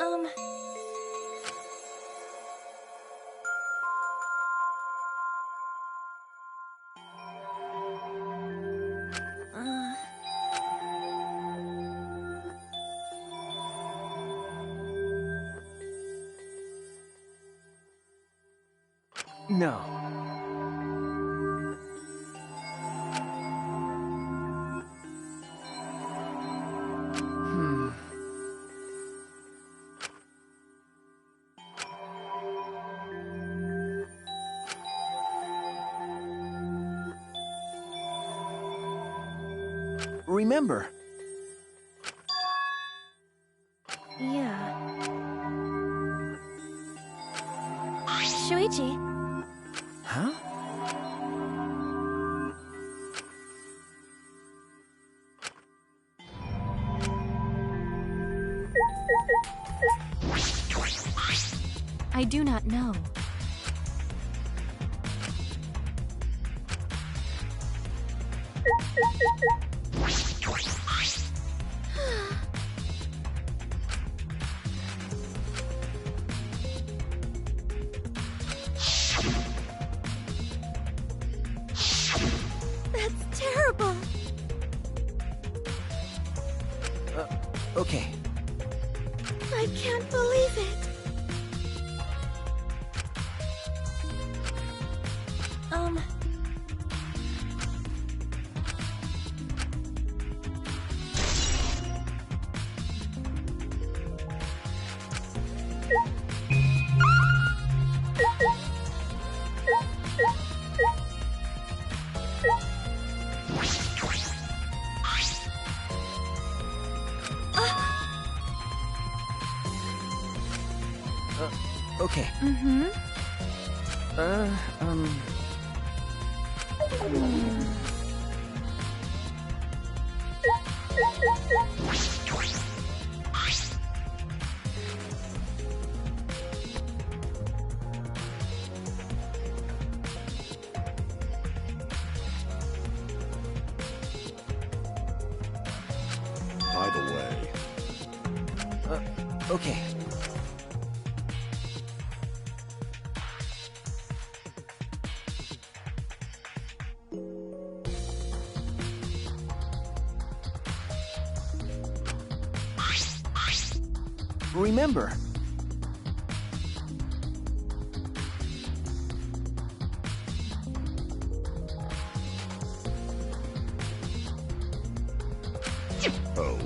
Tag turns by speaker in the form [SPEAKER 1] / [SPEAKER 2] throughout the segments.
[SPEAKER 1] Um...
[SPEAKER 2] No. Remember.
[SPEAKER 1] Yeah. Shuichi.
[SPEAKER 2] Huh?
[SPEAKER 1] I do not know. That's terrible.
[SPEAKER 2] Okay.
[SPEAKER 1] I can't believe it.
[SPEAKER 2] Okay.
[SPEAKER 1] Mm-hmm.
[SPEAKER 3] By the way.
[SPEAKER 2] Okay. Remember.
[SPEAKER 3] Oh.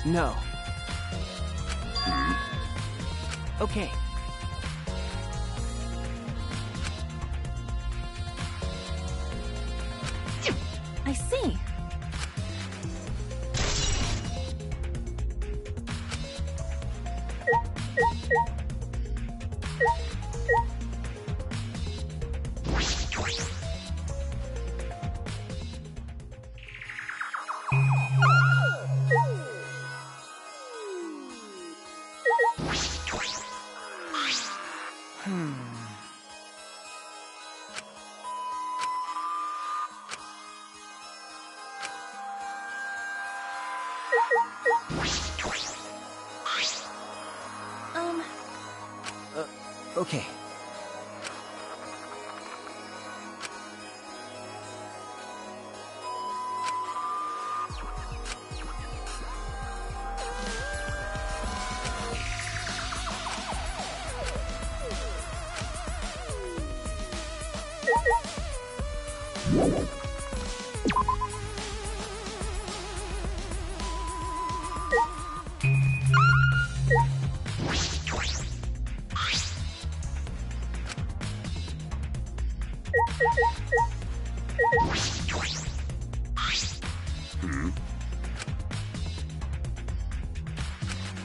[SPEAKER 2] No. Okay.
[SPEAKER 1] I see.
[SPEAKER 2] Okay.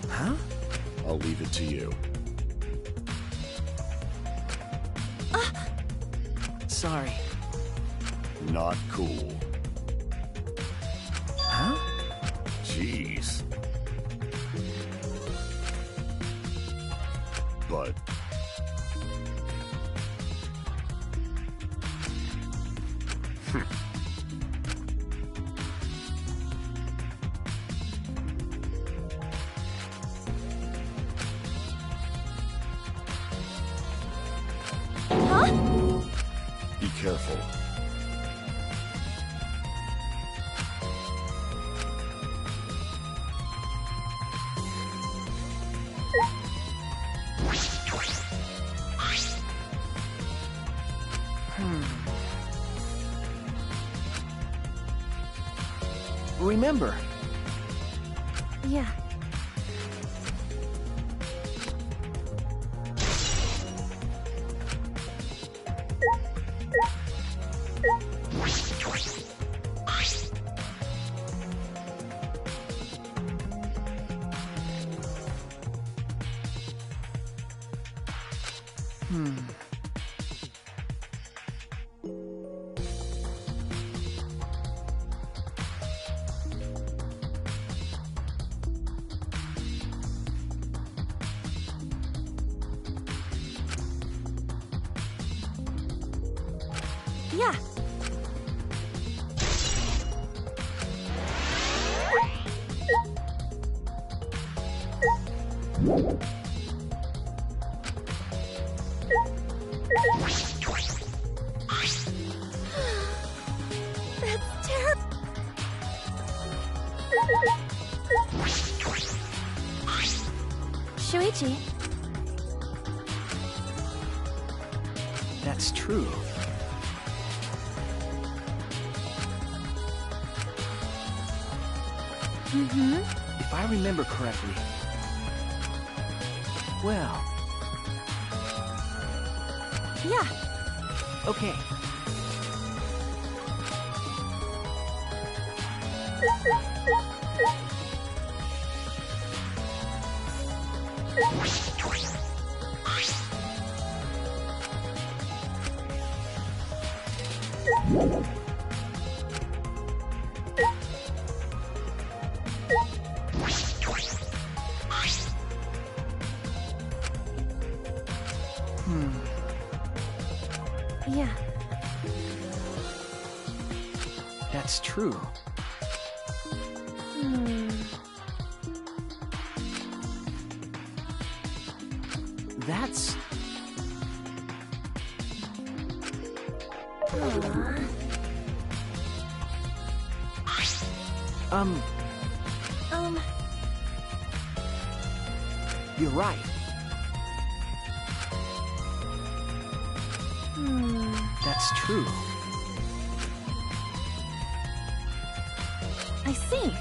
[SPEAKER 2] Huh?
[SPEAKER 3] I'll leave it to you.
[SPEAKER 2] Sorry.
[SPEAKER 3] Not cool.
[SPEAKER 2] Huh?
[SPEAKER 3] Jeez. But...
[SPEAKER 1] Huh?
[SPEAKER 3] Be careful.
[SPEAKER 2] Remember.
[SPEAKER 1] Yeah. Yeah. That's terrible. Shuichi,
[SPEAKER 2] That's true. If I remember correctly. Well,
[SPEAKER 1] yeah.
[SPEAKER 2] okay.
[SPEAKER 1] Yeah.
[SPEAKER 2] That's true. That's... You're right. That's true.
[SPEAKER 1] I see.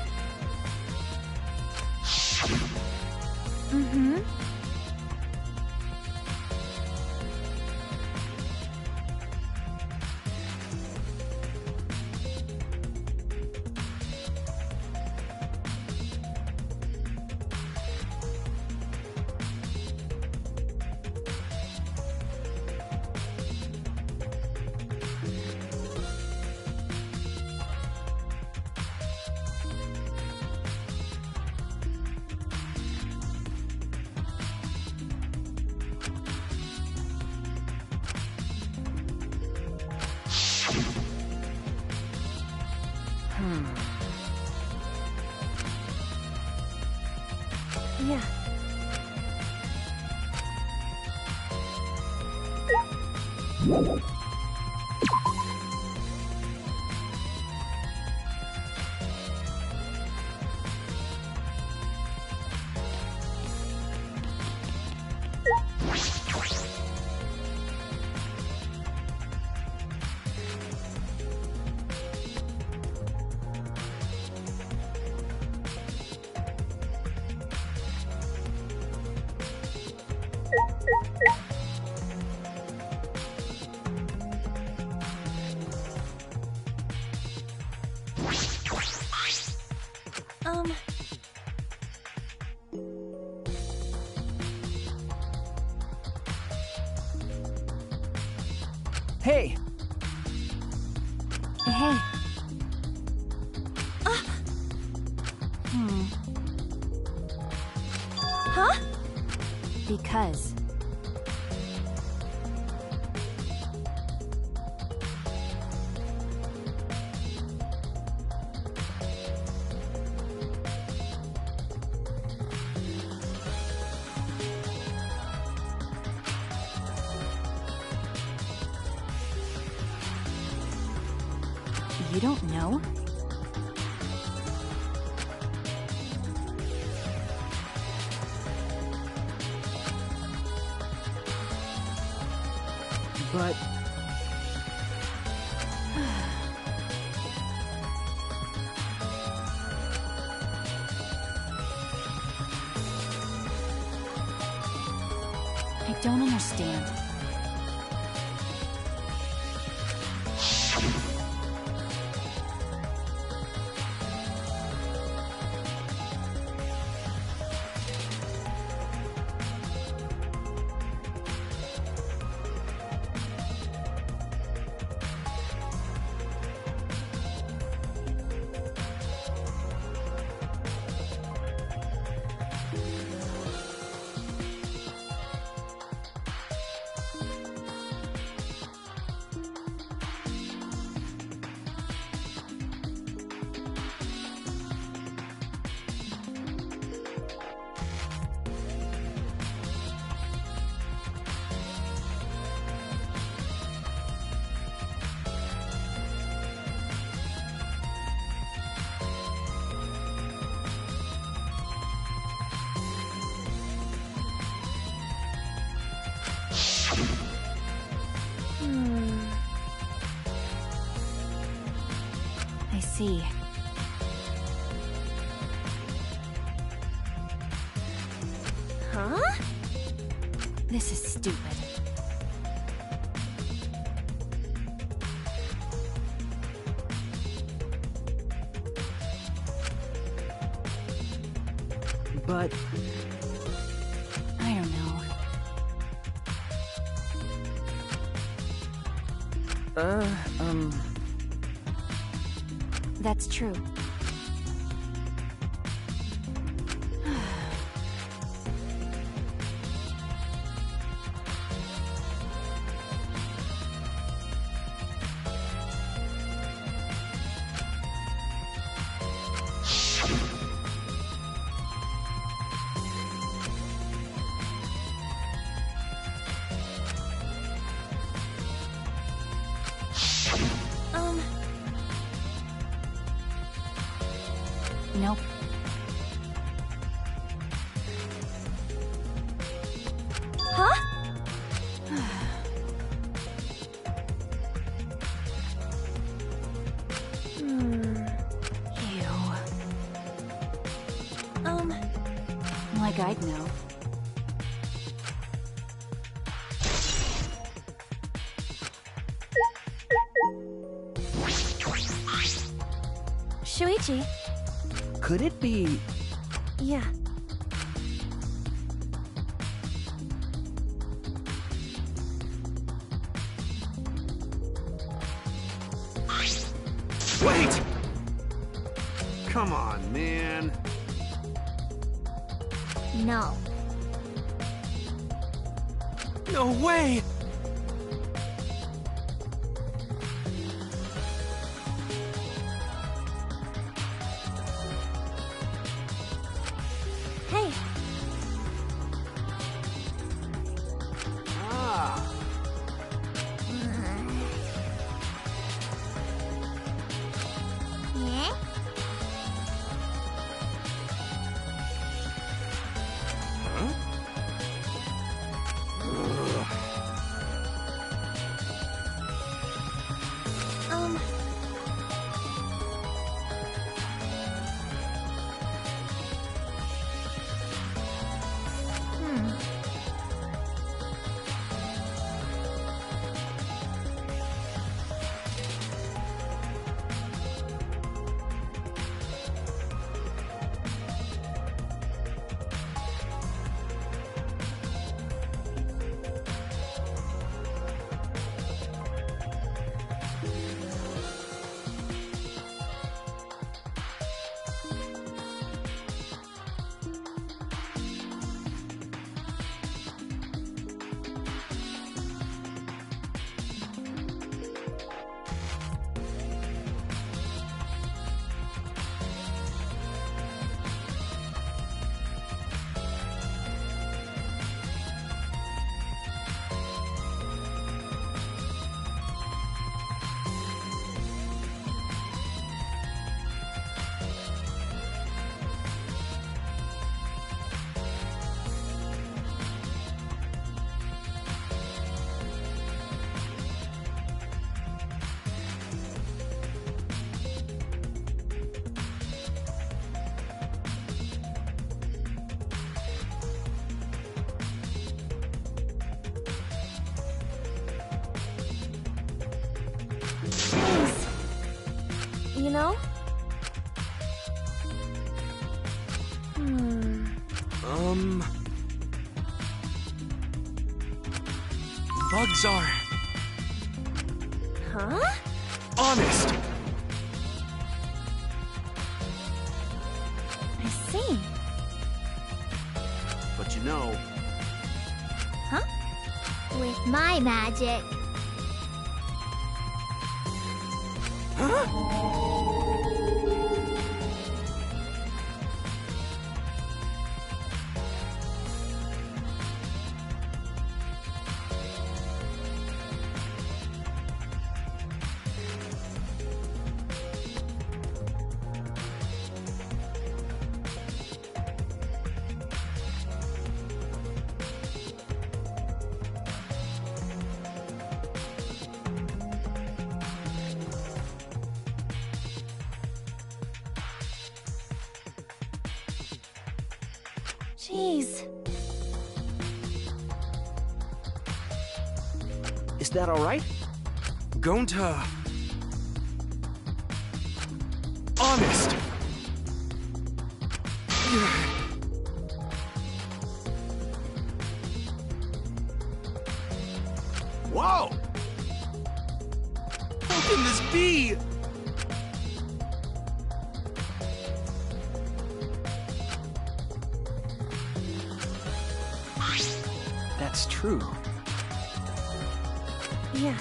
[SPEAKER 1] Um,
[SPEAKER 2] Hey!
[SPEAKER 1] hey. Huh?
[SPEAKER 4] Because you don't know?
[SPEAKER 2] But
[SPEAKER 4] I don't understand. I see.
[SPEAKER 1] Huh?
[SPEAKER 4] This is stupid.
[SPEAKER 2] but
[SPEAKER 4] I don't know. That's true. Nope.
[SPEAKER 1] Huh?
[SPEAKER 4] Ew. Like I'd know.
[SPEAKER 1] Shuichi.
[SPEAKER 2] could it be?
[SPEAKER 1] Yeah.
[SPEAKER 5] Wait! Come on, man.
[SPEAKER 1] No.
[SPEAKER 5] No way!
[SPEAKER 1] Hey.
[SPEAKER 5] Ah.
[SPEAKER 1] you know?
[SPEAKER 5] Bugs are
[SPEAKER 1] Huh?
[SPEAKER 5] honest.
[SPEAKER 1] I see.
[SPEAKER 5] But you know,
[SPEAKER 1] With my magic. Jeez.
[SPEAKER 2] Is that all right?
[SPEAKER 5] going to honest. Whoa! How can this be?
[SPEAKER 2] That's true.
[SPEAKER 1] Yeah.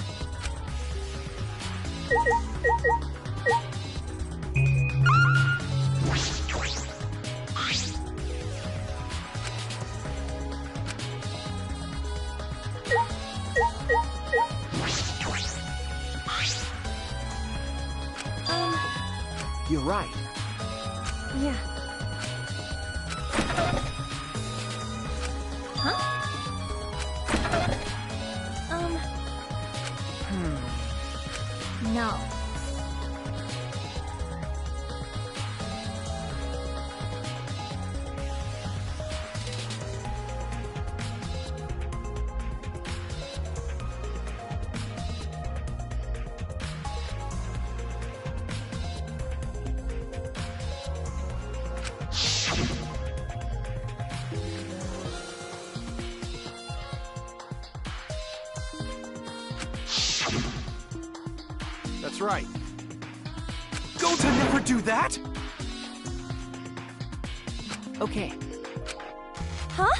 [SPEAKER 2] You're right.
[SPEAKER 1] Yeah. Huh? No.
[SPEAKER 5] That's right. Go to never do that?
[SPEAKER 2] Okay.
[SPEAKER 1] Huh?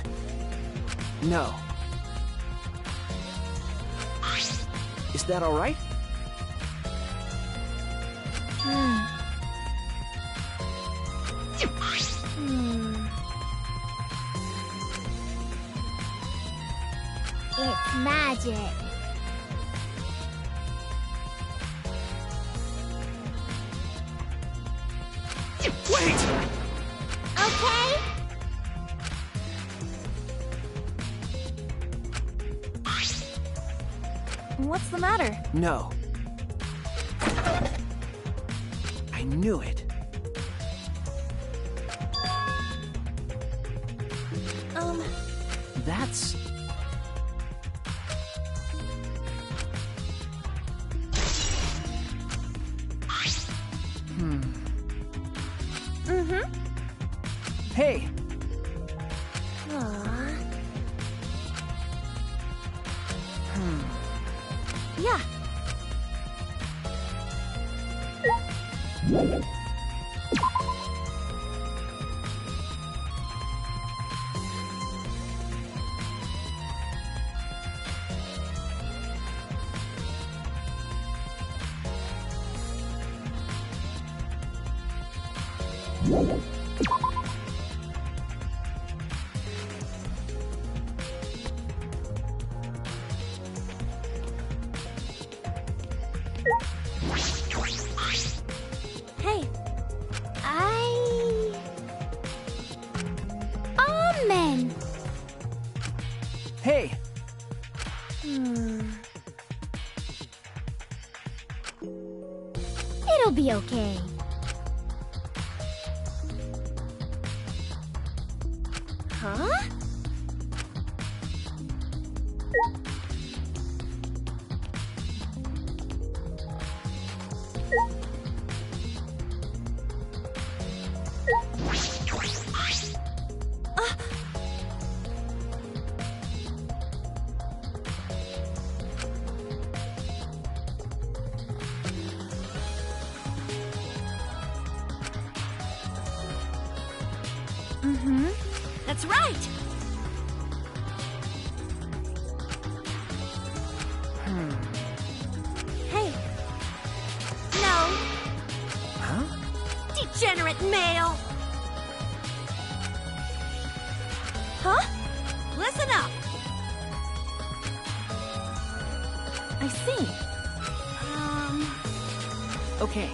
[SPEAKER 2] No. Is that all right?
[SPEAKER 1] It's magic.
[SPEAKER 5] Wait!
[SPEAKER 1] Okay? What's the matter?
[SPEAKER 2] No. I knew it. That's... Hey!
[SPEAKER 1] Aw. Yeah. Hey, Amen.
[SPEAKER 2] Hey!
[SPEAKER 1] It'll be okay. Huh?
[SPEAKER 4] That's right!
[SPEAKER 1] Hey. No.
[SPEAKER 2] Huh?
[SPEAKER 4] Degenerate male!
[SPEAKER 1] Huh?
[SPEAKER 4] Listen up!
[SPEAKER 1] I see.
[SPEAKER 2] Okay.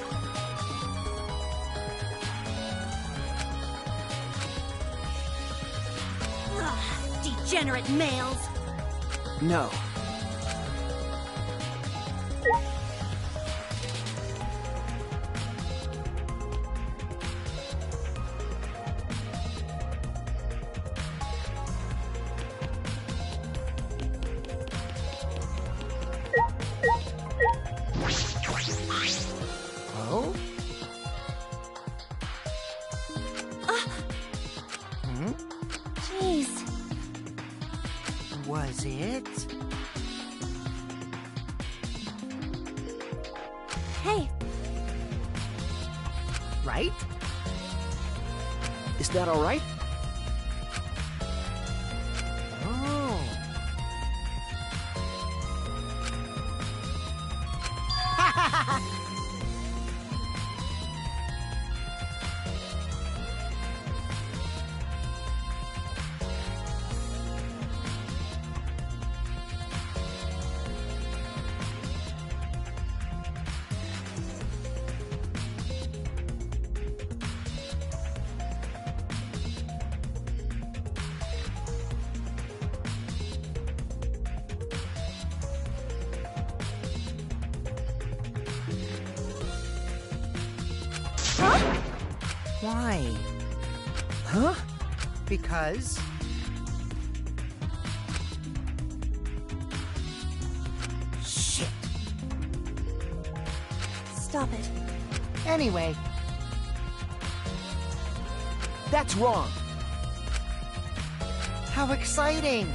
[SPEAKER 4] Degenerate males!
[SPEAKER 2] No. Oh?
[SPEAKER 1] Jeez.
[SPEAKER 6] Was it?
[SPEAKER 1] Hey.
[SPEAKER 6] Right?
[SPEAKER 2] Is that all right?
[SPEAKER 6] Oh. Why?
[SPEAKER 2] Huh?
[SPEAKER 6] Because... Shit.
[SPEAKER 1] Stop it.
[SPEAKER 6] Anyway,
[SPEAKER 2] That's wrong.
[SPEAKER 6] how exciting!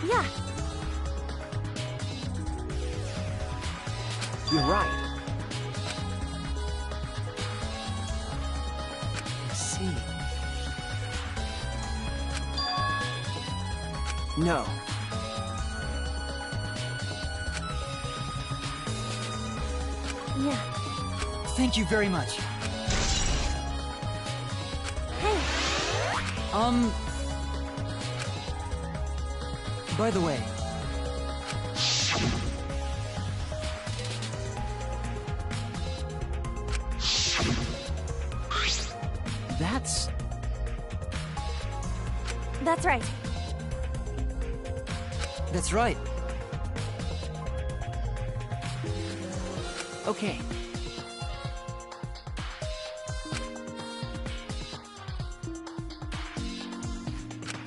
[SPEAKER 1] Yeah.
[SPEAKER 2] You're right.
[SPEAKER 6] I see.
[SPEAKER 2] No.
[SPEAKER 1] Yeah.
[SPEAKER 2] Thank you very much.
[SPEAKER 1] Hey.
[SPEAKER 2] By the way.
[SPEAKER 1] That's right.
[SPEAKER 2] That's right. Okay.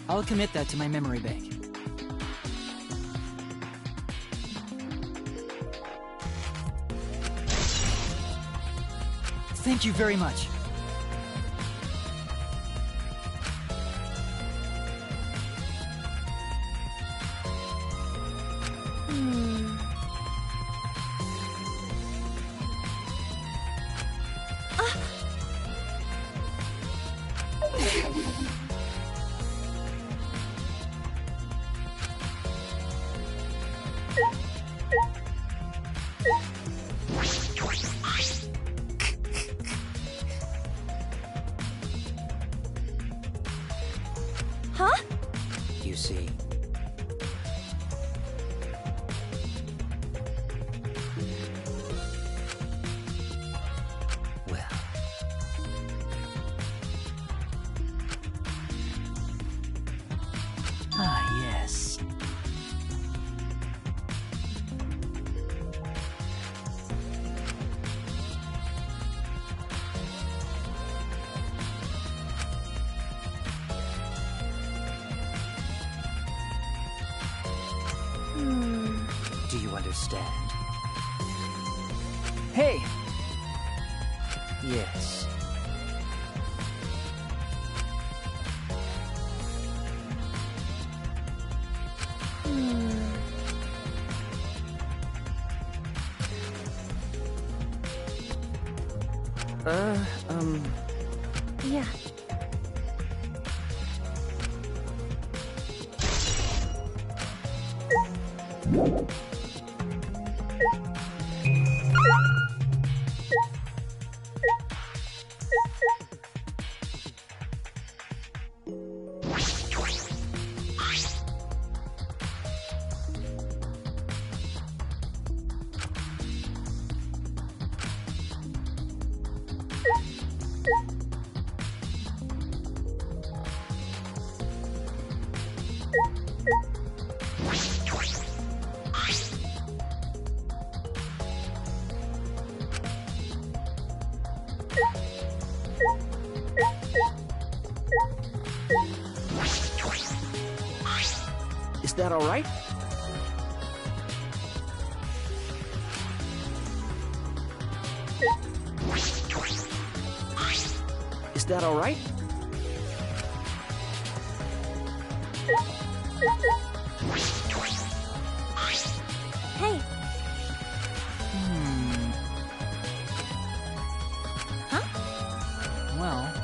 [SPEAKER 2] I'll commit that to my memory bank. Thank you very much.
[SPEAKER 1] Huh?
[SPEAKER 2] You see. Well. Ah, yes. Do you understand? Hey! Yes.
[SPEAKER 1] Yeah.
[SPEAKER 5] Is that all right? Is that all right?
[SPEAKER 1] Hey. Huh?
[SPEAKER 2] Well,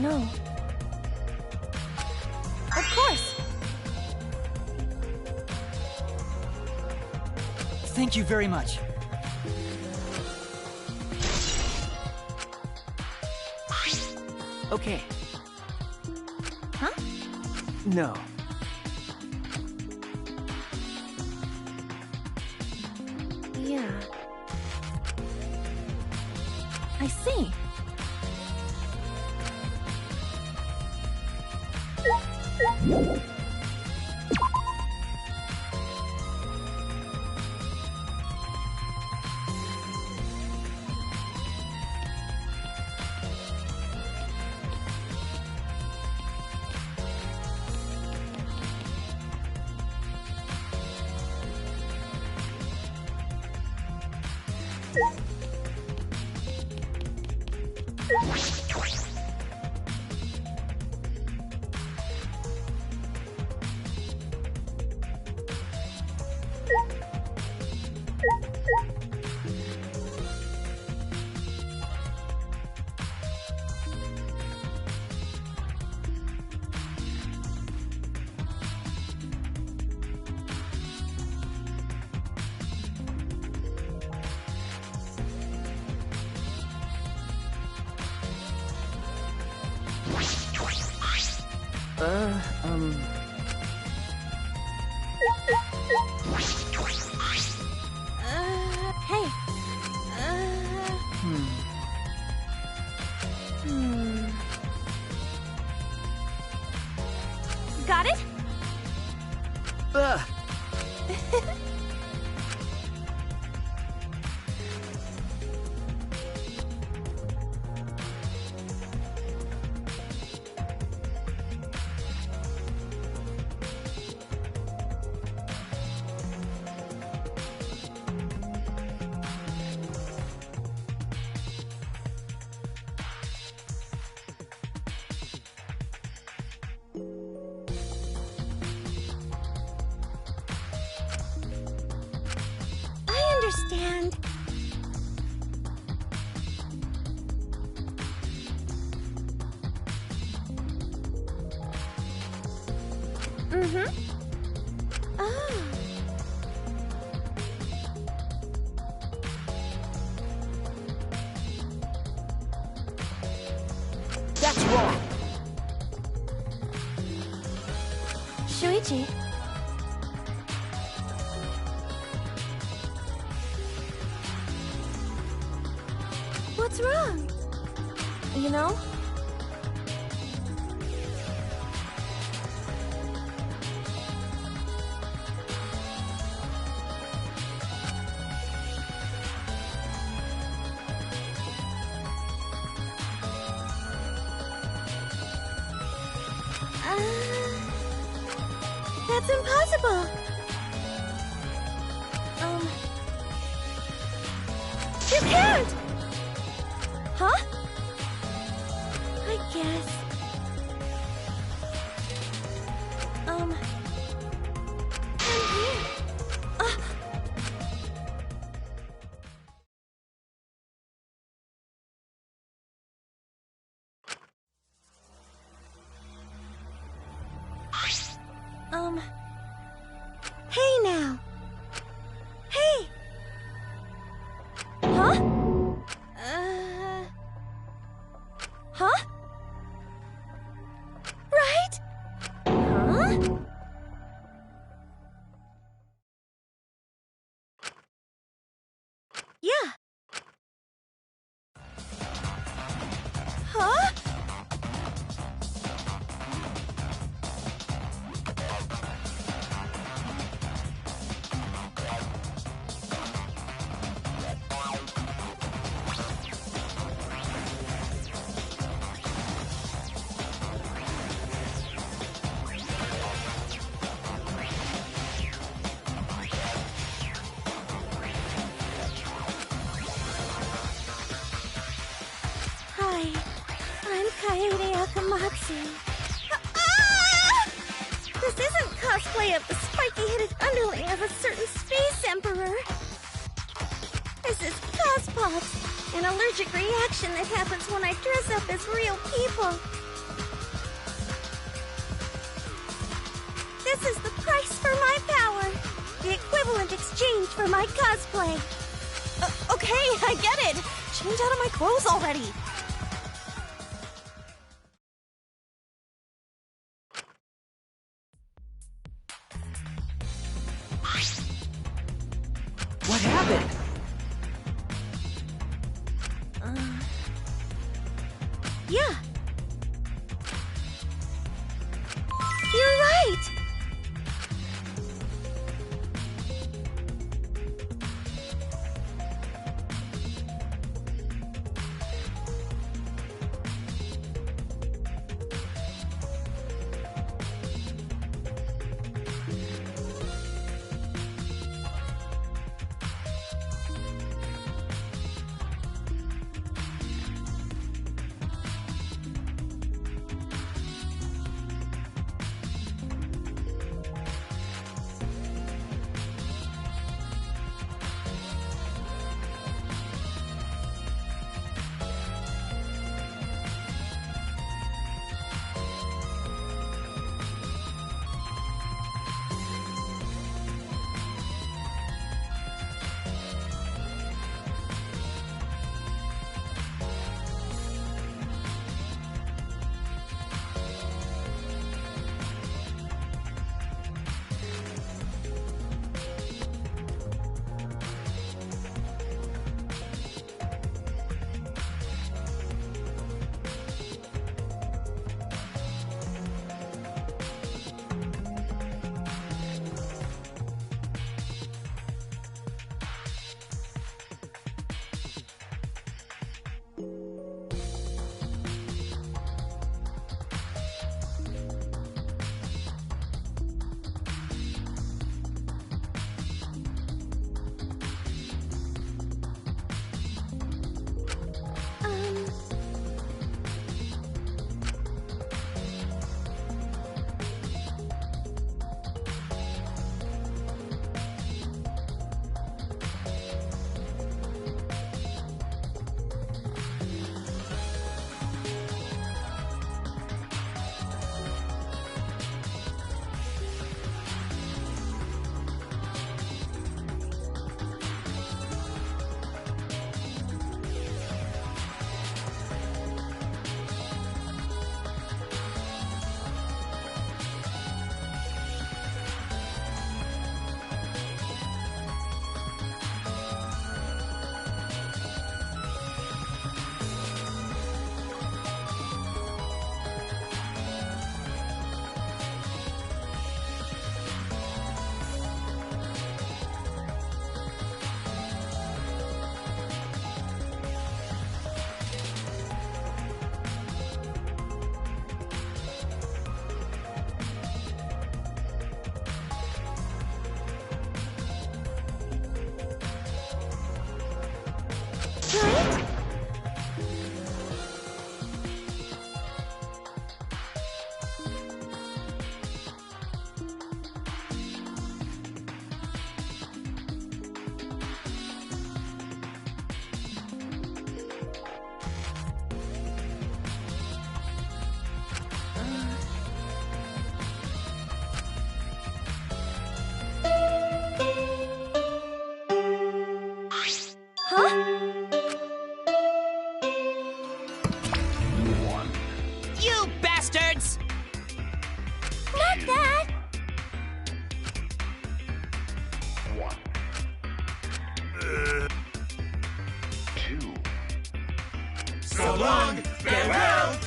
[SPEAKER 1] No. Of course.
[SPEAKER 2] thank you very much.
[SPEAKER 5] Okay.
[SPEAKER 1] Huh?
[SPEAKER 5] No.
[SPEAKER 1] Yeah. I see. Hey. Got it? I understand. Mm-hmm. Oh.
[SPEAKER 5] That's wrong.
[SPEAKER 1] Shuichi. What's wrong? You know? That's impossible. You can't! Huh? I guess. I'm here. Hey now. Hey. Huh? Huh? Right? Huh? Yeah. Huh? Hi, I'm Kaede Akamatsu. Ah! This isn't cosplay of the spiky-headed underling of a certain space emperor. This is cospox, an allergic reaction that happens when I dress up as real people. This is the price for my power, the equivalent exchange for my cosplay. Okay, I get it. Change out of my clothes already.
[SPEAKER 5] What happened?
[SPEAKER 1] Yeah. You're right.
[SPEAKER 7] So long, farewell!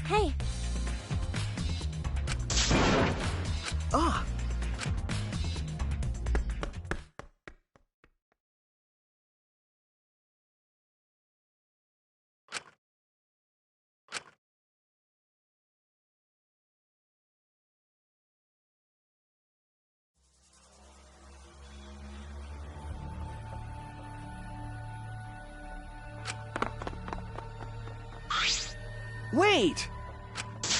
[SPEAKER 1] Hey,
[SPEAKER 5] Ah! Wait!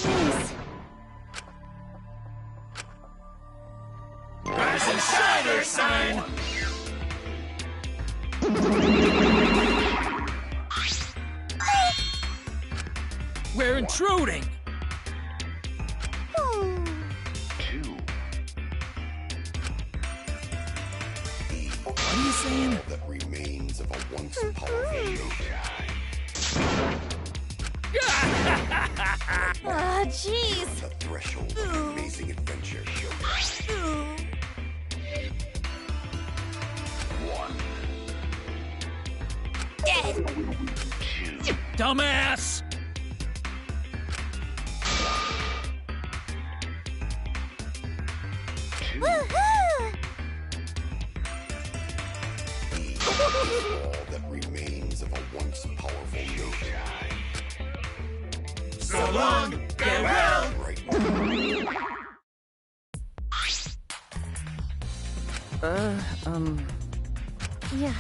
[SPEAKER 1] please.
[SPEAKER 7] Rise and shine, Earth sign!
[SPEAKER 5] We're intruding!
[SPEAKER 1] Hmm.
[SPEAKER 5] What are you saying?
[SPEAKER 3] That remains of a once powerful Yokai.
[SPEAKER 1] Ah, jeez.
[SPEAKER 3] The threshold of an amazing adventure. One.
[SPEAKER 1] Dead.
[SPEAKER 5] Dumbass!
[SPEAKER 1] Woohoo!
[SPEAKER 3] All that remains of a once powerful Yokai.
[SPEAKER 7] So long, farewell!
[SPEAKER 3] Right now.
[SPEAKER 1] Yeah.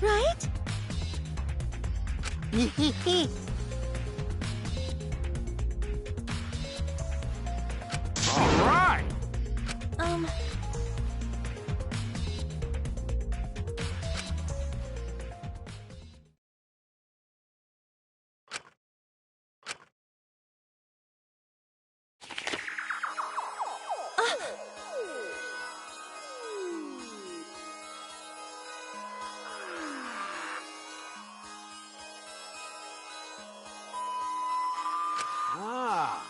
[SPEAKER 1] Right?
[SPEAKER 5] All right! Ah!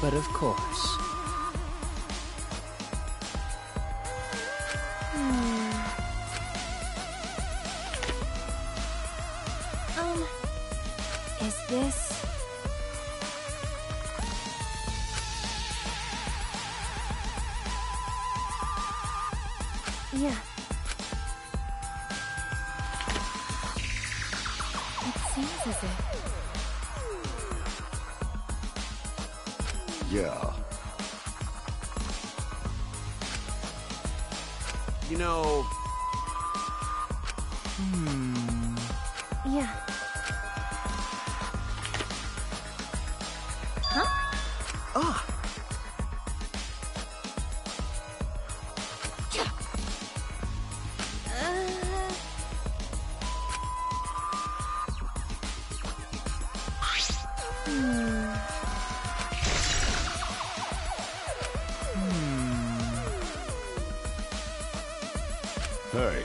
[SPEAKER 2] But of course.
[SPEAKER 1] Is this... Yeah. It seems as if...
[SPEAKER 3] Yeah.
[SPEAKER 5] You know...
[SPEAKER 1] Yeah. Huh?
[SPEAKER 5] Ah!
[SPEAKER 3] Hey.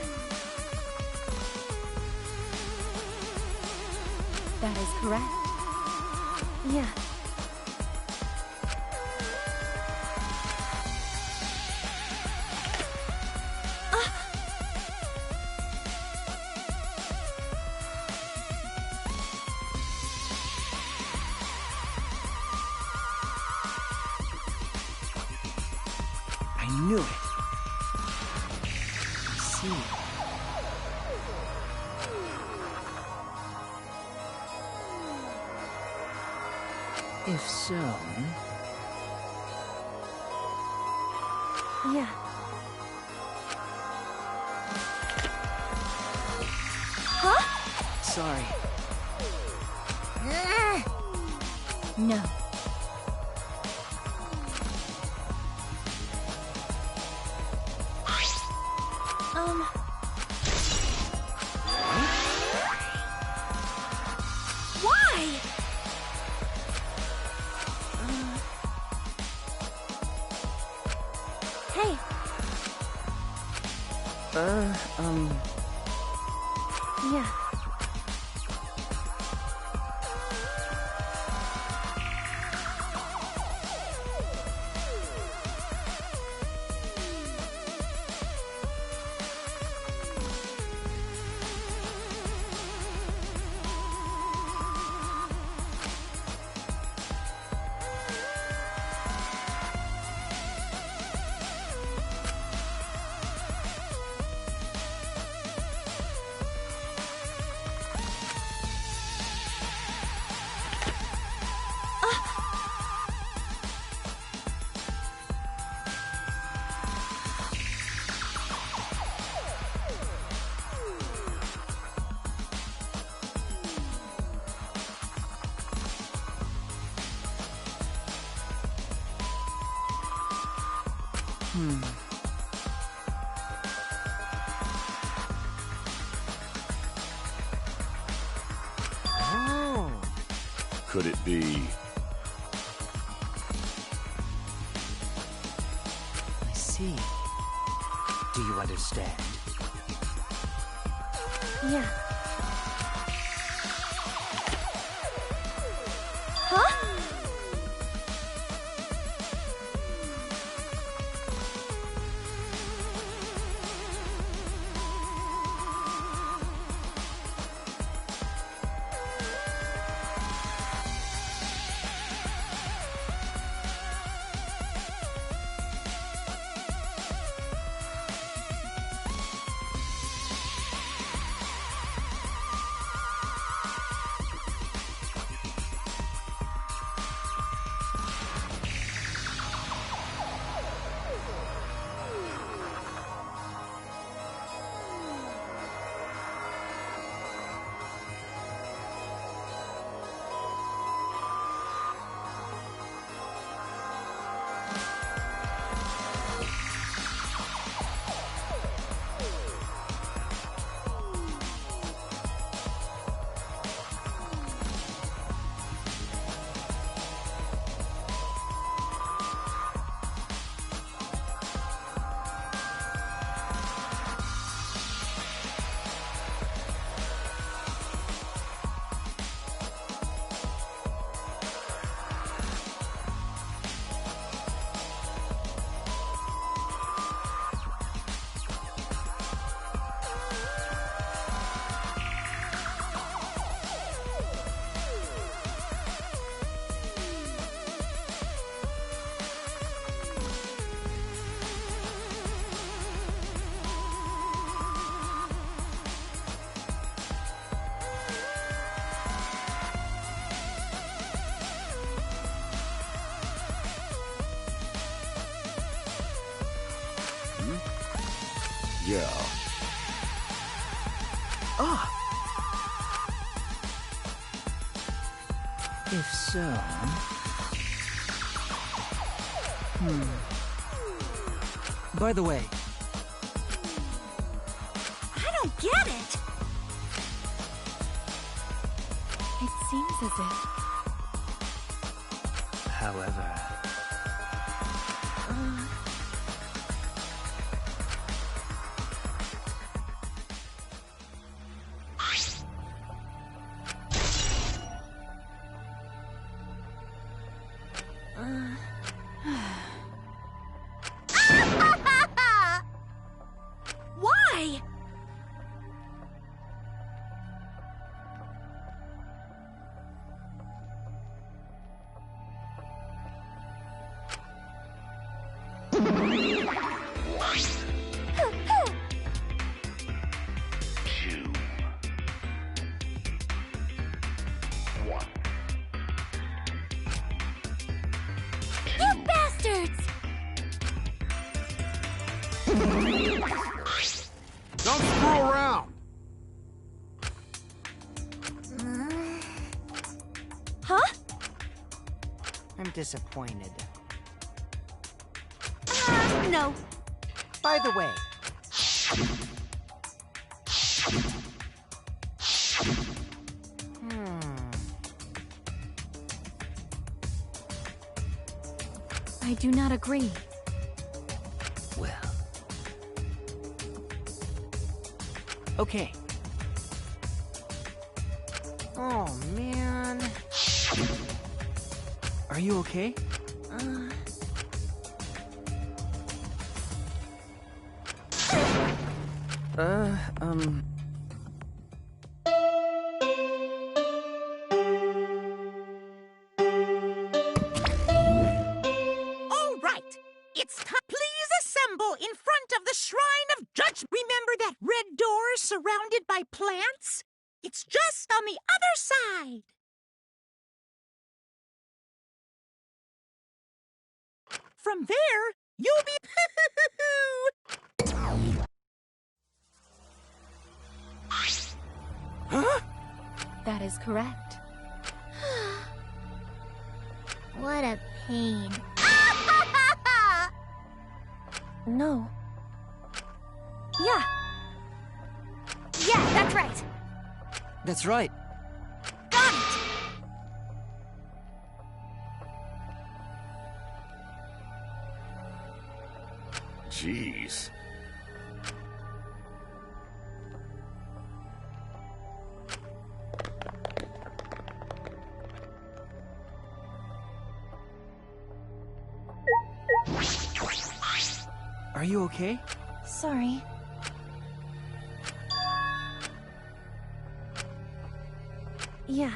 [SPEAKER 1] That is correct. Yeah.
[SPEAKER 5] I knew it. I see.
[SPEAKER 2] If so...
[SPEAKER 1] Yeah. Huh?
[SPEAKER 5] Sorry.
[SPEAKER 1] No.
[SPEAKER 4] Why?
[SPEAKER 1] Hey, yeah.
[SPEAKER 5] Oh.
[SPEAKER 3] Could it be?
[SPEAKER 2] I see. Do you understand?
[SPEAKER 1] Yeah. Huh?
[SPEAKER 3] Yeah.
[SPEAKER 2] Ah! If so... By the way,
[SPEAKER 4] I don't get it.
[SPEAKER 1] It seems as if...
[SPEAKER 2] however...
[SPEAKER 4] Why?
[SPEAKER 1] You bastards!
[SPEAKER 5] Don't screw around.
[SPEAKER 1] Huh?
[SPEAKER 6] I'm disappointed.
[SPEAKER 1] No.
[SPEAKER 6] By the way,
[SPEAKER 1] I do not agree.
[SPEAKER 2] Well. Okay.
[SPEAKER 6] oh man.
[SPEAKER 2] Are you okay? Uh...
[SPEAKER 8] All right. It's time. Please assemble in front of the Shrine of Judgment. Remember that red door surrounded by plants? It's just on the other side. From there, you'll be...
[SPEAKER 2] Huh?
[SPEAKER 1] That is correct.
[SPEAKER 9] What a pain.
[SPEAKER 1] No. Yeah. Yeah, that's right.
[SPEAKER 2] That's right.
[SPEAKER 1] Got it!
[SPEAKER 3] Jeez.
[SPEAKER 2] Are you okay?
[SPEAKER 1] Sorry. Yeah.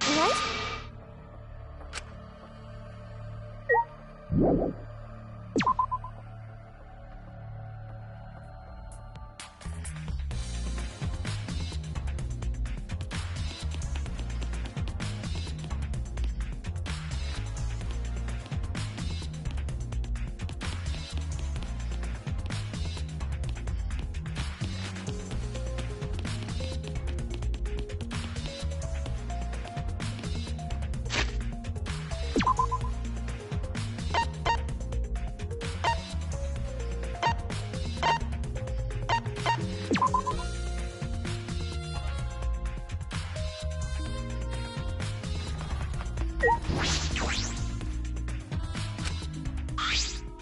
[SPEAKER 1] Right?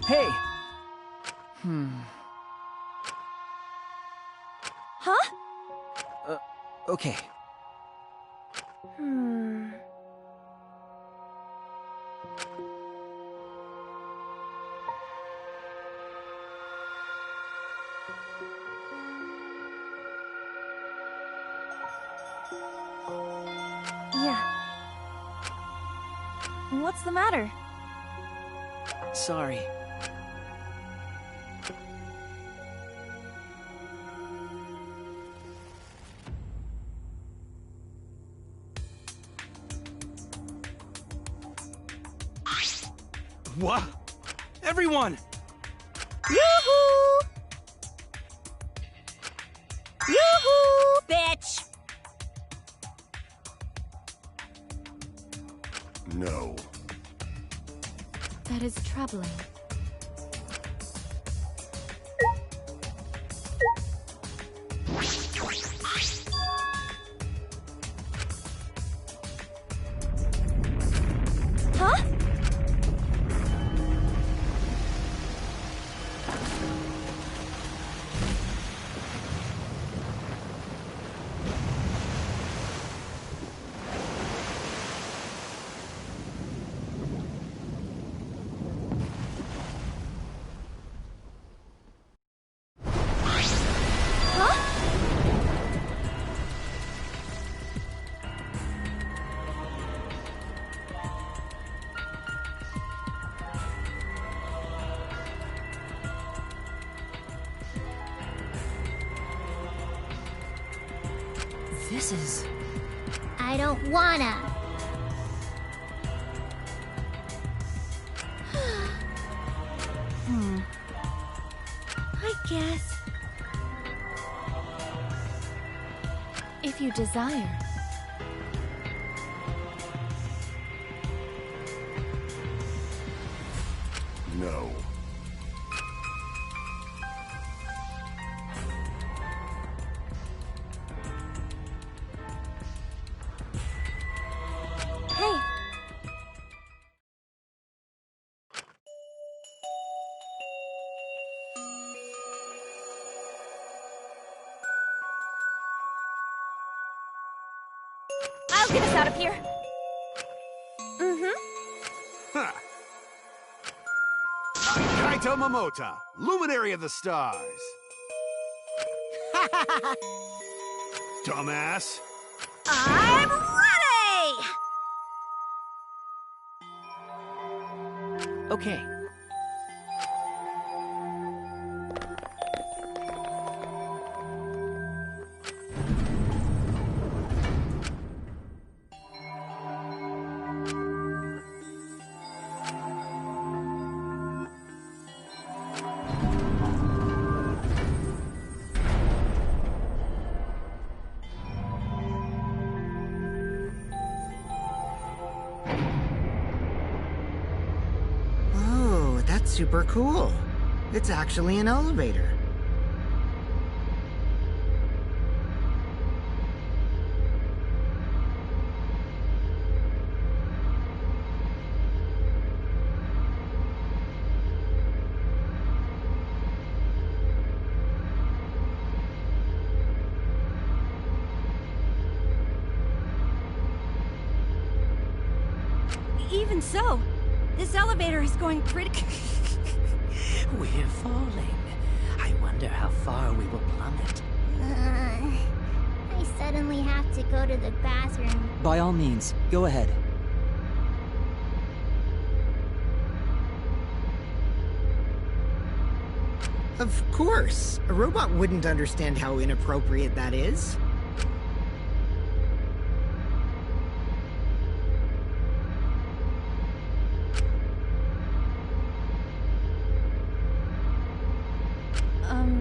[SPEAKER 2] Hey!
[SPEAKER 1] Huh?
[SPEAKER 2] Okay.
[SPEAKER 1] Yeah. What's the matter?
[SPEAKER 2] Sorry. What? Everyone!
[SPEAKER 1] Yoo-hoo! Yoo-hoo, bitch!
[SPEAKER 3] No.
[SPEAKER 1] That is troubling. Huh? This is...
[SPEAKER 9] I don't wanna.
[SPEAKER 1] I guess. If you desire.
[SPEAKER 3] No.
[SPEAKER 1] Hey, I'll get us out of here.
[SPEAKER 5] Huh. I'm Kaito Momota, luminary of the stars. Dumbass.
[SPEAKER 8] I'm ready!
[SPEAKER 2] Okay.
[SPEAKER 6] Oh, that's super cool. It's actually an elevator.
[SPEAKER 4] Even so, this elevator is going pretty...
[SPEAKER 10] We're falling. I wonder how far we will plummet.
[SPEAKER 9] I suddenly have to go to the bathroom.
[SPEAKER 2] By all means, go ahead.
[SPEAKER 6] Of course. A robot wouldn't understand how inappropriate that is.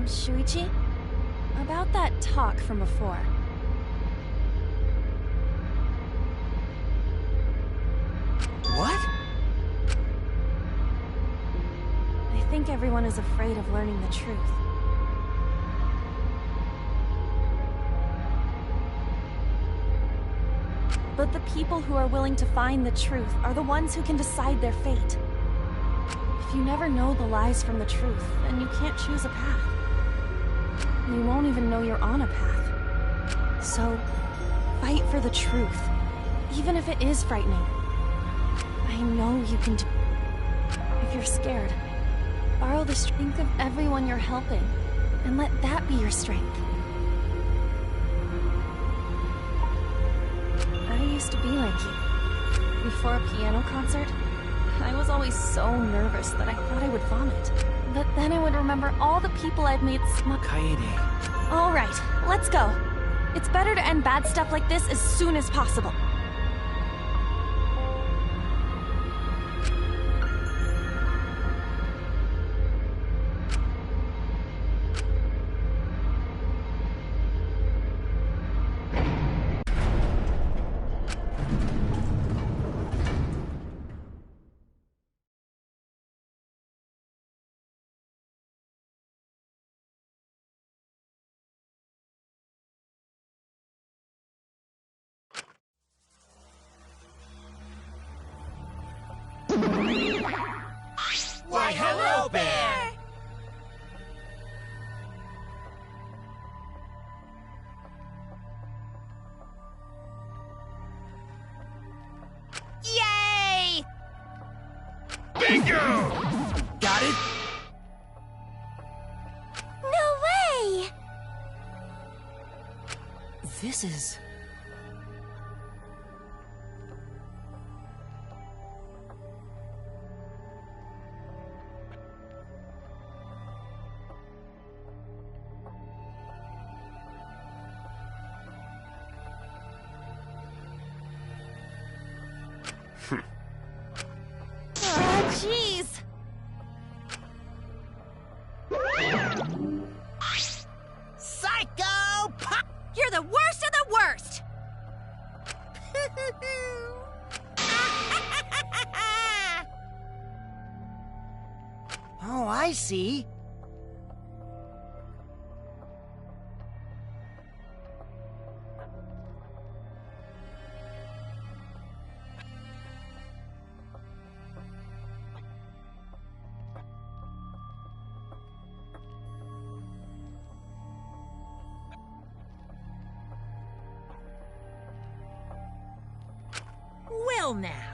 [SPEAKER 1] Shuichi? About that talk from before.
[SPEAKER 2] What?
[SPEAKER 1] I think everyone is afraid of learning the truth. But the people who are willing to find the truth are the ones who can decide their fate. If you never know the lies from the truth, then you can't choose a path. You won't even know you're on a path. So, fight for the truth, even if it is frightening. I know you can do it. If you're scared, borrow the strength of everyone you're helping, and let that be your strength. I used to be like you. Before a piano concert, I was always so nervous that I thought I would vomit. But then I would remember all the people I've made smile.
[SPEAKER 2] Kaede.
[SPEAKER 1] All right, let's go. It's better to end bad stuff like this as soon as possible.
[SPEAKER 7] Why, hello, Bear!
[SPEAKER 8] Yay!
[SPEAKER 7] Bingo!
[SPEAKER 2] Got it?
[SPEAKER 1] No way!
[SPEAKER 2] This is...
[SPEAKER 1] Jeez!
[SPEAKER 8] Psycho Pop! You're the worst of the worst!
[SPEAKER 2] I see.
[SPEAKER 8] Well, now.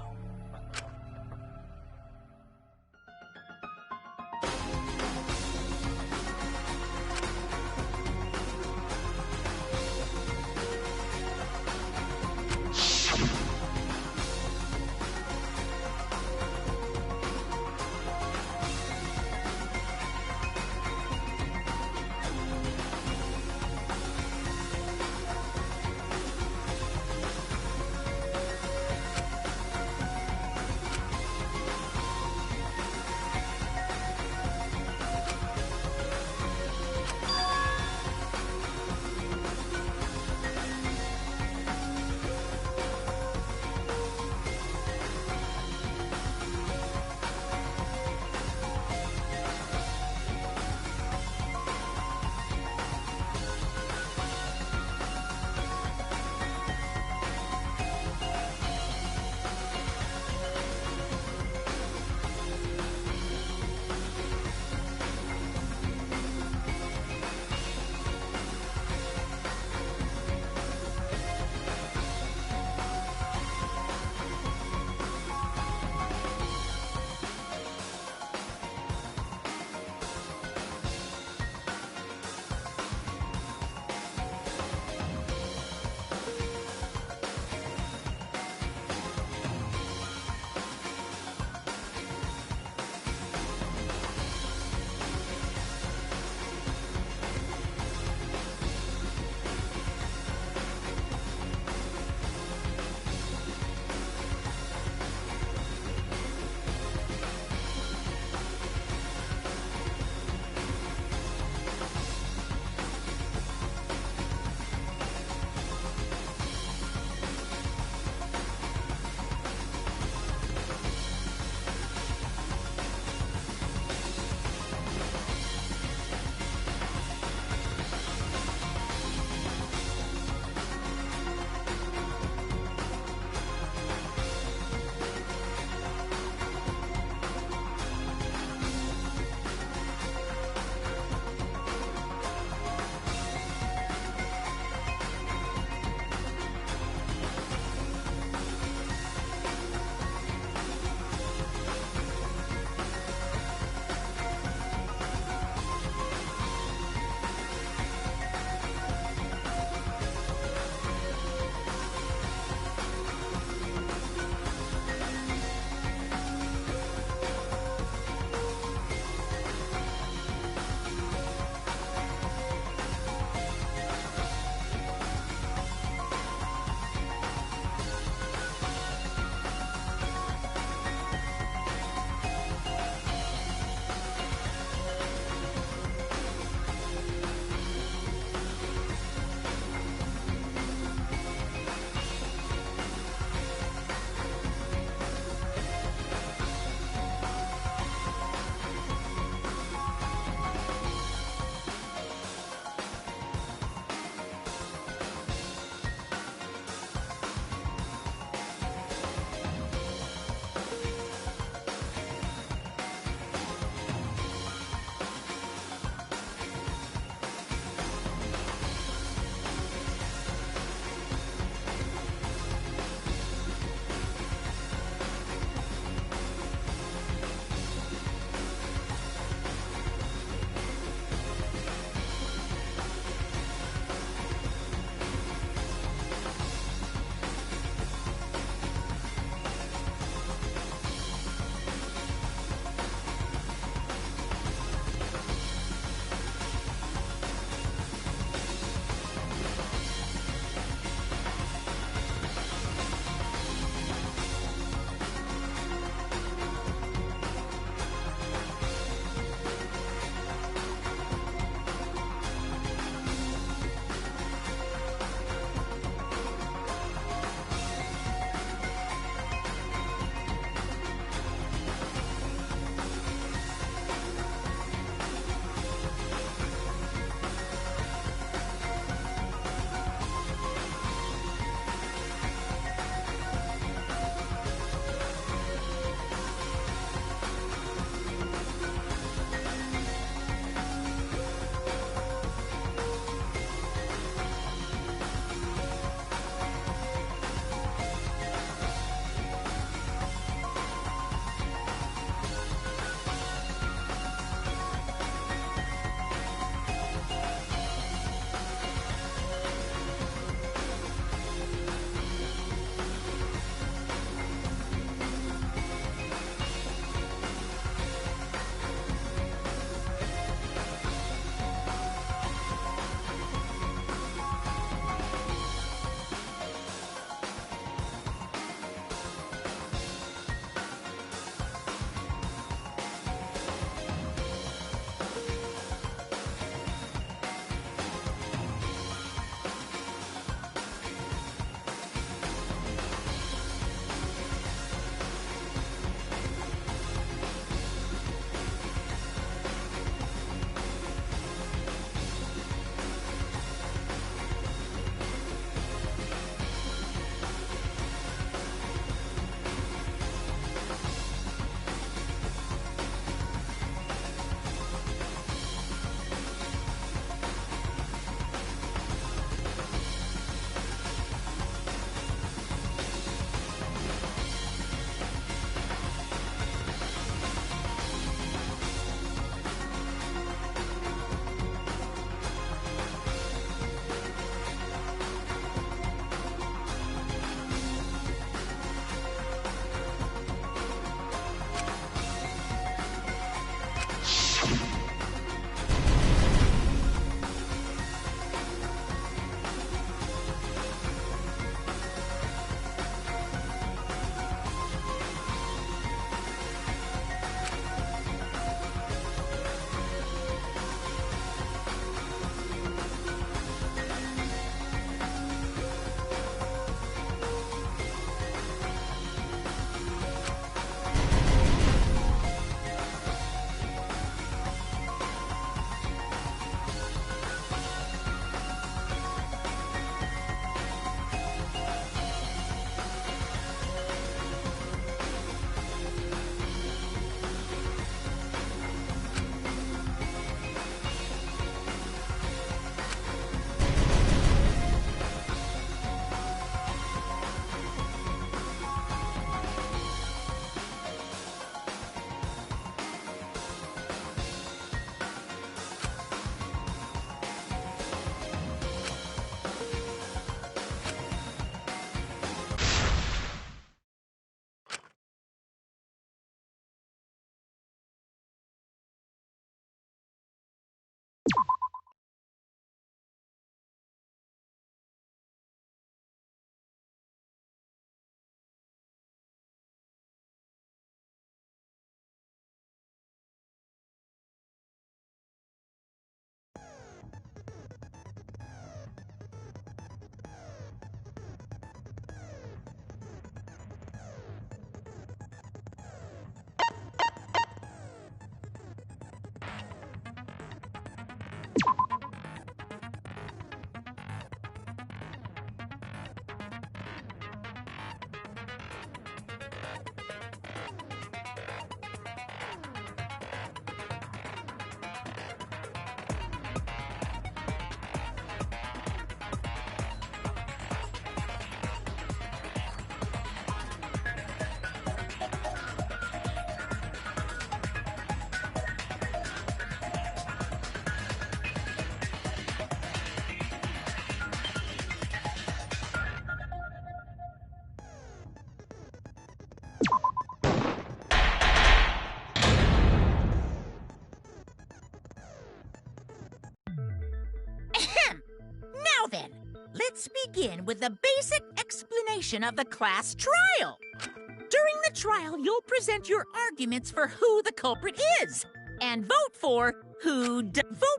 [SPEAKER 8] Let's begin with the basic explanation of the class trial. During the trial, you'll present your arguments for who the culprit is, and vote for vote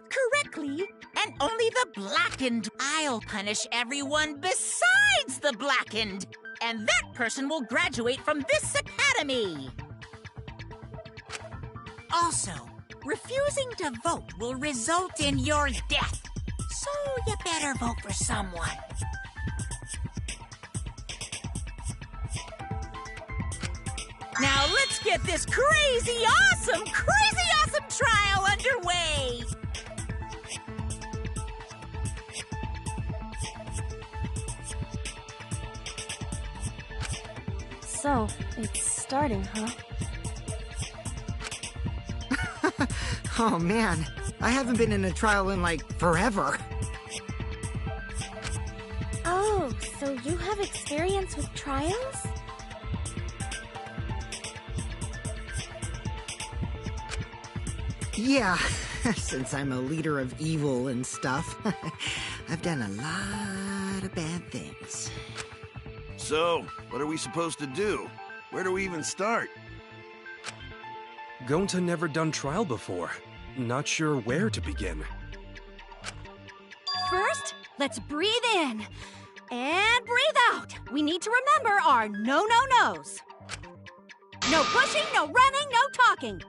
[SPEAKER 8] correctly, and only the blackened. I'll punish everyone besides the blackened, and that person will graduate from this academy. Also, refusing to vote will result in your death, so you better vote for someone. Now let's get this crazy awesome trial underway!
[SPEAKER 1] So, it's starting, huh?
[SPEAKER 6] Oh man, I haven't been in a trial in like forever.
[SPEAKER 1] Oh, so you have experience with trials?
[SPEAKER 6] Yeah, since I'm a leader of evil and stuff, I've done a lot of bad things.
[SPEAKER 5] So, what are we supposed to do? Where do we even start?
[SPEAKER 11] Gonta never done trial before. Not sure where to begin.
[SPEAKER 4] First, let's breathe in. And breathe out. We need to remember our no-no-nos. No pushing, no running, no talking.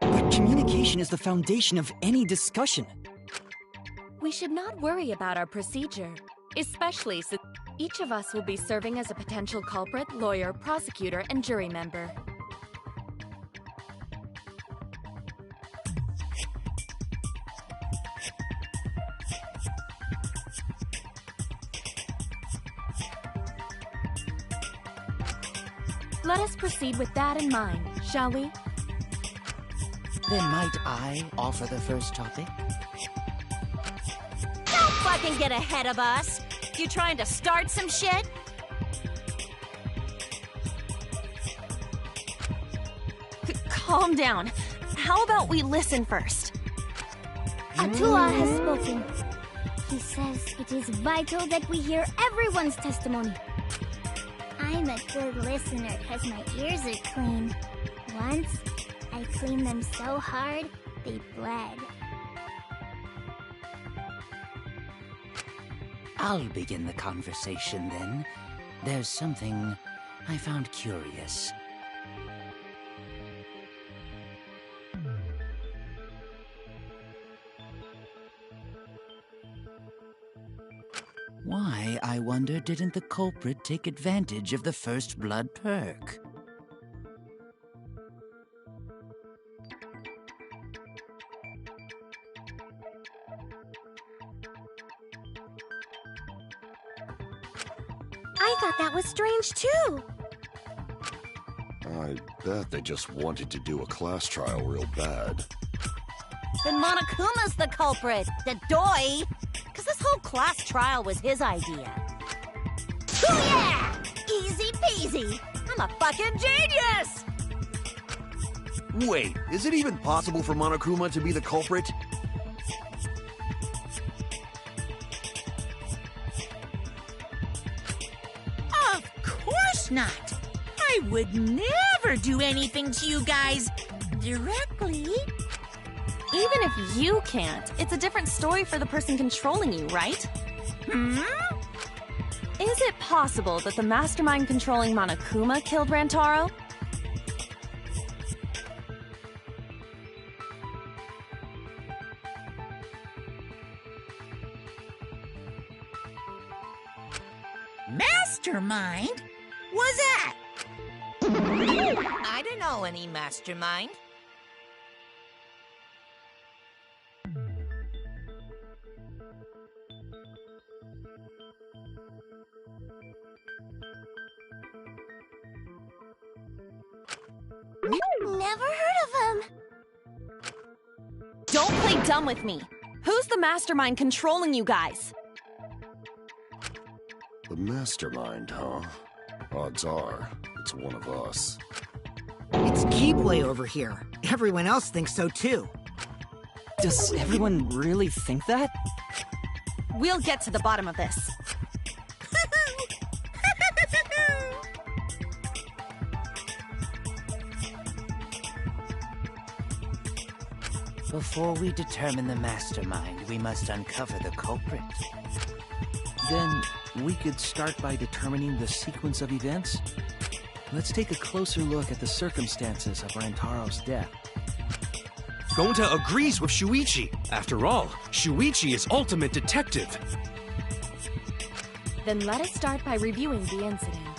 [SPEAKER 2] But communication is the foundation of any discussion.
[SPEAKER 12] We should not worry about our procedure, especially since each of us will be serving as a potential culprit, lawyer, prosecutor, and jury member. Let us proceed with that in mind, shall we?
[SPEAKER 10] Then might I offer the first topic?
[SPEAKER 4] Don't fucking get ahead of us. You trying to start some shit?
[SPEAKER 12] Calm down. How about we listen first?
[SPEAKER 9] Atua has spoken. He says it is vital that we hear everyone's testimony. I'm a good listener because my ears are clean. Once, I cleaned them so hard, they bled.
[SPEAKER 10] I'll begin the conversation then. There's something I found curious. Why, I wonder, didn't the culprit take advantage of the first blood perk?
[SPEAKER 1] I thought that was strange too.
[SPEAKER 3] I bet they just wanted to do a class trial real bad.
[SPEAKER 4] Then Monokuma's the culprit, the doi. Because this whole class trial was his idea. Oh yeah! Easy peasy. I'm a fucking genius!
[SPEAKER 5] Wait, is it even possible for Monokuma to be the culprit?
[SPEAKER 8] Of course not. I would never do anything to you guys directly.
[SPEAKER 12] Even if you can't, it's a different story for the person controlling you, right? Is it possible that the mastermind controlling Monokuma killed Rantaro?
[SPEAKER 8] Mastermind? Was that?
[SPEAKER 7] I don't know any mastermind.
[SPEAKER 1] Never heard of him.
[SPEAKER 12] Don't play dumb with me. Who's the mastermind controlling you guys?
[SPEAKER 3] The mastermind, huh? Odds are, it's one of us.
[SPEAKER 6] It's Keyblade over here. Everyone else thinks so too.
[SPEAKER 2] Does everyone really think that?
[SPEAKER 12] We'll get to the bottom of this.
[SPEAKER 10] Before we determine the mastermind, we must uncover the culprit.
[SPEAKER 13] Then, we could start by determining the sequence of events? Let's take a closer look at the circumstances of Rantaro's death.
[SPEAKER 11] Gonta agrees with Shuichi. After all, Shuichi is ultimate detective.
[SPEAKER 12] Then let us start by reviewing the incident.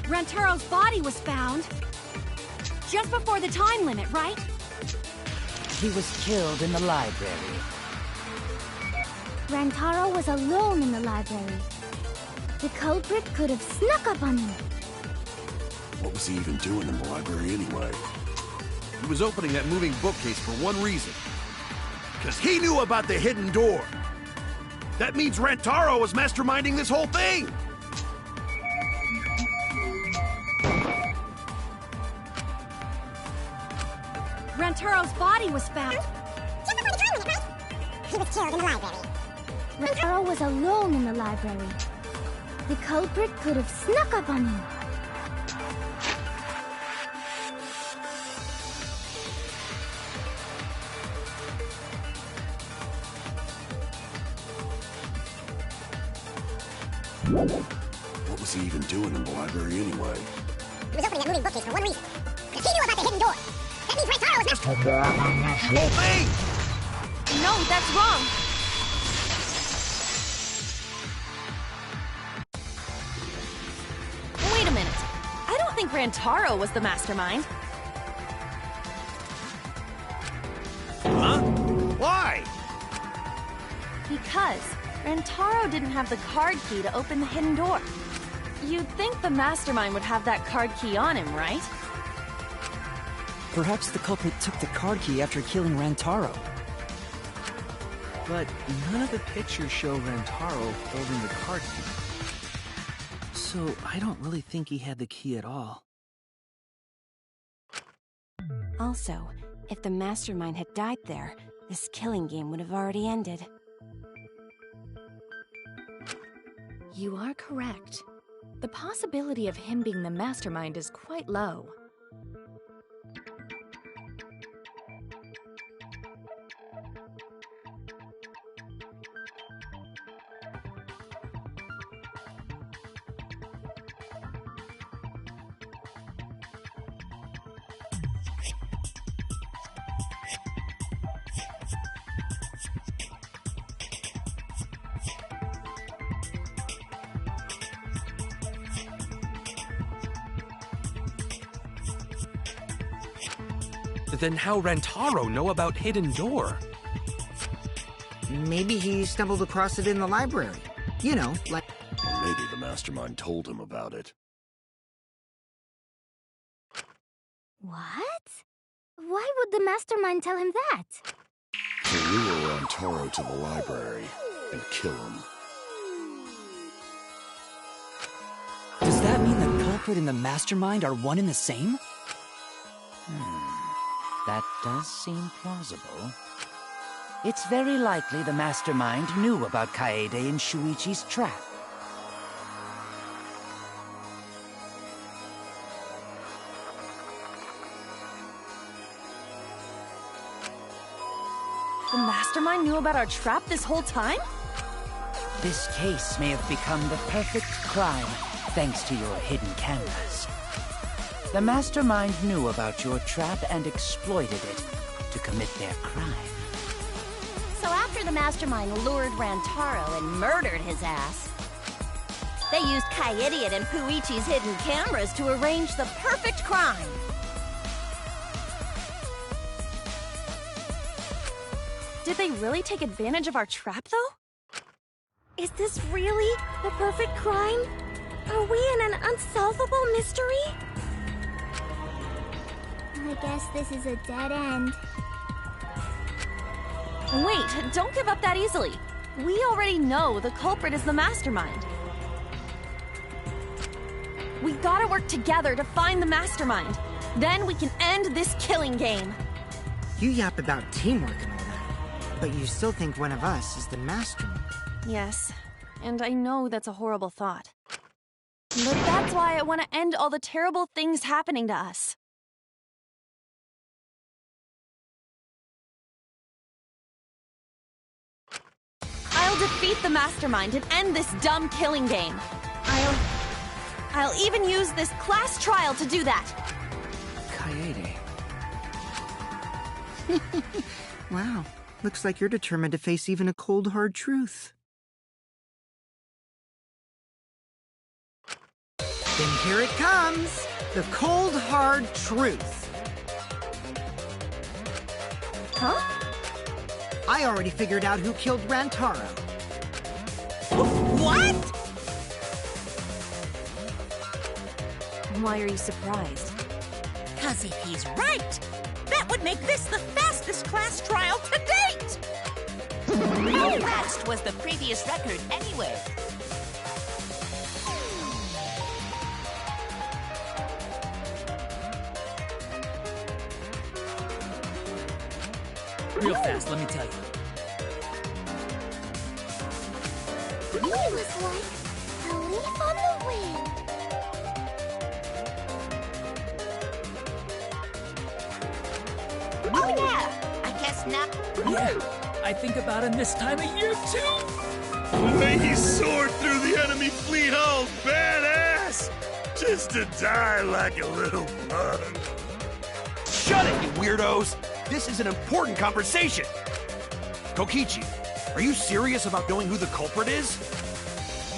[SPEAKER 4] Rantaro's body was found just before the time limit, right?
[SPEAKER 10] he was killed in the library.
[SPEAKER 9] Rantaro was alone in the library. The culprit could have snuck up on him.
[SPEAKER 3] What was he even doing in the library anyway?
[SPEAKER 5] He was opening that moving bookcase for one reason. Because he knew about the hidden door. That means Rantaro was masterminding this whole thing!
[SPEAKER 4] Rantaro's body was found.
[SPEAKER 9] He was killed in the library. Rantaro was alone in the library. The culprit could have snuck up on him.
[SPEAKER 3] What was he even doing in the library anyway?
[SPEAKER 9] He was opening that moving bookcase for one reason. Because he knew about the hidden door. That means Rantaro was...
[SPEAKER 5] Whole thing!
[SPEAKER 12] No, that's wrong! Wait a minute. I don't think Rantaro was the mastermind.
[SPEAKER 5] Huh? Why?
[SPEAKER 12] Because Rantaro didn't have the card key to open the hidden door. You'd think the mastermind would have that card key on him, right?
[SPEAKER 2] Perhaps the culprit took the card key after killing Rantaro.
[SPEAKER 13] But none of the pictures show Rantaro holding the card key. So I don't really think he had the key at all.
[SPEAKER 14] Also, if the mastermind had died there, this killing game would have already ended.
[SPEAKER 12] You are correct. The possibility of him being the mastermind is quite low.
[SPEAKER 11] Then how Rantaro know about Hidden Door?
[SPEAKER 6] Maybe he stumbled across it in the library. You know, like...
[SPEAKER 3] Or maybe the mastermind told him about it.
[SPEAKER 9] What? Why would the mastermind tell him that?
[SPEAKER 3] To lure Rantaro to the library and kill him.
[SPEAKER 2] Does that mean the culprit and the mastermind are one and the same?
[SPEAKER 10] That does seem plausible. It's very likely the mastermind knew about Kaede and Shuichi's trap.
[SPEAKER 12] The mastermind knew about our trap this whole time?
[SPEAKER 10] This case may have become the perfect crime thanks to your hidden cameras. The mastermind knew about your trap and exploited it to commit their crime.
[SPEAKER 4] So after the mastermind lured Rantaro and murdered his ass, they used Kaede and Puichi's hidden cameras to arrange the perfect crime.
[SPEAKER 12] Did they really take advantage of our trap, though?
[SPEAKER 1] Is this really the perfect crime? Are we in an unsolvable mystery?
[SPEAKER 9] I guess this is a dead end.
[SPEAKER 12] Wait, don't give up that easily. We already know the culprit is the mastermind. We gotta work together to find the mastermind. Then we can end this killing game.
[SPEAKER 6] You yap about teamwork and all that, but you still think one of us is the mastermind.
[SPEAKER 12] Yes, and I know that's a horrible thought. But that's why I want to end all the terrible things happening to us. I'll defeat the mastermind and end this dumb killing game. I'll even use this class trial to do that.
[SPEAKER 13] Kaede.
[SPEAKER 6] Wow, looks like you're determined to face even a cold, hard truth. Then here it comes, the cold, hard truth.
[SPEAKER 14] Huh?
[SPEAKER 6] I already figured out who killed Rantaro.
[SPEAKER 8] What?
[SPEAKER 14] Why are you surprised?
[SPEAKER 8] 'Cause if he's right, that would make this the fastest class trial to date!
[SPEAKER 7] How fast was the previous record anyway?
[SPEAKER 15] Real fast, let me tell you.
[SPEAKER 9] He was like a leaf on the wind.
[SPEAKER 7] Oh yeah! I guess not.
[SPEAKER 15] Yeah, I think about him this time of year too.
[SPEAKER 5] The way he soared through the enemy fleet hull, badass! Just to die like a little bug. Shut it, you weirdos! This is an important conversation! Kokichi, are you serious about knowing who the culprit is?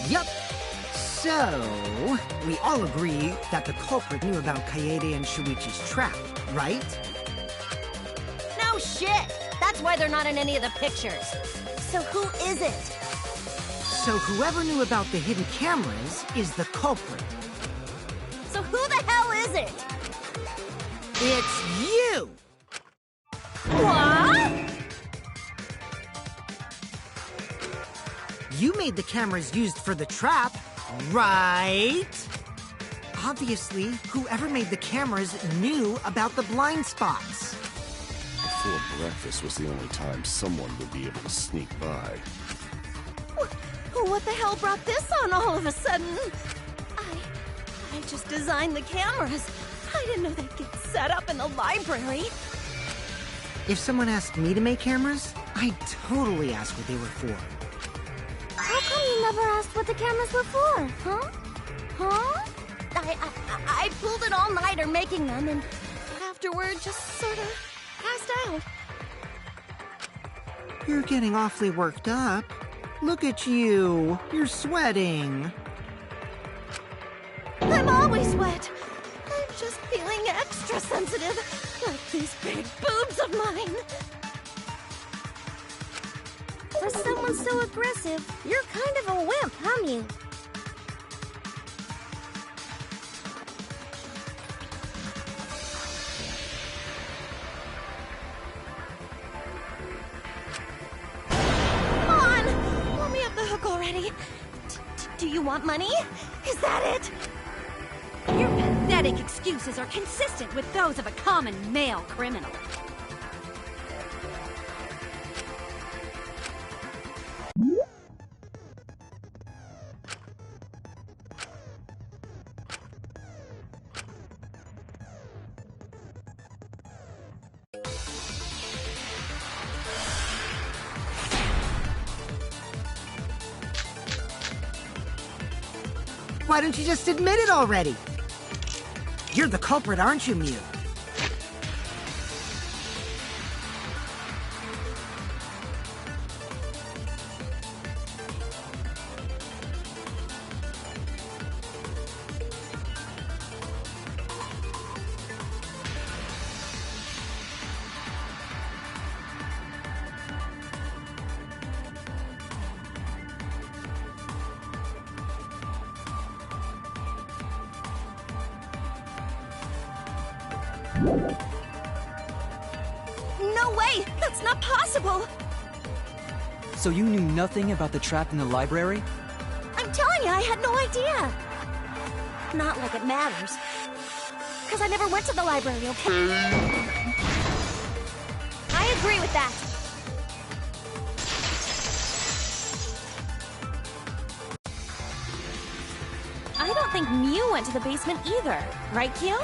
[SPEAKER 6] Yup. So, we all agree that the culprit knew about Kaede and Shuichi's trap, right?
[SPEAKER 4] No shit! That's why they're not in any of the pictures. So who is it?
[SPEAKER 6] So whoever knew about the hidden cameras is the culprit.
[SPEAKER 4] So who the hell is it?
[SPEAKER 6] It's you!
[SPEAKER 4] What?
[SPEAKER 6] You made the cameras used for the trap, right? Obviously, whoever made the cameras knew about the blind spots.
[SPEAKER 3] Before breakfast was the only time someone would be able to sneak by.
[SPEAKER 1] What the hell brought this on all of a sudden? I just designed the cameras. I didn't know they'd get set up in the library.
[SPEAKER 6] If someone asked me to make cameras, I'd totally ask what they were for.
[SPEAKER 9] How come you never asked what the cameras were for, huh? Huh?
[SPEAKER 1] I pulled an all-nighter making them, and afterward just sort of passed out.
[SPEAKER 6] You're getting awfully worked up. Look at you. You're sweating.
[SPEAKER 1] I'm always wet. I'm just feeling extra sensitive, like these big boobs of mine.
[SPEAKER 9] For someone so aggressive, you're kind of a wimp, huh, Mew?
[SPEAKER 1] Come on! Let me off the hook already. Do you want money? Is that it?
[SPEAKER 4] Your pathetic excuses are consistent with those of a common male criminal.
[SPEAKER 6] Why don't you just admit it already? You're the culprit, aren't you, Mew?
[SPEAKER 1] No way! That's not possible!
[SPEAKER 2] So you knew nothing about the trap in the library?
[SPEAKER 1] I'm telling you, I had no idea. Not like it matters. Because I never went to the library, okay? I agree with that.
[SPEAKER 12] I don't think Mew went to the basement either. Right, Kyo?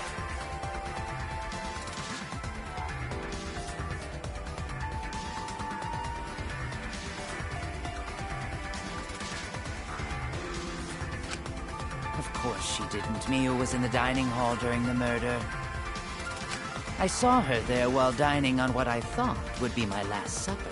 [SPEAKER 10] Of course she didn't. Miu was in the dining hall during the murder. I saw her there while dining on what I thought would be my last supper.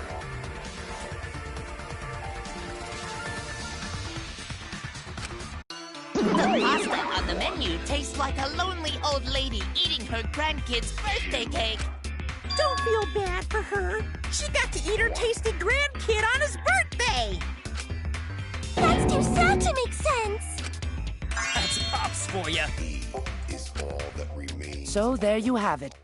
[SPEAKER 7] The pasta on the menu tastes like a lonely old lady eating her grandkid's birthday cake.
[SPEAKER 8] Don't feel bad for her. She got to eat her tasty grandkid on his birthday.
[SPEAKER 9] That's too sad to make sense.
[SPEAKER 15] That's Pops for you.
[SPEAKER 3] He is all that remains.
[SPEAKER 10] So there you have it.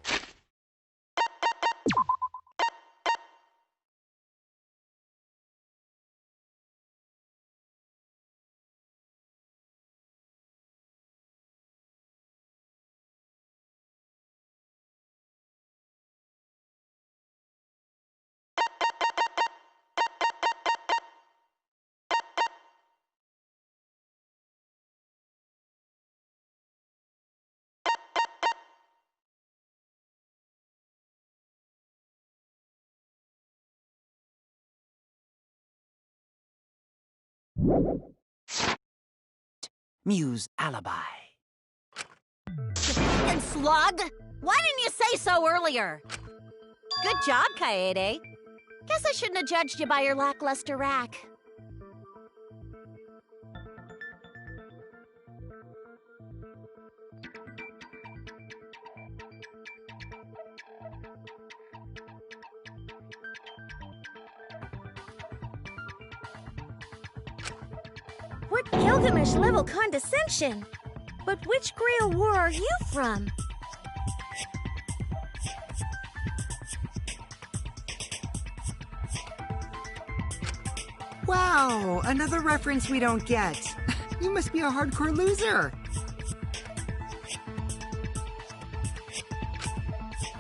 [SPEAKER 10] Muse alibi.
[SPEAKER 4] And slug? Why didn't you say so earlier? Good job, Kaede. Guess I shouldn't have judged you by your lackluster rack.
[SPEAKER 1] What Gilgamesh-level condescension? But which Grail War are you from?
[SPEAKER 6] Wow, another reference we don't get. You must be a hardcore loser.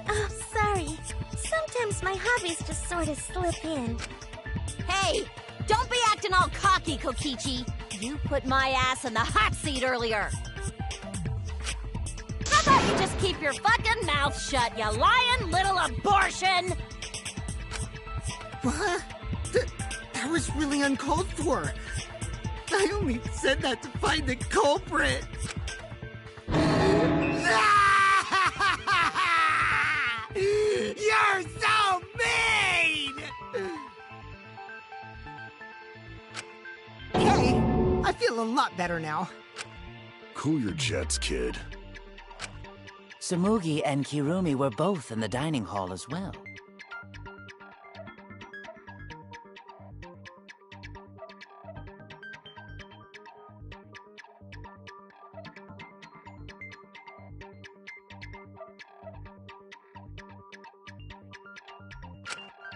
[SPEAKER 1] Oh, sorry. Sometimes my hobbies just sort of slip in.
[SPEAKER 4] Hey, don't be acting all cocky, Kokichi. You put my ass in the hot seat earlier. How about you just keep your fucking mouth shut, you lying little abortion?
[SPEAKER 6] What? That was really uncalled for. I only said that to find the culprit. You're so mean! Hey, I feel a lot better now.
[SPEAKER 5] Cool your jets, kid.
[SPEAKER 10] Tsumugi and Kirumi were both in the dining hall as well.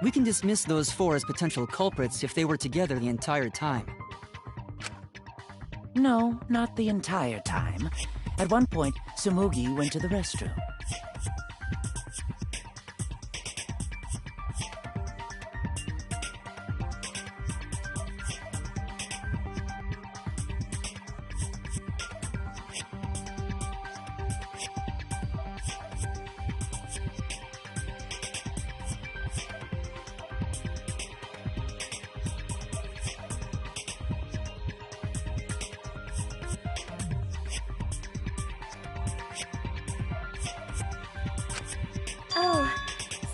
[SPEAKER 2] We can dismiss those four as potential culprits if they were together the entire time.
[SPEAKER 10] No, not the entire time. At one point, Tsumugi went to the restroom.
[SPEAKER 1] Oh,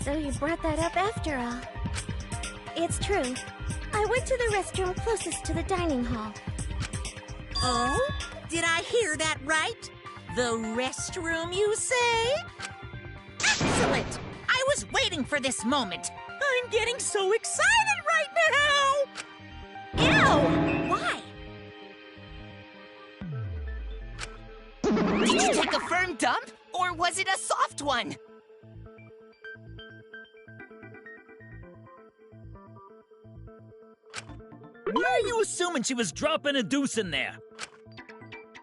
[SPEAKER 1] so you brought that up after all. It's true. I went to the restroom closest to the dining hall.
[SPEAKER 8] Oh? Did I hear that right? The restroom, you say? Excellent! I was waiting for this moment. I'm getting so excited right now! Ew! Why?
[SPEAKER 7] Did you take a firm dump, or was it a soft one?
[SPEAKER 15] Why are you assuming she was dropping a deuce in there?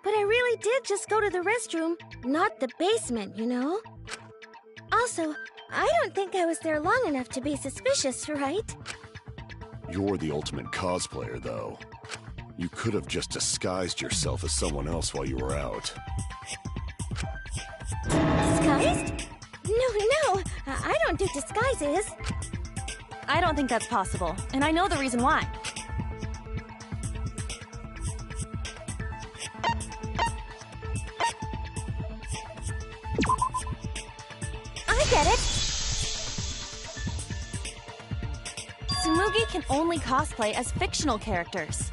[SPEAKER 1] But I really did just go to the restroom, not the basement, you know? Also, I don't think I was there long enough to be suspicious, right?
[SPEAKER 5] You're the ultimate cosplayer, though. You could have just disguised yourself as someone else while you were out.
[SPEAKER 1] Disguised? No, I don't do disguises.
[SPEAKER 12] I don't think that's possible, and I know the reason why.
[SPEAKER 1] I get it.
[SPEAKER 12] Tsumugi can only cosplay as fictional characters.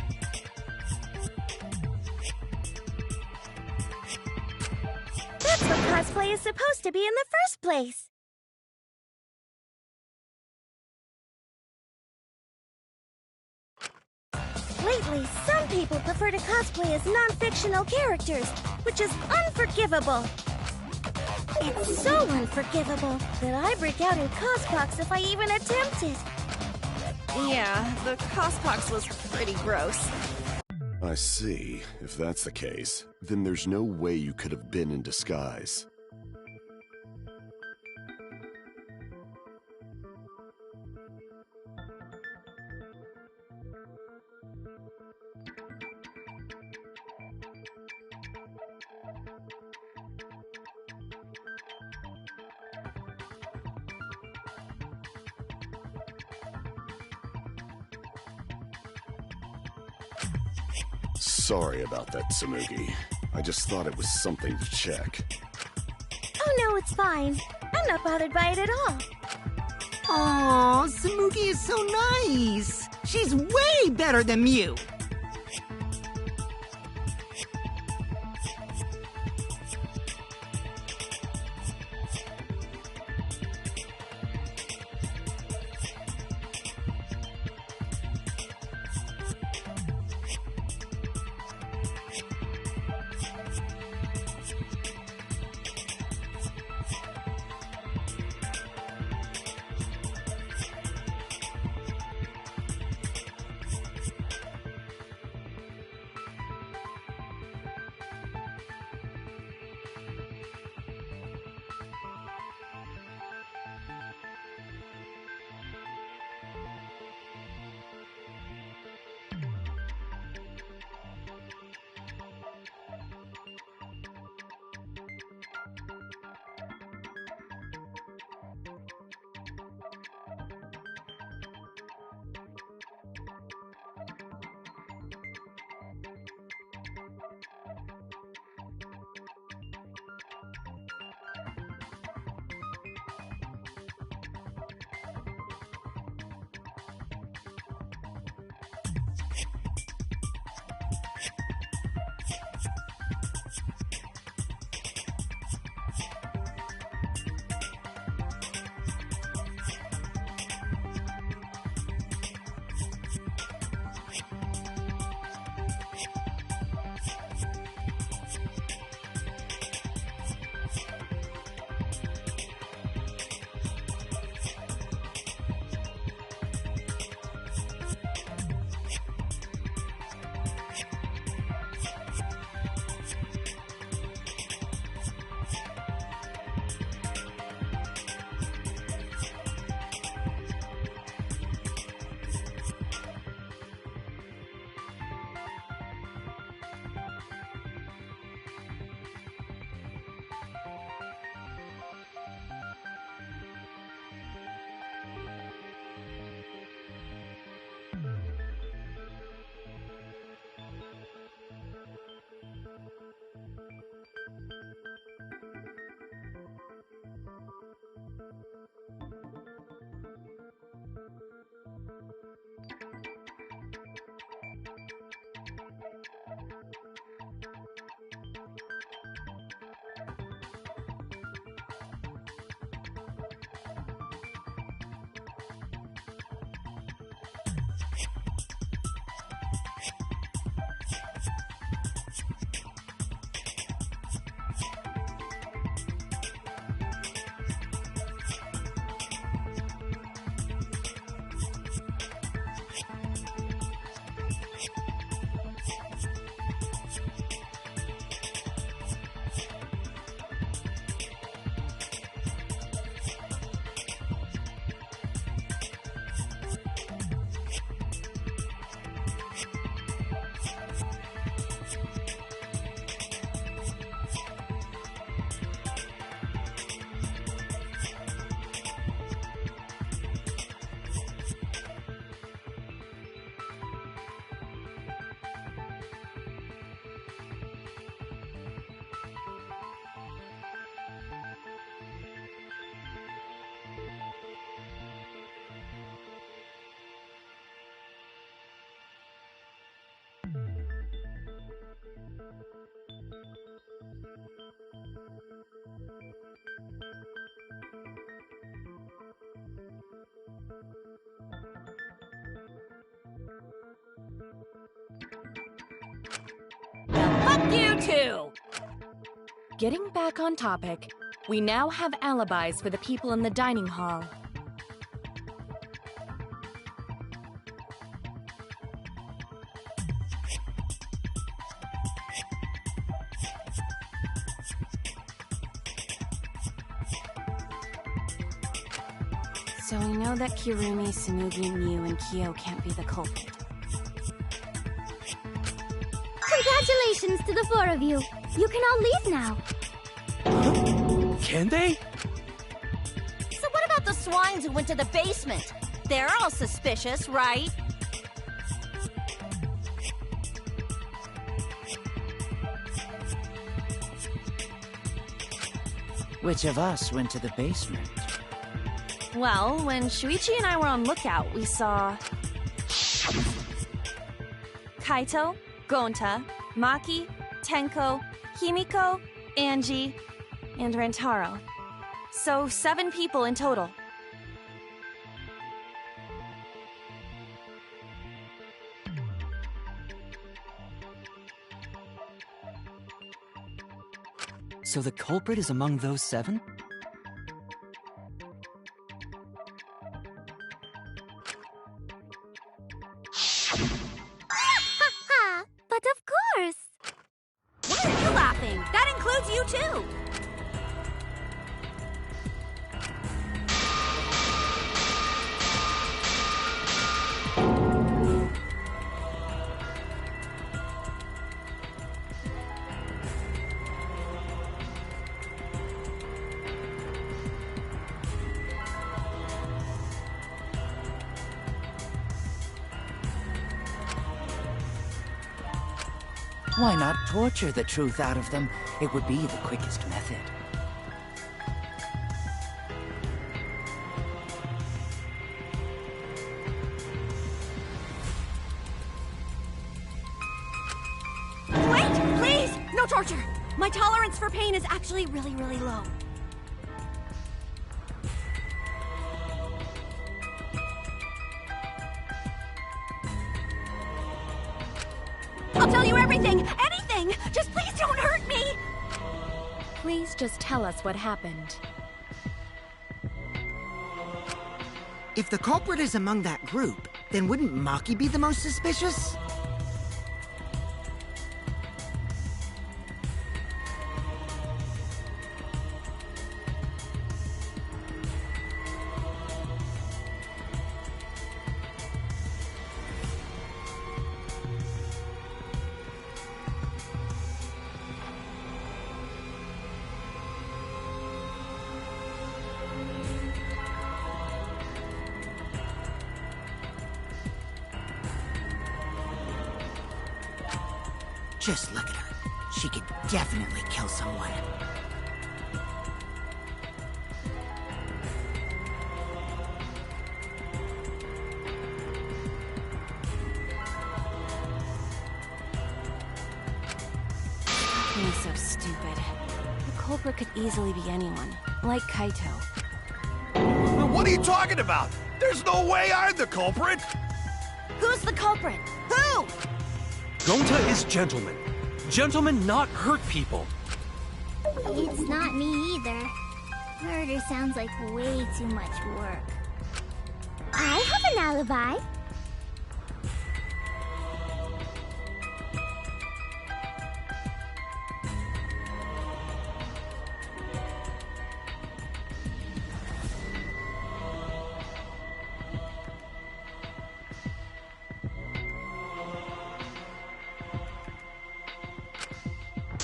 [SPEAKER 1] That's what cosplay is supposed to be in the first place. Apparently, some people prefer to cosplay as non-fictional characters, which is unforgivable. It's so unforgivable that I break out in cospox if I even attempt it.
[SPEAKER 12] Yeah, the cospox was pretty gross.
[SPEAKER 3] I see. If that's the case, then there's no way you could have been in disguise. Sorry about that, Tsumugi. I just thought it was something to check.
[SPEAKER 1] Oh no, it's fine. I'm not bothered by it at all.
[SPEAKER 6] Aw, Tsumugi is so nice. She's way better than Mew.
[SPEAKER 4] Well, fuck you too!
[SPEAKER 12] Getting back on topic, we now have alibis for the people in the dining hall. So we know that Kirumi, Tsumugi, Miu, and Kyo can't be the culprit.
[SPEAKER 9] Congratulations to the four of you. You can all leave now.
[SPEAKER 11] Can they?
[SPEAKER 4] So what about the swines who went to the basement? They're all suspicious, right?
[SPEAKER 10] Which of us went to the basement?
[SPEAKER 12] Well, when Shuichi and I were on lookout, we saw Kaito, Gonta, Maki, Tenko, Himiko, Angie, and Rantaro. So 7 people in total.
[SPEAKER 2] So the culprit is among those 7?
[SPEAKER 9] Ha! But of course!
[SPEAKER 4] Why are you laughing? That includes you too!
[SPEAKER 10] Why not torture the truth out of them? It would be the quickest method.
[SPEAKER 1] Wait! Please! No torture! My tolerance for pain is actually really, really low. I'll tell you everything! Anything! Just please don't hurt me!
[SPEAKER 12] Please just tell us what happened.
[SPEAKER 6] If the culprit is among that group, then wouldn't Maki be the most suspicious? Just look at her. She could definitely kill someone.
[SPEAKER 14] Being so stupid. The culprit could easily be anyone, like Kaito.
[SPEAKER 5] What are you talking about? There's no way I'm the culprit!
[SPEAKER 4] Who's the culprit? Who?
[SPEAKER 11] Gonta is gentleman. Gentlemen not hurt people.
[SPEAKER 9] It's not me either. Murder sounds like way too much work. I have an alibi.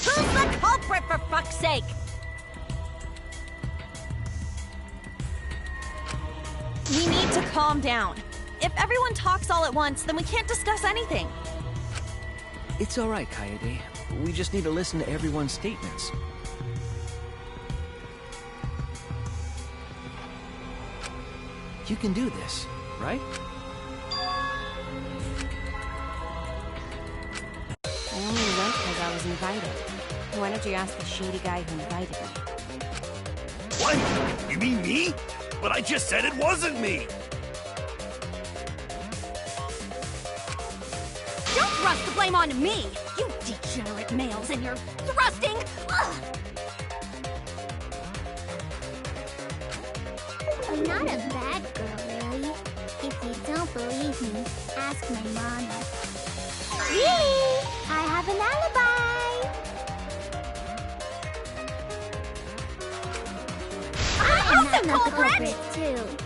[SPEAKER 4] Who's the culprit, for fuck's sake?
[SPEAKER 12] We need to calm down. If everyone talks all at once, then we can't discuss anything.
[SPEAKER 13] It's all right, Kaede. We just need to listen to everyone's statements. You can do this, right?
[SPEAKER 14] I only went because I was invited. Why don't you ask the shady guy who invited me?
[SPEAKER 5] What? You mean me? But I just said it wasn't me!
[SPEAKER 4] toss the blame onto me! You degenerate males and your thrusting! Ugh.
[SPEAKER 9] I'm not a bad girl, really. If you don't believe me, ask my mama. Really? I have an alibi! I'm the culprit too.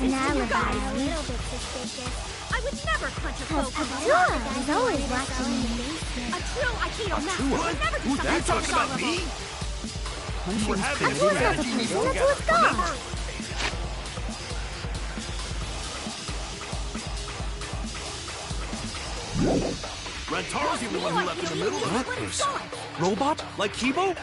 [SPEAKER 9] An alibi. A little bit suspicious.
[SPEAKER 4] I would never punch a foe from
[SPEAKER 9] Atua is always watching me.
[SPEAKER 4] A true Aikido master would never do
[SPEAKER 5] Who's
[SPEAKER 4] something
[SPEAKER 5] that
[SPEAKER 4] so
[SPEAKER 5] talking about
[SPEAKER 4] dishonorable.
[SPEAKER 5] me?
[SPEAKER 2] Punching
[SPEAKER 5] We're having
[SPEAKER 2] crazy.
[SPEAKER 5] a strategy meeting together, remember? Rantaro's the only one who left in the middle of
[SPEAKER 11] That person. Robot? Like Kibo?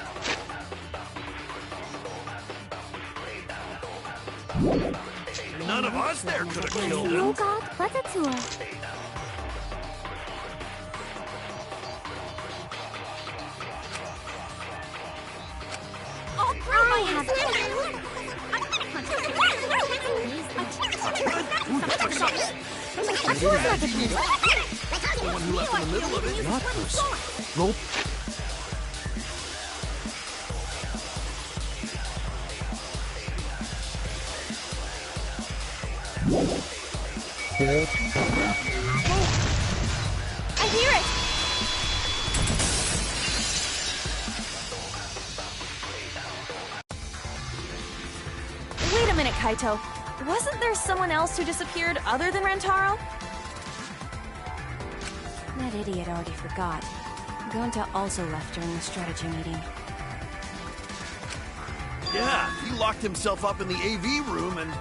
[SPEAKER 5] None of us there could have killed him.
[SPEAKER 9] Oh God, what's a tour?
[SPEAKER 4] I have
[SPEAKER 5] The one who left in the middle of it.
[SPEAKER 11] That person. Rob.
[SPEAKER 1] I hear it!
[SPEAKER 12] Wait a minute, Kaito. Wasn't there someone else who disappeared other than Rantaro? That idiot already forgot. Gonta also left during the strategy meeting.
[SPEAKER 5] Yeah, he locked himself up in the AV room and...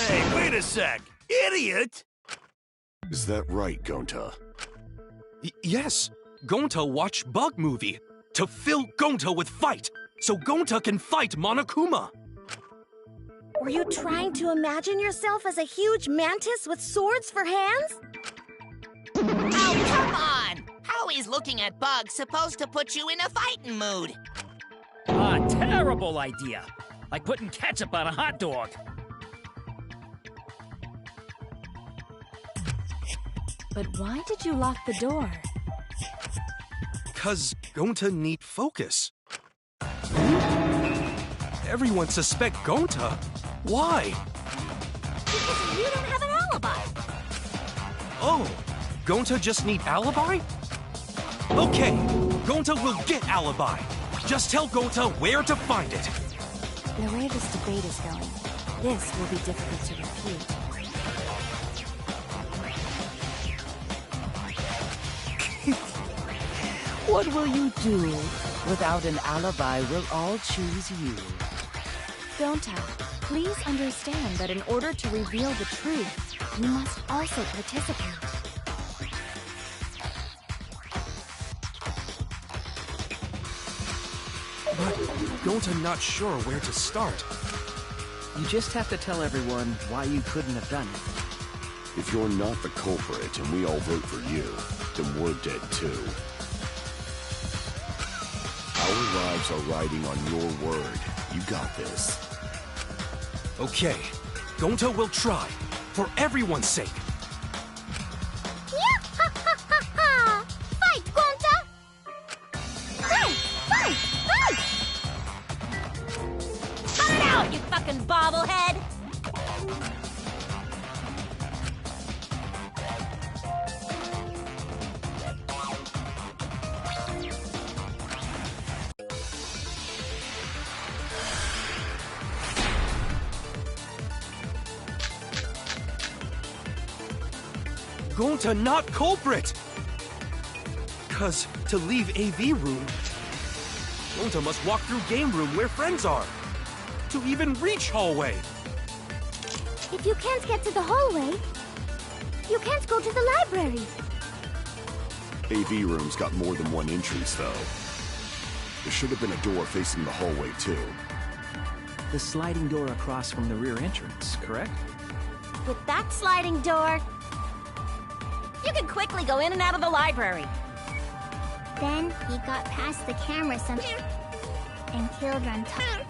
[SPEAKER 5] Hey, wait a sec! Idiot!
[SPEAKER 3] Is that right, Gonta?
[SPEAKER 11] Yes. Gonta watched Bug Movie to fill Gonta with fight, so Gonta can fight Monokuma.
[SPEAKER 1] Were you trying to imagine yourself as a huge mantis with swords for hands?
[SPEAKER 7] Oh, come on! How is looking at bugs supposed to put you in a fighting mood?
[SPEAKER 15] Ah, terrible idea. Like putting ketchup on a hot dog.
[SPEAKER 12] But why did you lock the door?
[SPEAKER 11] 'Cause Gonta need focus. Everyone suspect Gonta. Why?
[SPEAKER 4] Because You don't have an alibi.
[SPEAKER 11] Oh, Gonta just need alibi? Okay, Gonta will get alibi. Just tell Gonta where to find it.
[SPEAKER 12] The way this debate is going, this will be difficult to refute.
[SPEAKER 10] What will you do? Without an alibi, we'll all choose you.
[SPEAKER 12] Gonta, please understand that in order to reveal the truth, you must also participate.
[SPEAKER 11] But Gonta not sure where to start.
[SPEAKER 13] You just have to tell everyone why you couldn't have done it.
[SPEAKER 3] If you're not the culprit and we all vote for you, then we're dead too. Our lives are riding on your word. You got this.
[SPEAKER 11] Okay, Gonta will try, for everyone's sake.
[SPEAKER 9] Fight, Gonta! Fight! Fight! Fight!
[SPEAKER 4] Cut it out, you fucking bobblehead!
[SPEAKER 11] Gonta not culprit! Cause to leave AV room, Gonta must walk through game room where friends are. To even reach hallway.
[SPEAKER 9] If you can't get to the hallway, you can't go to the library.
[SPEAKER 3] AV room's got more than one entrance, though. There should have been a door facing the hallway, too.
[SPEAKER 13] The sliding door across from the rear entrance, correct?
[SPEAKER 4] With that sliding door, you can quickly go in and out of the library.
[SPEAKER 9] Then he got past the camera somehow and killed Rantaro.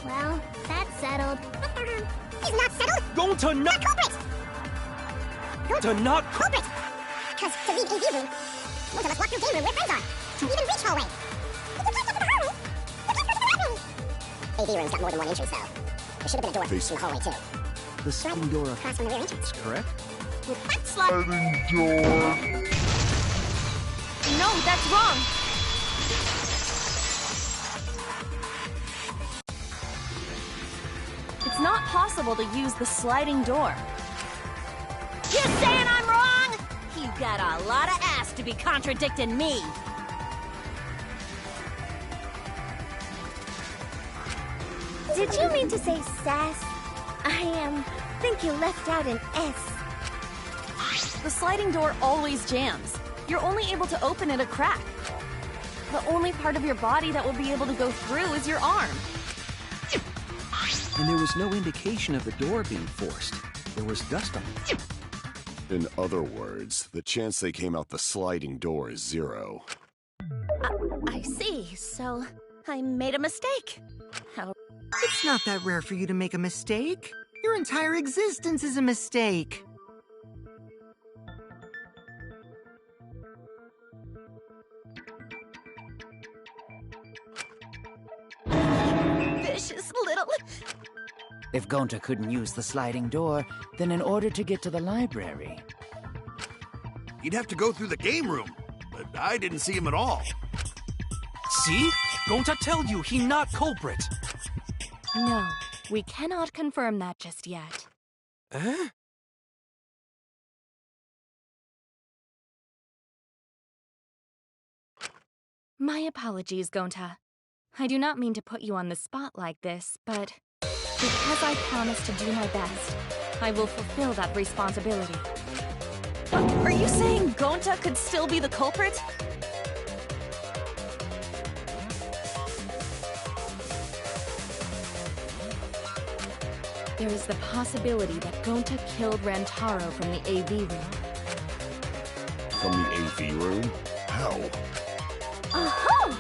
[SPEAKER 9] Well, that's settled. He's not settled!
[SPEAKER 11] Gonta not
[SPEAKER 9] culprit!
[SPEAKER 11] Gonta not
[SPEAKER 9] culprit! Because to leave AV room, Gonta must walk through game room where friends are. To even reach hallway. If you can't get to the hallway, you can't go to the library. AV room's got more than one entrance, though. There should have been a door facing the hallway, too.
[SPEAKER 13] The sliding door
[SPEAKER 9] across from the rear entrance,
[SPEAKER 13] correct?
[SPEAKER 4] With that sliding
[SPEAKER 3] door.
[SPEAKER 12] No, that's wrong. It's not possible to use the sliding door.
[SPEAKER 4] You saying I'm wrong? You got a lot of ass to be contradicting me.
[SPEAKER 1] Did you mean to say sass? I think you left out an S.
[SPEAKER 12] The sliding door always jams. You're only able to open it a crack. The only part of your body that will be able to go through is your arm.
[SPEAKER 13] And there was no indication of the door being forced. There was dust on it.
[SPEAKER 3] In other words, the chance they came out the sliding door is 0.
[SPEAKER 4] I see. So, I made a mistake. How?
[SPEAKER 6] It's not that rare for you to make a mistake. Your entire existence is a mistake.
[SPEAKER 4] Vicious little...
[SPEAKER 10] If Gonta couldn't use the sliding door, then in order to get to the library...
[SPEAKER 5] You'd have to go through the game room, but I didn't see him at all.
[SPEAKER 11] See? Gonta tell you he not culprit.
[SPEAKER 12] No, we cannot confirm that just yet.
[SPEAKER 11] Huh?
[SPEAKER 12] My apologies, Gonta. I do not mean to put you on the spot like this, but because I promised to do my best, I will fulfill that responsibility. Are you saying Gonta could still be the culprit? There is the possibility that Gonta killed Rantaro from the AV room.
[SPEAKER 3] From the AV room? How?
[SPEAKER 9] Oh-ho!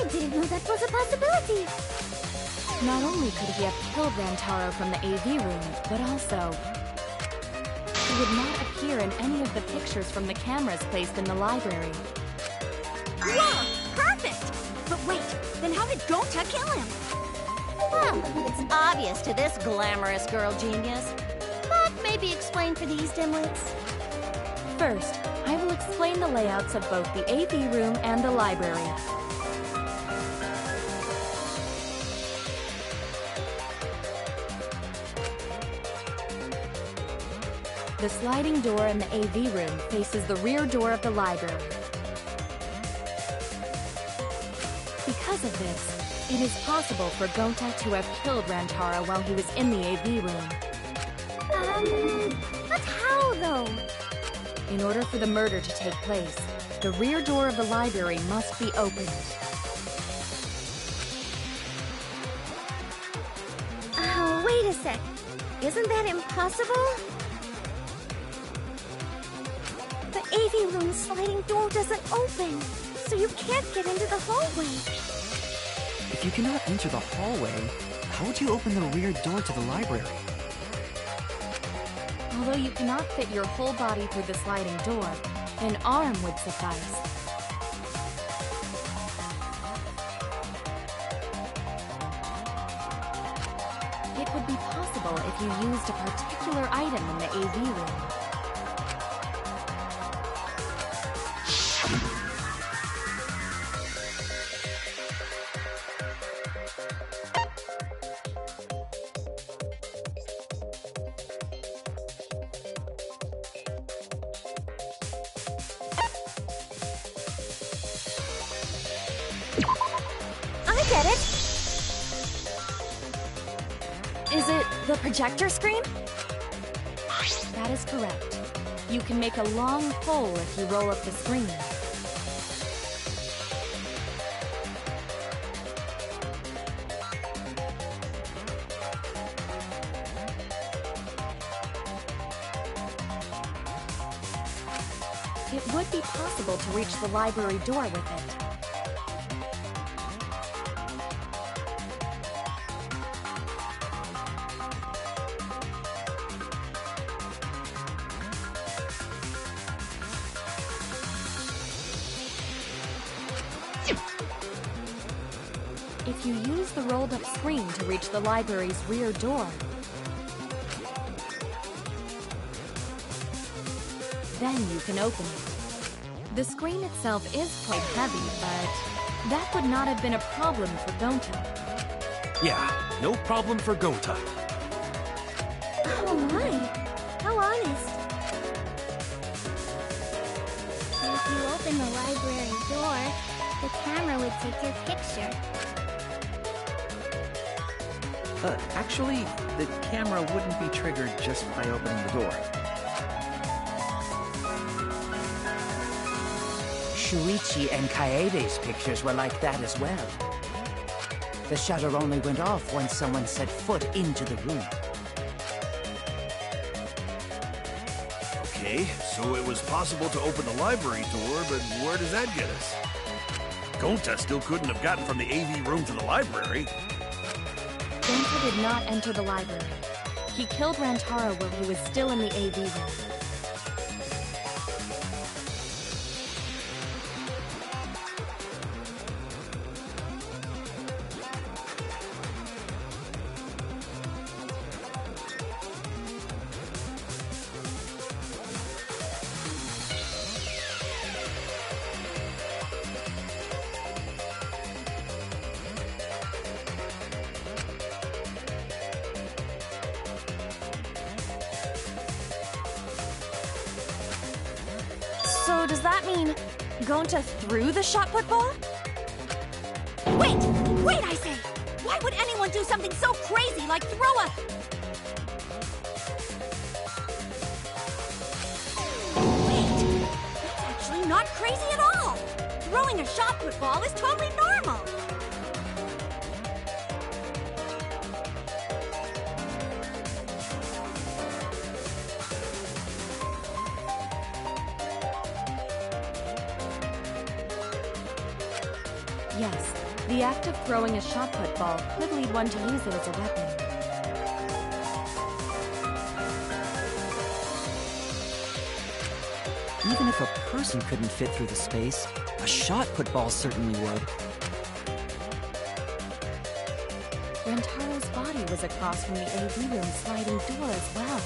[SPEAKER 9] I didn't know that was a possibility.
[SPEAKER 12] Not only could he have killed Rantaro from the AV room, but also he would not appear in any of the pictures from the cameras placed in the library.
[SPEAKER 4] Whoa! Perfect! But wait, then how did Gonta kill him? Well, it's obvious to this glamorous girl genius.
[SPEAKER 1] maybe explain for these dimwits?
[SPEAKER 12] First, I will explain the layouts of both the AV room and the library. The sliding door in the AV room faces the rear door of the library. Because of this, it is possible for Gonta to have killed Rantaro while he was in the AV room.
[SPEAKER 9] But how, though?
[SPEAKER 12] In order for the murder to take place, the rear door of the library must be opened.
[SPEAKER 1] Oh, wait a sec. Isn't that impossible? The AV room sliding door doesn't open, so you can't get into the hallway.
[SPEAKER 2] If you cannot enter the hallway, how would you open the rear door to the library?
[SPEAKER 12] Although you cannot fit your whole body through the sliding door, an arm would suffice. It would be possible if you used a particular item in the AV room.
[SPEAKER 1] Get it?
[SPEAKER 12] Is it the projector screen? That is correct. You can make a long pole if you roll up the screen. It would be possible to reach the library door with it. If you use the rolled-up screen to reach the library's rear door, then you can open it. The screen itself is quite heavy, but that would not have been a problem for Gonta.
[SPEAKER 11] Yeah, no problem for Gonta.
[SPEAKER 1] Oh my, how honest.
[SPEAKER 9] If you open the library door, the camera would take your picture.
[SPEAKER 13] Actually, the camera wouldn't be triggered just by opening the door.
[SPEAKER 10] Shuichi and Kaede's pictures were like that as well. The shutter only went off once someone set foot into the room.
[SPEAKER 5] Okay, so it was possible to open the library door, but where does that get us? Gonta still couldn't have gotten from the AV room to the library.
[SPEAKER 12] Gonta did not enter the library. He killed Rantaro while he was still in the AV room. So does that mean Gonta threw the shot put ball?
[SPEAKER 4] Wait! Wait, I say! Why would anyone do something so crazy like throw a... Wait! That's actually not crazy at all! Throwing a shot put ball is totally normal!
[SPEAKER 12] Yes, the act of throwing a shot put ball could lead one to use it as a weapon.
[SPEAKER 2] Even if a person couldn't fit through the space, a shot put ball certainly would.
[SPEAKER 12] Rantaro's body was across from the AV room sliding door as well.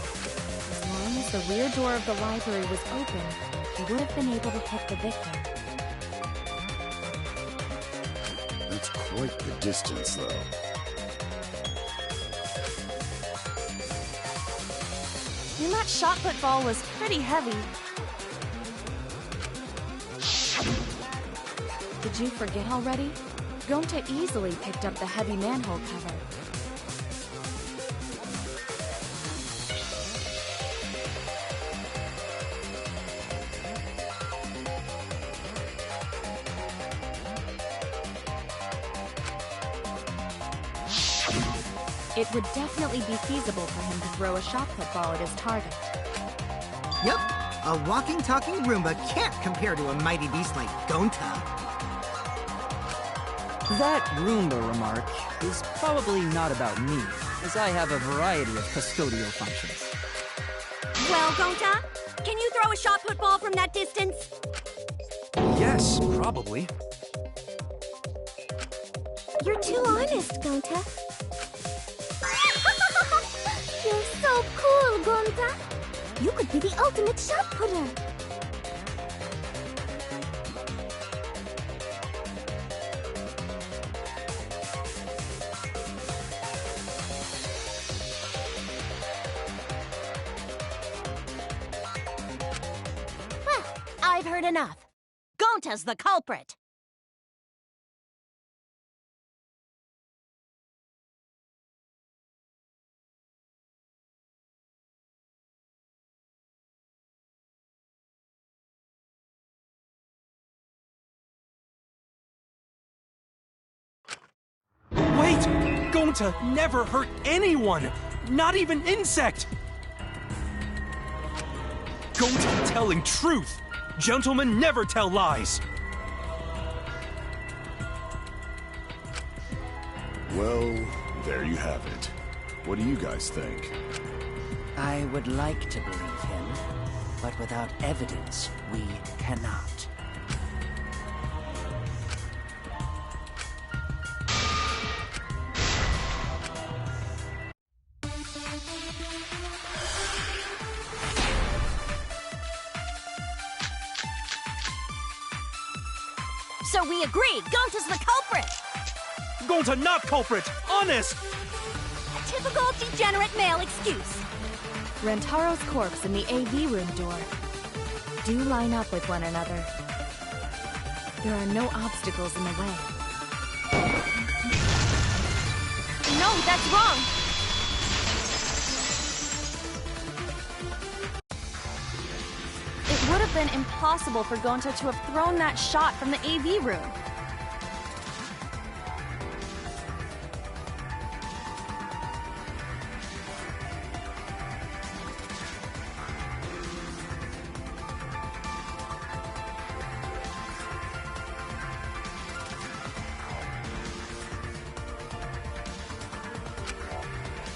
[SPEAKER 12] As long as the rear door of the library was open, he would have been able to pick the victim.
[SPEAKER 3] That's quite the distance, though.
[SPEAKER 12] And that shot put ball was pretty heavy. Did you forget already? Gonta easily picked up the heavy manhole cover. It would definitely be feasible for him to throw a shot put ball at his target.
[SPEAKER 6] Yep, a walking, talking Roomba can't compare to a mighty beast like Gonta.
[SPEAKER 2] That Roomba remark is probably not about me, as I have a variety of custodial functions.
[SPEAKER 1] Well, Gonta, can you throw a shot put ball from that distance?
[SPEAKER 11] Yes, probably.
[SPEAKER 9] You're too honest, Gonta. You're so cool, Gonta. You could be the ultimate shot putter.
[SPEAKER 4] Well, I've heard enough. Gonta's the culprit.
[SPEAKER 11] Wait! Gonta never hurt anyone! Not even insect! Gonta telling truth! Gentlemen never tell lies!
[SPEAKER 3] Well, there you have it. What do you guys think?
[SPEAKER 10] I would like to believe him, but without evidence, we cannot.
[SPEAKER 4] So we agree, Gonta's the culprit!
[SPEAKER 11] Gonta not culprit! Honest!
[SPEAKER 1] A typical degenerate male excuse.
[SPEAKER 12] Rentaro's corpse and the AV room door do line up with one another. There are no obstacles in the way.
[SPEAKER 1] No, that's wrong.
[SPEAKER 12] It would have been impossible for Gonta to have thrown that shot from the AV room.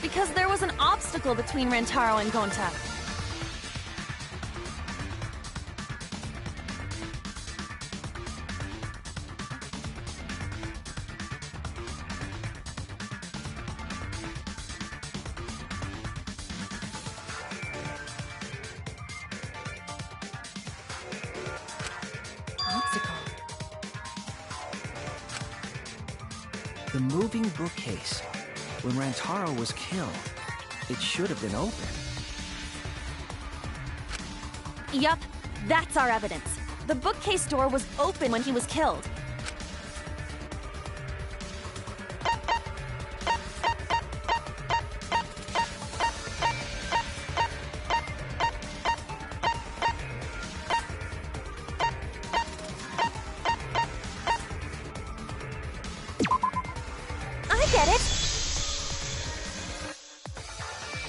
[SPEAKER 12] Because there was an obstacle between Rentaro and Gonta.
[SPEAKER 13] The moving bookcase. When Rantaro was killed, it should have been open.
[SPEAKER 12] Yup, that's our evidence. The bookcase door was open when he was killed.
[SPEAKER 1] I get it.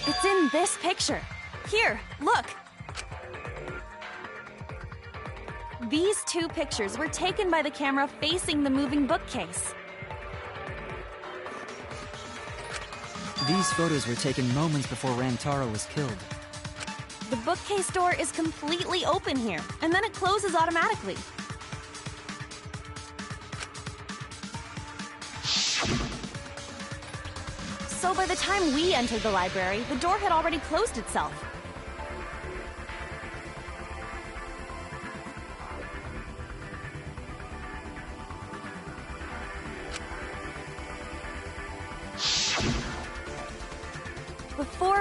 [SPEAKER 12] It's in this picture. Here, look. These two pictures were taken by the camera facing the moving bookcase.
[SPEAKER 2] These photos were taken moments before Rantaro was killed.
[SPEAKER 12] The bookcase door is completely open here, and then it closes automatically. So by the time we entered the library, the door had already closed itself.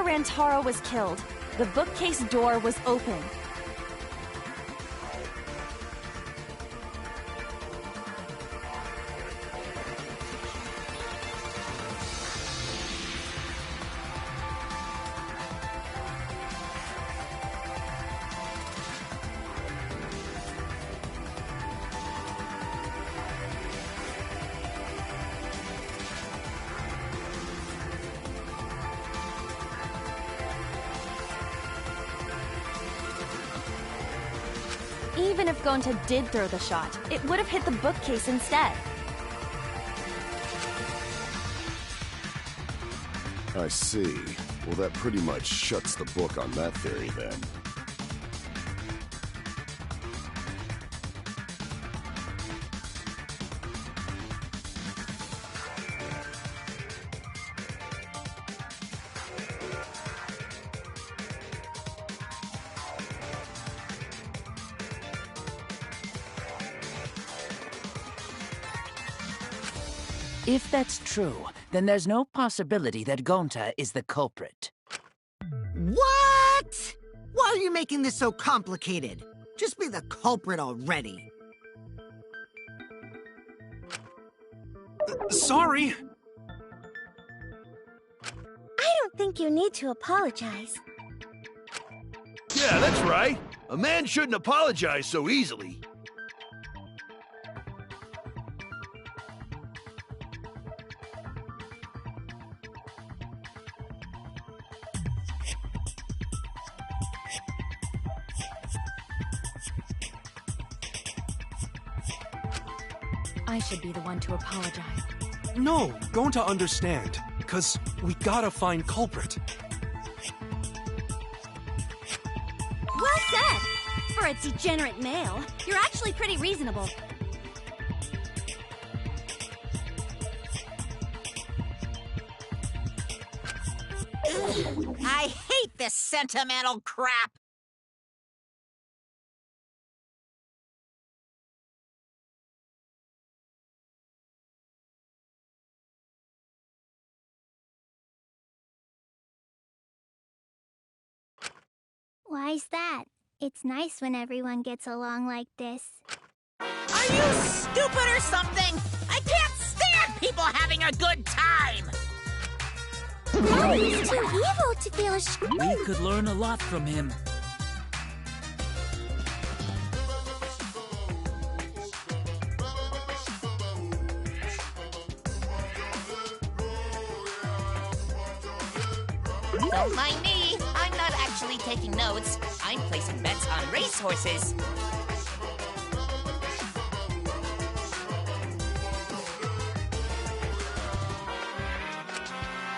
[SPEAKER 12] Rantaro was killed, the bookcase door was open. Even if Gonta did throw the shot, it would have hit the bookcase instead.
[SPEAKER 3] I see. Well, that pretty much shuts the book on that theory, then.
[SPEAKER 10] If that's true, then there's no possibility that Gonta is the culprit.
[SPEAKER 6] What? Why are you making this so complicated? Just be the culprit already.
[SPEAKER 11] Sorry.
[SPEAKER 1] I don't think you need to apologize.
[SPEAKER 5] Yeah, that's right. A man shouldn't apologize so easily.
[SPEAKER 12] I should be the one to apologize.
[SPEAKER 11] No, going to understand. Because we gotta find culprit.
[SPEAKER 1] Well said! For a degenerate male, you're actually pretty reasonable.
[SPEAKER 8] I hate this sentimental crap!
[SPEAKER 9] Why's that? It's nice when everyone gets along like this.
[SPEAKER 8] Are you stupid or something? I can't stand people having a good time!
[SPEAKER 9] No, he's too evil to feel ashamed.
[SPEAKER 15] We could learn a lot from him.
[SPEAKER 7] Don't mind me. I'm not actually taking notes. I'm placing bets on racehorses.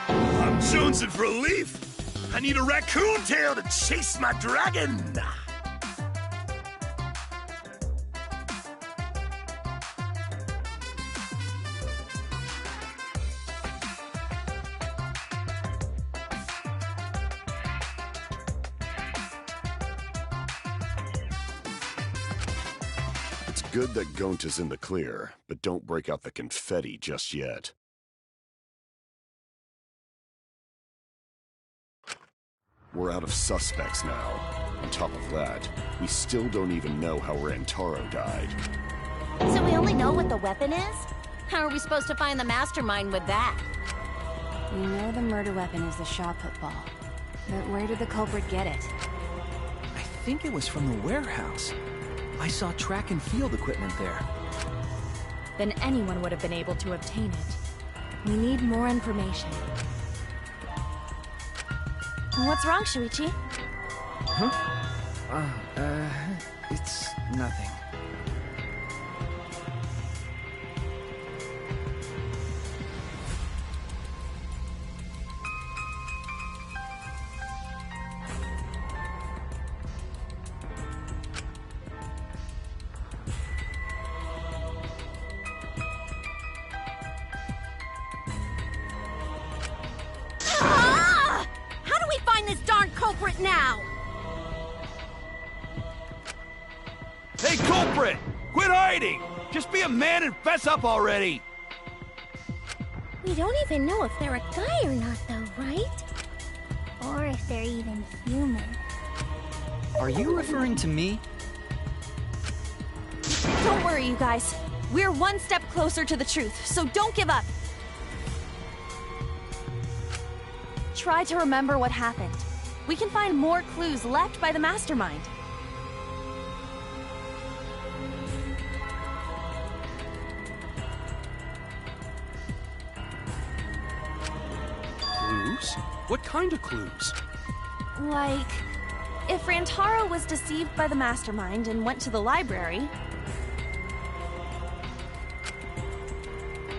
[SPEAKER 5] I'm jonesing for a leaf. I need a raccoon tail to chase my dragon.
[SPEAKER 3] It's good that Gonta's in the clear, but don't break out the confetti just yet. We're out of suspects now. On top of that, we still don't even know how Rantaro died.
[SPEAKER 4] So we only know what the weapon is? How are we supposed to find the mastermind with that?
[SPEAKER 14] We know the murder weapon is the shot put ball. But where did the culprit get it?
[SPEAKER 13] I think it was from the warehouse. I saw track and field equipment there.
[SPEAKER 12] Then anyone would have been able to obtain it. We need more information. What's wrong, Shuichi?
[SPEAKER 13] Huh? It's nothing.
[SPEAKER 4] This darn culprit now!
[SPEAKER 5] Hey, culprit! Quit hiding! Just be a man and fess up already!
[SPEAKER 1] We don't even know if they're a guy or not, though, right?
[SPEAKER 9] Or if they're even human.
[SPEAKER 2] Are you referring to me?
[SPEAKER 12] Don't worry, you guys. We're one step closer to the truth, so don't give up. Try to remember what happened. We can find more clues left by the mastermind.
[SPEAKER 11] Clues? What kind of clues?
[SPEAKER 12] Like, if Rantaro was deceived by the mastermind and went to the library,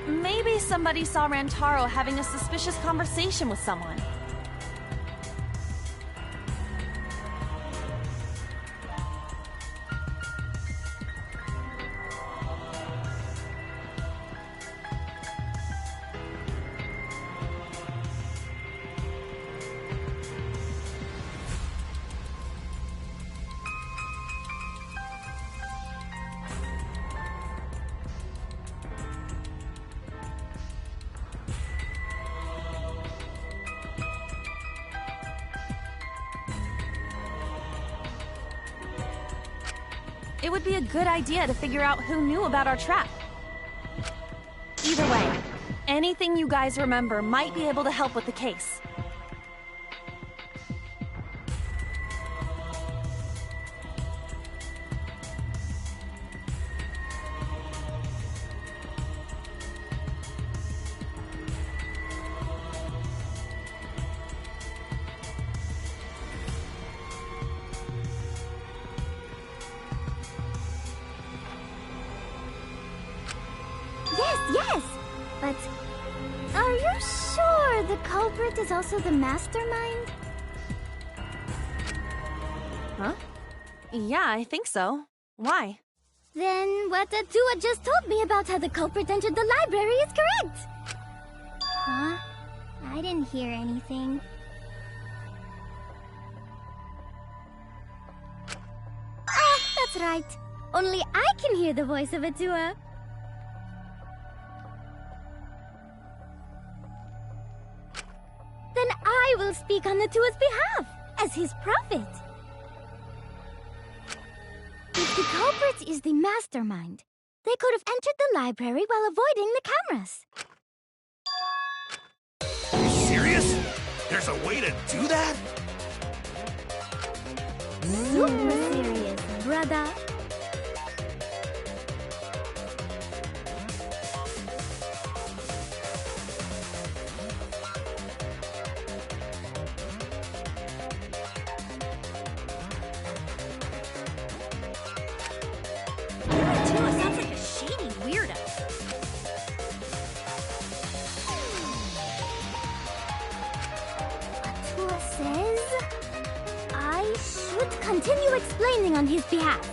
[SPEAKER 12] maybe somebody saw Rantaro having a suspicious conversation with someone. It would be a good idea to figure out who knew about our trap. Either way, anything you guys remember might be able to help with the case.
[SPEAKER 9] Yes! But are you sure the culprit is also the mastermind?
[SPEAKER 12] Huh? Yeah, I think so. Why?
[SPEAKER 9] Then what Atua just told me about how the culprit entered the library is correct! Huh? I didn't hear anything. Ah, that's right. Only I can hear the voice of Atua. Then I will speak on Atua's behalf, as his prophet. If the culprit is the mastermind, they could have entered the library while avoiding the cameras.
[SPEAKER 5] Are you serious? There's a way to do that?
[SPEAKER 9] Super serious, brother.
[SPEAKER 4] Atua sounds like a shady weirdo.
[SPEAKER 9] Atua says I should continue explaining on his behalf.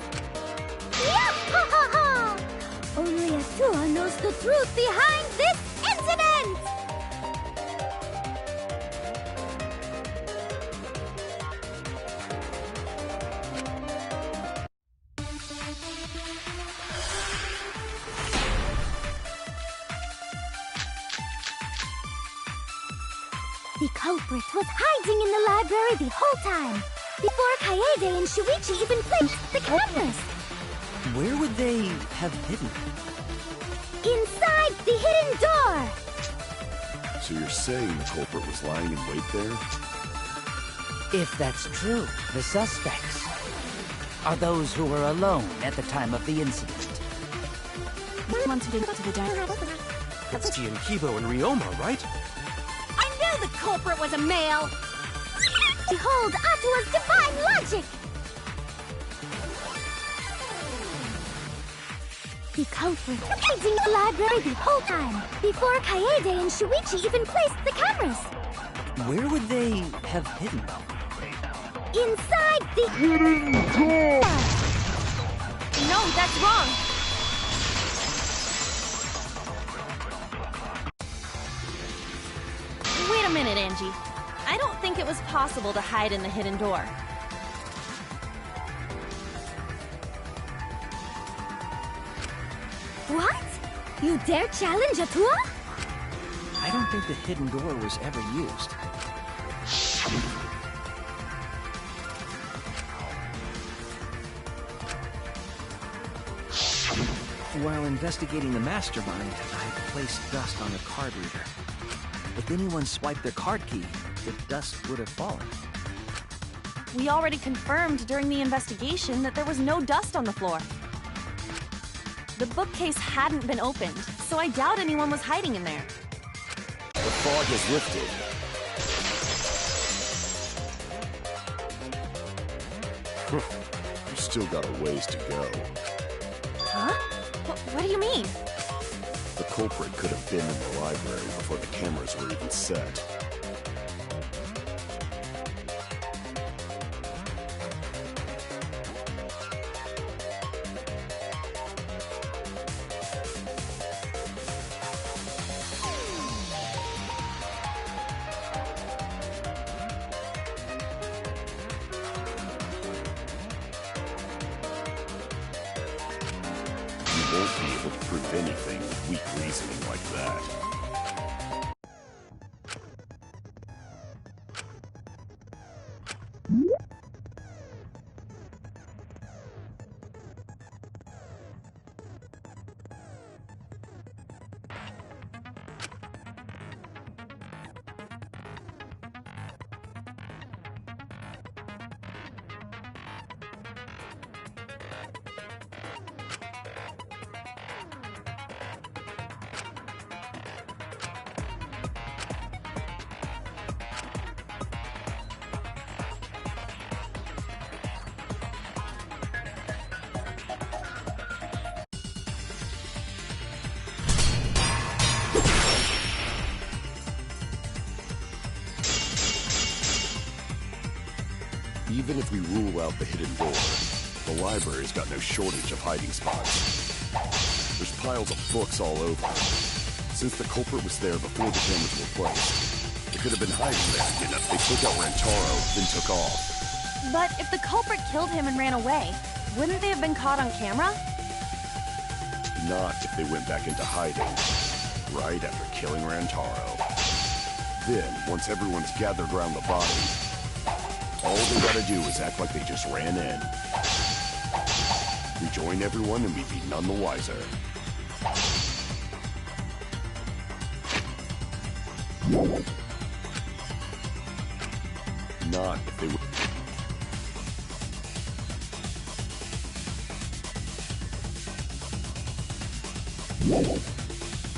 [SPEAKER 9] Yah-ha-ha-ha! Only Atua knows the truth behind this incident! The culprit was hiding in the library the whole time, before Kaede and Shuichi even placed the cameras.
[SPEAKER 13] Where would they have hidden?
[SPEAKER 9] Inside the hidden door!
[SPEAKER 3] So you're saying the culprit was lying in wait there?
[SPEAKER 10] If that's true, the suspects are those who were alone at the time of the incident.
[SPEAKER 12] Ones who didn't go to the diner.
[SPEAKER 11] That's Giankibo and Ryoma, right?
[SPEAKER 4] I knew the culprit was a male!
[SPEAKER 9] Behold Atua's divine logic! The culprit was hiding in the library the whole time, before Kaede and Shuichi even placed the cameras.
[SPEAKER 13] Where would they have hidden?
[SPEAKER 9] Inside the hidden door!
[SPEAKER 12] No, that's wrong! Wait a minute, Angie. I don't think it was possible to hide in the hidden door.
[SPEAKER 9] What? You dare challenge Atua?
[SPEAKER 13] I don't think the hidden door was ever used. While investigating the mastermind, I placed dust on the card reader. If anyone swiped their card key, the dust would have fallen.
[SPEAKER 12] We already confirmed during the investigation that there was no dust on the floor. The bookcase hadn't been opened, so I doubt anyone was hiding in there.
[SPEAKER 3] The fog has lifted. You've still got a ways to go.
[SPEAKER 12] Huh? What do you mean?
[SPEAKER 3] The culprit could have been in the library before the cameras were even set. You won't be able to prove anything with weak reasoning like that. Even if we rule out the hidden door, the library's got no shortage of hiding spots. There's piles of books all over. Since the culprit was there before the cameras were placed, they could have been hiding there, you know. They took out Rantaro, then took off.
[SPEAKER 12] But if the culprit killed him and ran away, wouldn't they have been caught on camera?
[SPEAKER 3] Not if they went back into hiding, right after killing Rantaro. Then, once everyone's gathered around the body, all they gotta do is act like they just ran in. Rejoin everyone and we'd be none the wiser. Not if they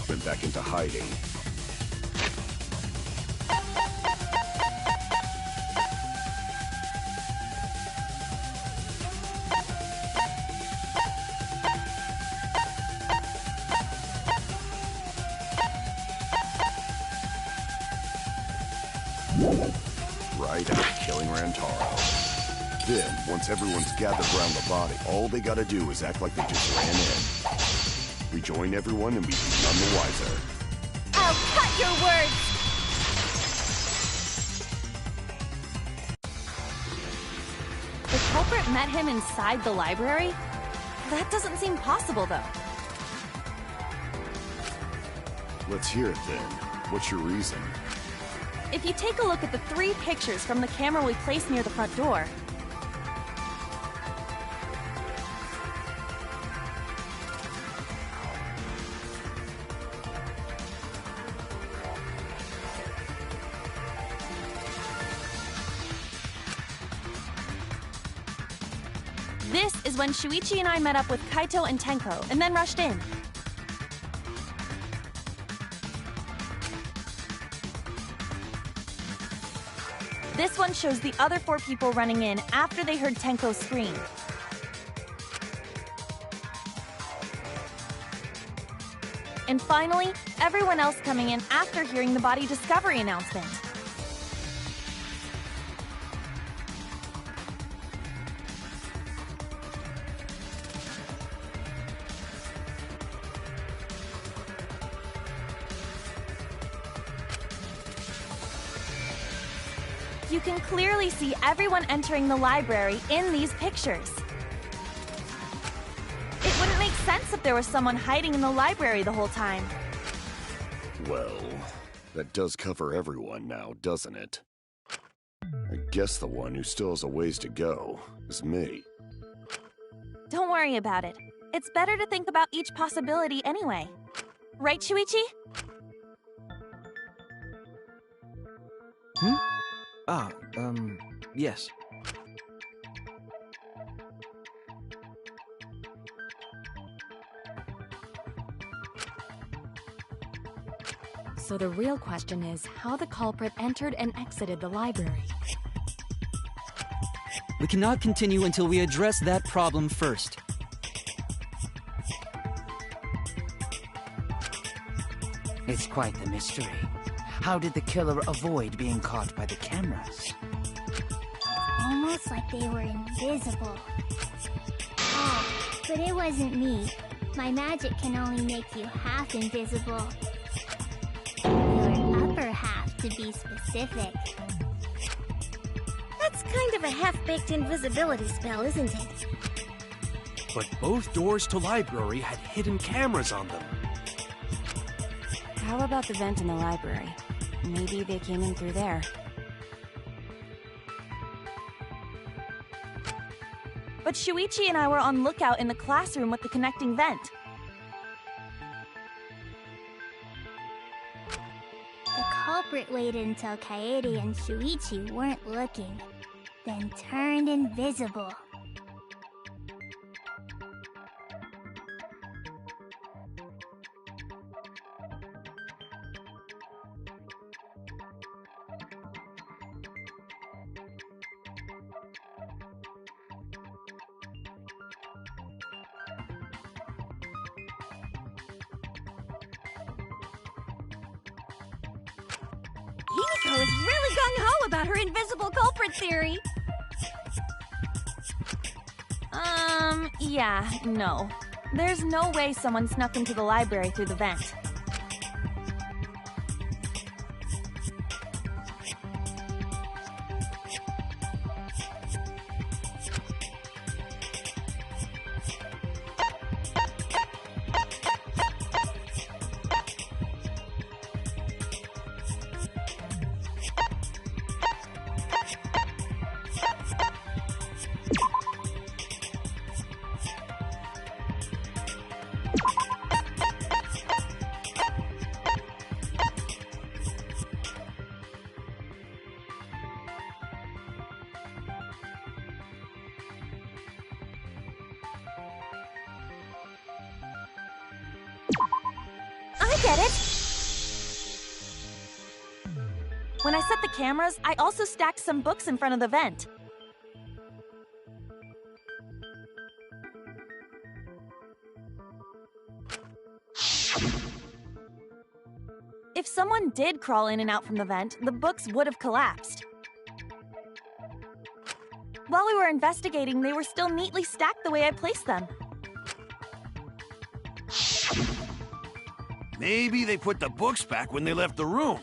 [SPEAKER 3] went back into hiding. Right after killing Rantaro. Then, once everyone's gathered around the body, all they gotta do is act like they just ran in. Rejoin everyone and we'd be none the wiser.
[SPEAKER 12] I'll cut your words! The culprit met him inside the library? That doesn't seem possible, though.
[SPEAKER 3] Let's hear it then. What's your reason?
[SPEAKER 12] If you take a look at the 3 pictures from the camera we placed near the front door, this is when Shuichi and I met up with Kaito and Tenko, and then rushed in. This one shows the other 4 people running in after they heard Tenko scream. And finally, everyone else coming in after hearing the body discovery announcement. You can clearly see everyone entering the library in these pictures. It wouldn't make sense if there was someone hiding in the library the whole time.
[SPEAKER 3] Well, that does cover everyone now, doesn't it? I guess the one who still has a ways to go is me.
[SPEAKER 12] Don't worry about it.
[SPEAKER 16] It's better to think about each possibility anyway. Right, Shuichi?
[SPEAKER 13] Yes.
[SPEAKER 12] So the real question is how the culprit entered and exited the library.
[SPEAKER 2] We cannot continue until we address that problem first.
[SPEAKER 10] It's quite the mystery. How did the killer avoid being caught by the cameras?
[SPEAKER 9] Almost like they were invisible. Oh, but it wasn't me. My magic can only make you half invisible. Your upper half, to be specific.
[SPEAKER 1] That's kind of a half-baked invisibility spell, isn't it?
[SPEAKER 11] But both doors to library had hidden cameras on them.
[SPEAKER 14] How about the vent in the library? Maybe they came in through there.
[SPEAKER 16] But Shuichi and I were on lookout in the classroom with the connecting vent.
[SPEAKER 9] The culprit waited until Kaede and Shuichi weren't looking, then turned invisible.
[SPEAKER 1] Himiko is really gung-ho about her invisible culprit theory.
[SPEAKER 16] Yeah, no. There's no way someone snuck into the library through the vent. I get it! When I set the cameras, I also stacked some books in front of the vent. If someone did crawl in and out from the vent, the books would have collapsed. While we were investigating, they were still neatly stacked the way I placed them.
[SPEAKER 5] Maybe they put the books back when they left the room.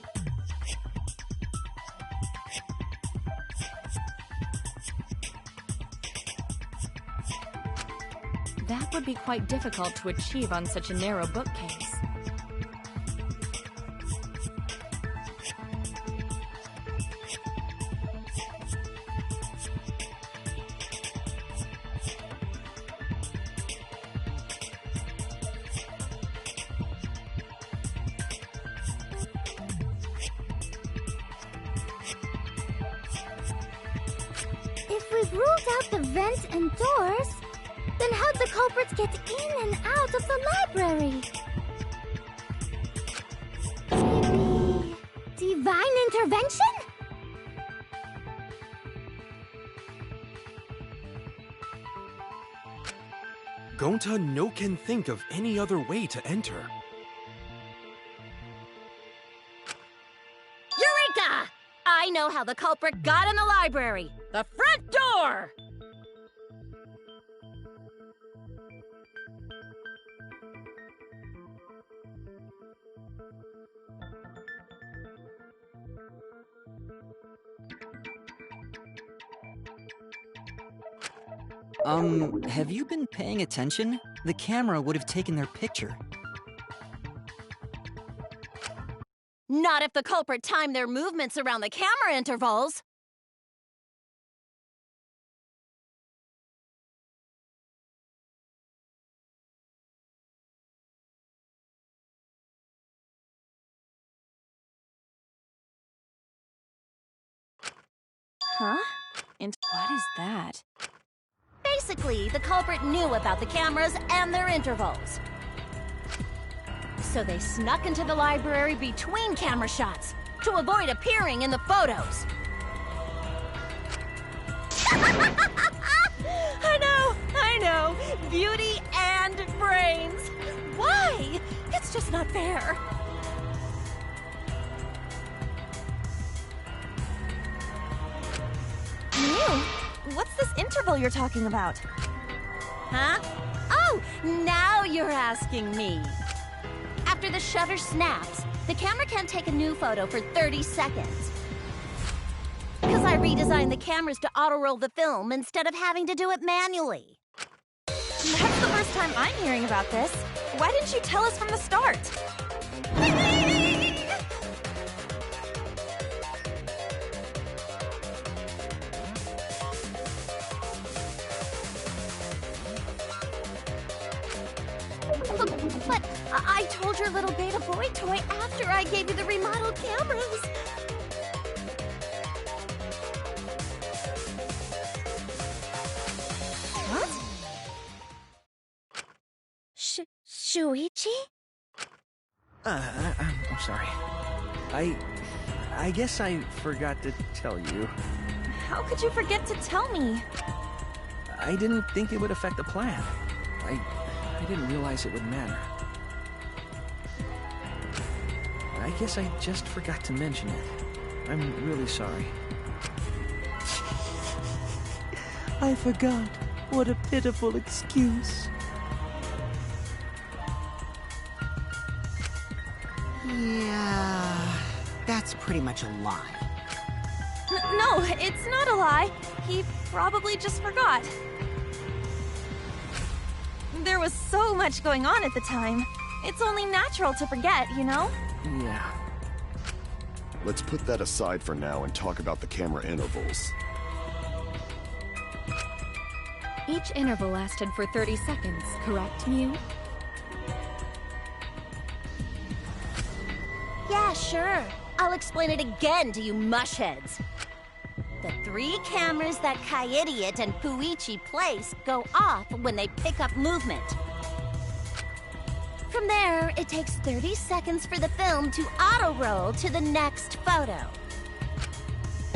[SPEAKER 12] That would be quite difficult to achieve on such a narrow bookcase.
[SPEAKER 9] If we've ruled out the vent and doors, then how'd the culprits get in and out of the library? Maybe divine intervention?
[SPEAKER 11] Gonta no can think of any other way to enter.
[SPEAKER 4] Eureka! I know how the culprit got in the library. The front door!
[SPEAKER 2] Have you been paying attention? The camera would have taken their picture.
[SPEAKER 4] Not if the culprit timed their movements around the camera intervals.
[SPEAKER 16] Huh? And what is that?
[SPEAKER 4] Basically, the culprit knew about the cameras and their intervals. So they snuck into the library between camera shots to avoid appearing in the photos. I know. Beauty and brains. Why? It's just not fair.
[SPEAKER 16] Mew, what's this interval you're talking about?
[SPEAKER 4] Huh? Oh, now you're asking me. After the shutter snaps, the camera can't take a new photo for 30 seconds. Because I redesigned the cameras to auto-roll the film instead of having to do it manually.
[SPEAKER 16] That's the first time I'm hearing about this. Why didn't you tell us from the start?
[SPEAKER 4] But I told your little beta boy toy after I gave you the remodeled cameras.
[SPEAKER 1] What? Shuichi?
[SPEAKER 13] I'm sorry. I guess I forgot to tell you.
[SPEAKER 16] How could you forget to tell me?
[SPEAKER 13] I didn't think it would affect the plan. I didn't realize it would matter. I guess I just forgot to mention it. I'm really sorry. I forgot. What a pitiful excuse.
[SPEAKER 6] Yeah, that's pretty much a lie.
[SPEAKER 16] No, it's not a lie. He probably just forgot. There was so much going on at the time. It's only natural to forget, you know?
[SPEAKER 13] Yeah.
[SPEAKER 3] Let's put that aside for now and talk about the camera intervals.
[SPEAKER 12] Each interval lasted for 30 seconds, correct, Mew?
[SPEAKER 4] Yeah, sure. I'll explain it again to you mushheads. The 3 cameras that Kaidiot and Puichi place go off when they pick up movement. From there, it takes 30 seconds for the film to auto-roll to the next photo.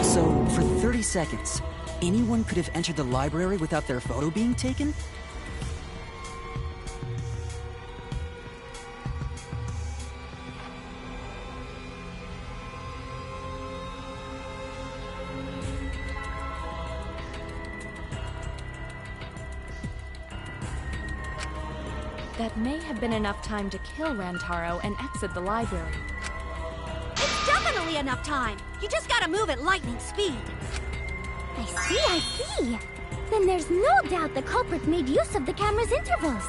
[SPEAKER 2] So, for 30 seconds, anyone could have entered the library without their photo being taken?
[SPEAKER 12] That may have been enough time to kill Rantaro and exit the library.
[SPEAKER 1] It's definitely enough time. You just gotta move at lightning speed.
[SPEAKER 9] I see. Then there's no doubt the culprit made use of the camera's intervals.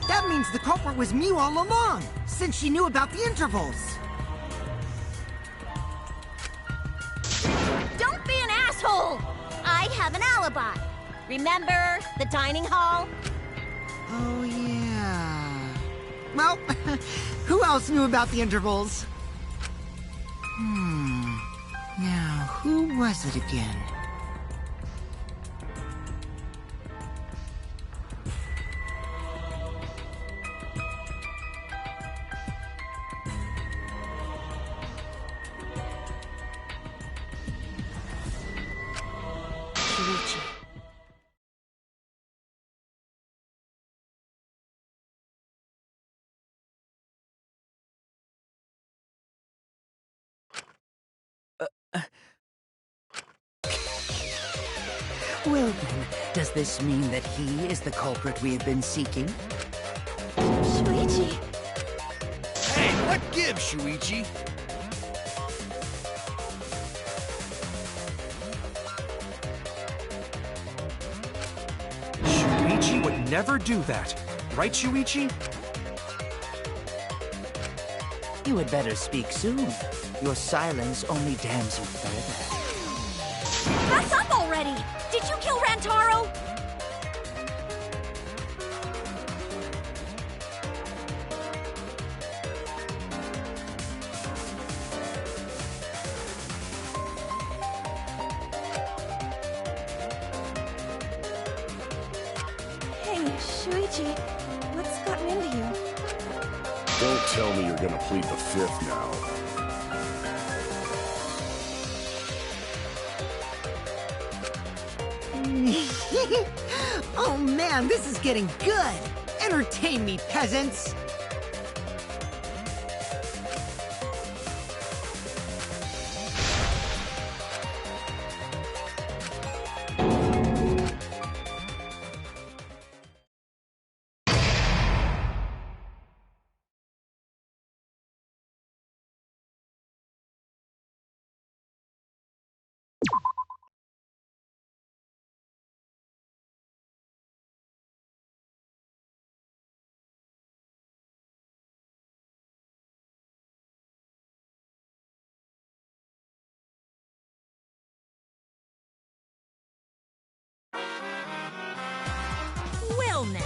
[SPEAKER 6] That means the culprit was Mew all along, since she knew about the intervals.
[SPEAKER 4] Don't be an asshole! I have an alibi. Remember the dining hall?
[SPEAKER 6] Oh, yeah. Well, who else knew about the intervals? Now, who was it again?
[SPEAKER 4] Shuichi.
[SPEAKER 10] Well then, does this mean that he is the culprit we have been seeking?
[SPEAKER 16] Shuichi!
[SPEAKER 5] Hey, what gives, Shuichi?
[SPEAKER 11] Shuichi would never do that. Right, Shuichi?
[SPEAKER 10] You had better speak soon. Your silence only damns you further.
[SPEAKER 1] Pass up already! Did you kill Rantaro?
[SPEAKER 16] Shuichi, what's gotten into you?
[SPEAKER 3] Don't tell me you're gonna plead the fifth now.
[SPEAKER 6] Oh man, this is getting good! Entertain me, peasants!
[SPEAKER 8] Well now.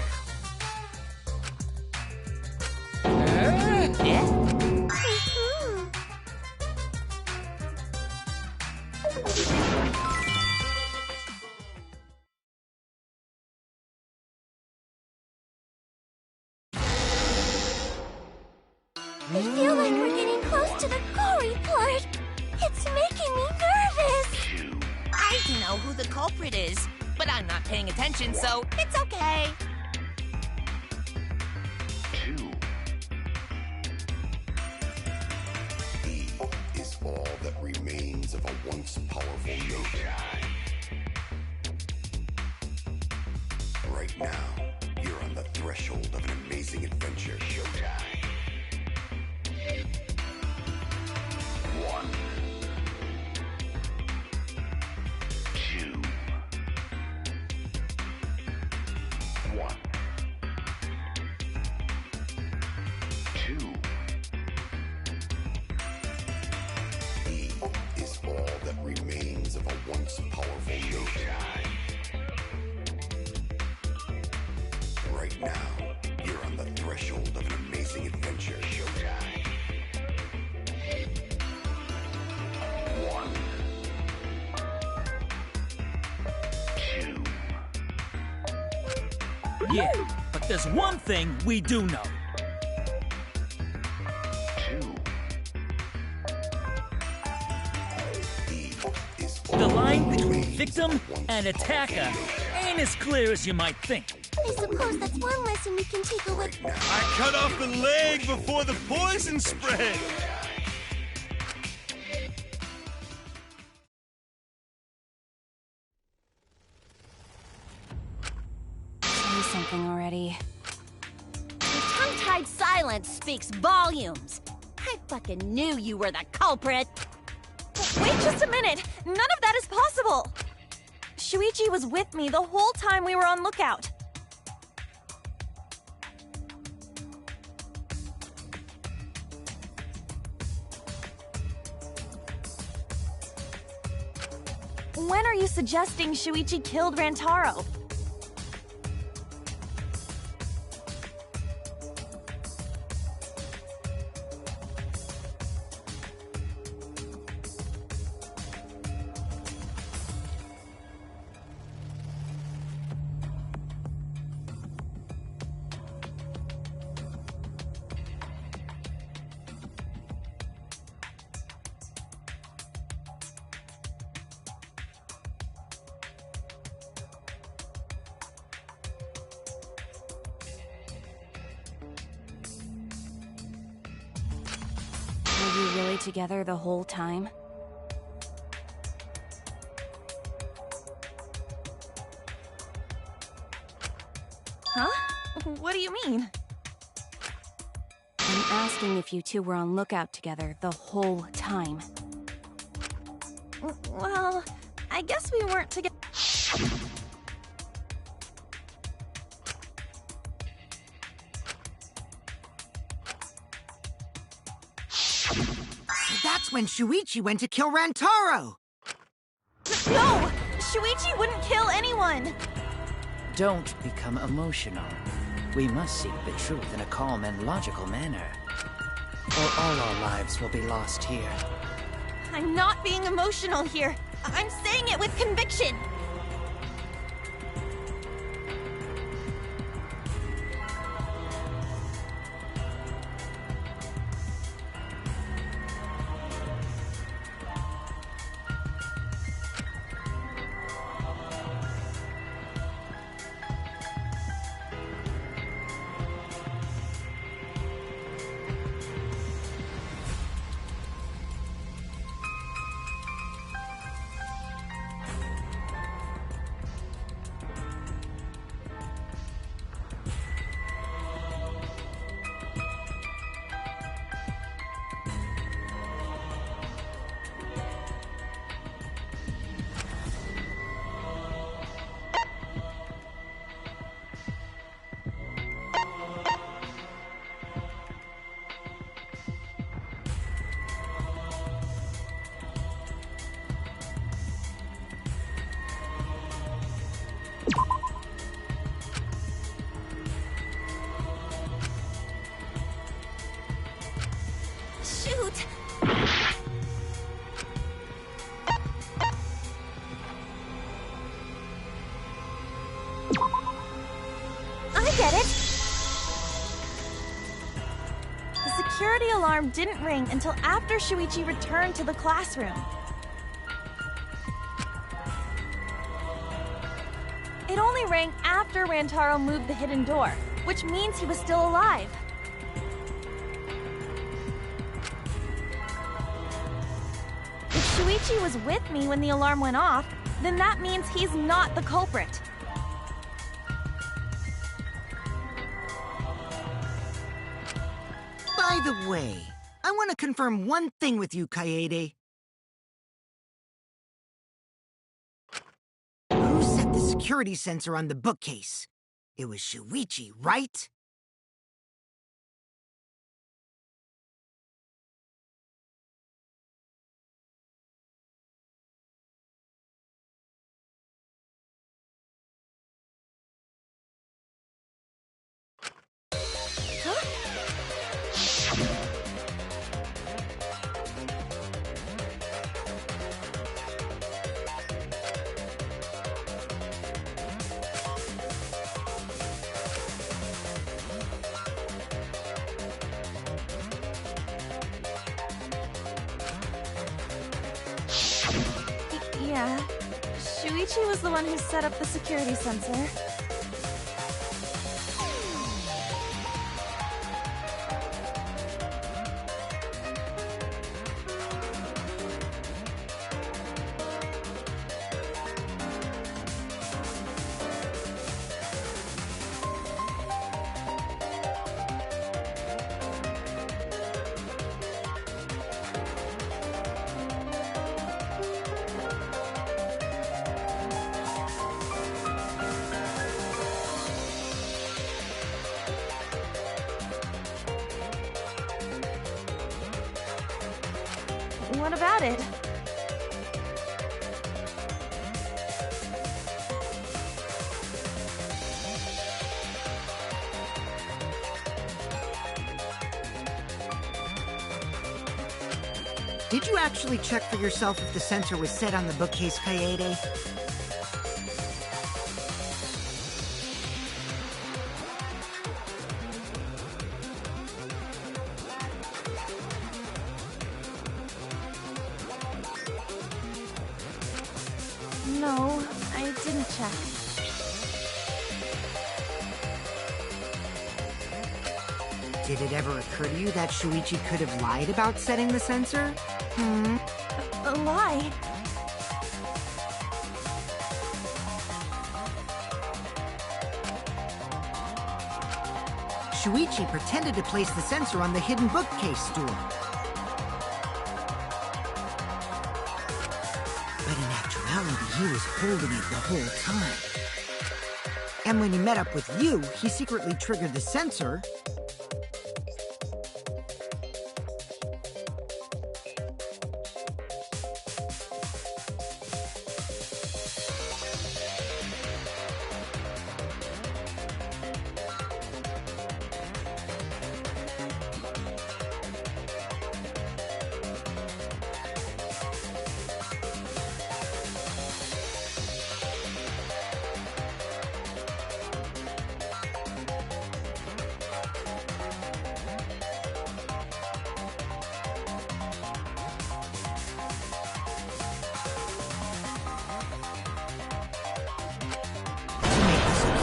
[SPEAKER 9] I feel like we're getting close to the gory part. It's making me nervous.
[SPEAKER 7] I know who the culprit is, but I'm not paying attention, so it's okay.
[SPEAKER 3] E is all that remains of a once powerful nation. Right now, you're on the threshold of an amazing adventure. Showtime. 1, 2, 1, 2. E is all that remains of a once powerful nation. Right now, you're on the threshold of an amazing adventure. Showtime. 1, 2.
[SPEAKER 15] Yeah, but there's one thing we do know. The line between victim and attacker ain't as clear as you might think.
[SPEAKER 9] I suppose that's one lesson we can take away.
[SPEAKER 5] I cut off the leg before the poison spread.
[SPEAKER 14] Say something already.
[SPEAKER 4] Your tongue-tied silence speaks volumes. I fucking knew you were the culprit.
[SPEAKER 16] Wait just a minute! None of that is possible! Shuichi was with me the whole time we were on lookout. When are you suggesting Shuichi killed Rantaro?
[SPEAKER 14] Were you really together the whole time?
[SPEAKER 16] Huh? What do you mean?
[SPEAKER 14] I'm asking if you two were on lookout together the whole time.
[SPEAKER 16] Well, I guess we weren't together.
[SPEAKER 6] That's when Shuichi went to kill Rantaro!
[SPEAKER 16] No! Shuichi wouldn't kill anyone!
[SPEAKER 10] Don't become emotional. We must seek the truth in a calm and logical manner, or all our lives will be lost here.
[SPEAKER 16] I'm not being emotional here. I'm saying it with conviction. I get it! The security alarm didn't ring until after Shuichi returned to the classroom. It only rang after Rantaro moved the hidden door, which means he was still alive. If Shuichi was with me when the alarm went off, then that means he's not the culprit.
[SPEAKER 6] By the way, I want to confirm one thing with you, Kaede. Who set the security sensor on the bookcase? It was Shuichi, right?
[SPEAKER 16] Yeah, Shuichi was the one who set up the security sensor. What about it?
[SPEAKER 6] Did you actually check for yourself if the sensor was set on the bookcase, Kaede?
[SPEAKER 16] No, I didn't check.
[SPEAKER 6] Did it ever occur to you that Shuichi could have lied about setting the sensor?
[SPEAKER 16] A lie?
[SPEAKER 6] Shuichi pretended to place the sensor on the hidden bookcase door. But in actuality, he was holding it the whole time. And when he met up with you, he secretly triggered the sensor.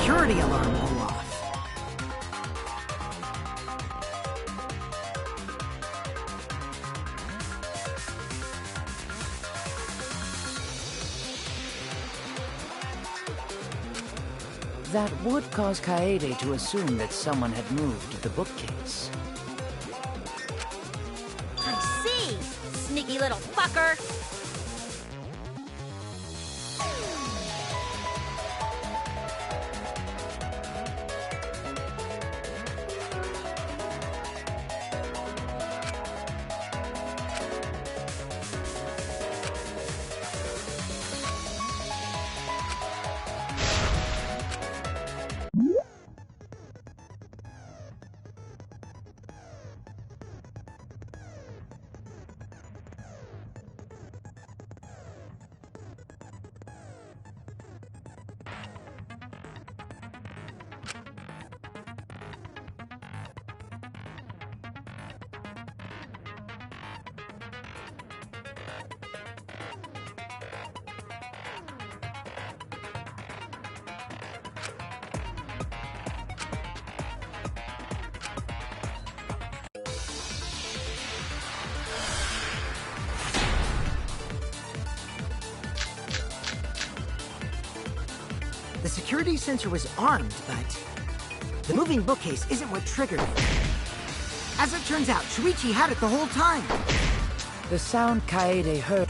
[SPEAKER 6] Security alarm go off.
[SPEAKER 10] That would cause Kaede to assume that someone had moved the bookcase.
[SPEAKER 4] I see, sneaky little fucker.
[SPEAKER 6] The security sensor was armed, but the moving bookcase isn't what triggered it. As it turns out, Shuichi had it the whole time.
[SPEAKER 10] The sound Kaede heard...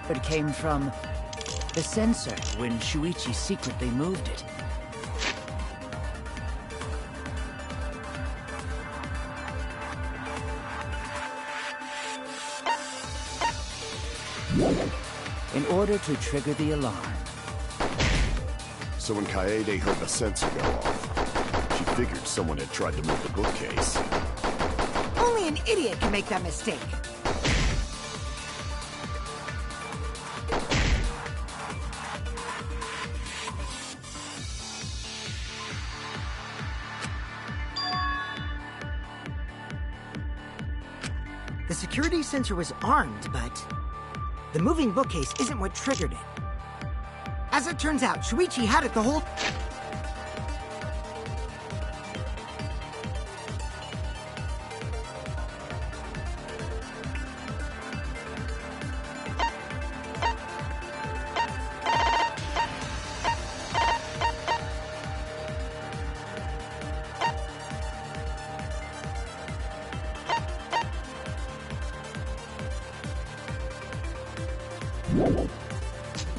[SPEAKER 10] It came from the sensor when Shuichi secretly moved it. In order to trigger the alarm.
[SPEAKER 3] So when Kaede heard the sensor go off, she figured someone had tried to move the bookcase.
[SPEAKER 6] Only an idiot can make that mistake. The security sensor was armed, but the moving bookcase isn't what triggered it. As it turns out, Shuichi had it the whole...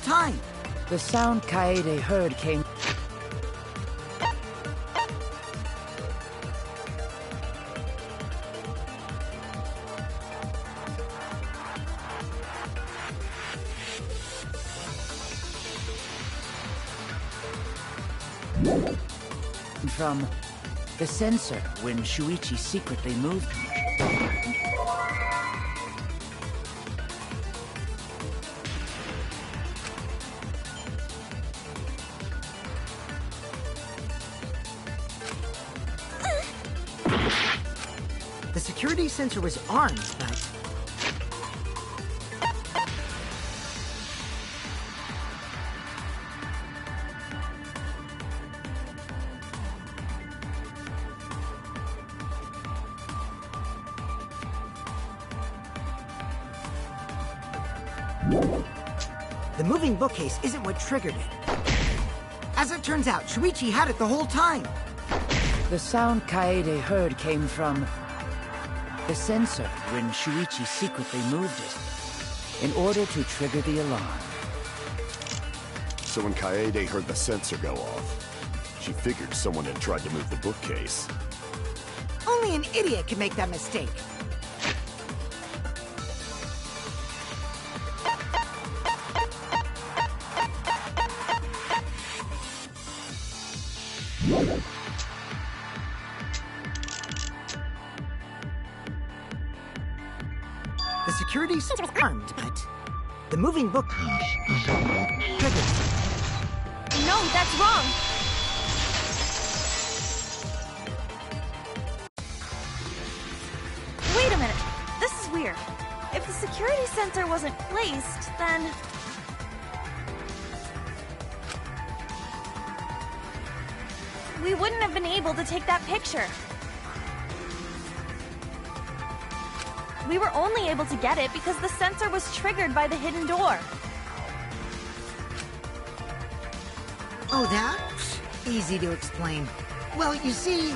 [SPEAKER 6] time.
[SPEAKER 10] The sound Kaede heard came... from the sensor when Shuichi secretly moved it.
[SPEAKER 6] The security sensor was armed, but... the moving bookcase isn't what triggered it. As it turns out, Shuichi had it the whole time.
[SPEAKER 10] The sound Kaede heard came from the sensor when Shuichi secretly moved it in order to trigger the alarm.
[SPEAKER 3] So when Kaede heard the sensor go off, she figured someone had tried to move the bookcase.
[SPEAKER 6] Only an idiot can make that mistake. The security sensor was armed, but the moving book triggered.
[SPEAKER 16] No, that's wrong. Wait a minute. This is weird. If the security sensor wasn't placed, then... we wouldn't have been able to take that picture. We were only able to get it because the sensor was triggered by the hidden door.
[SPEAKER 6] Oh, that? Easy to explain. Well, you see...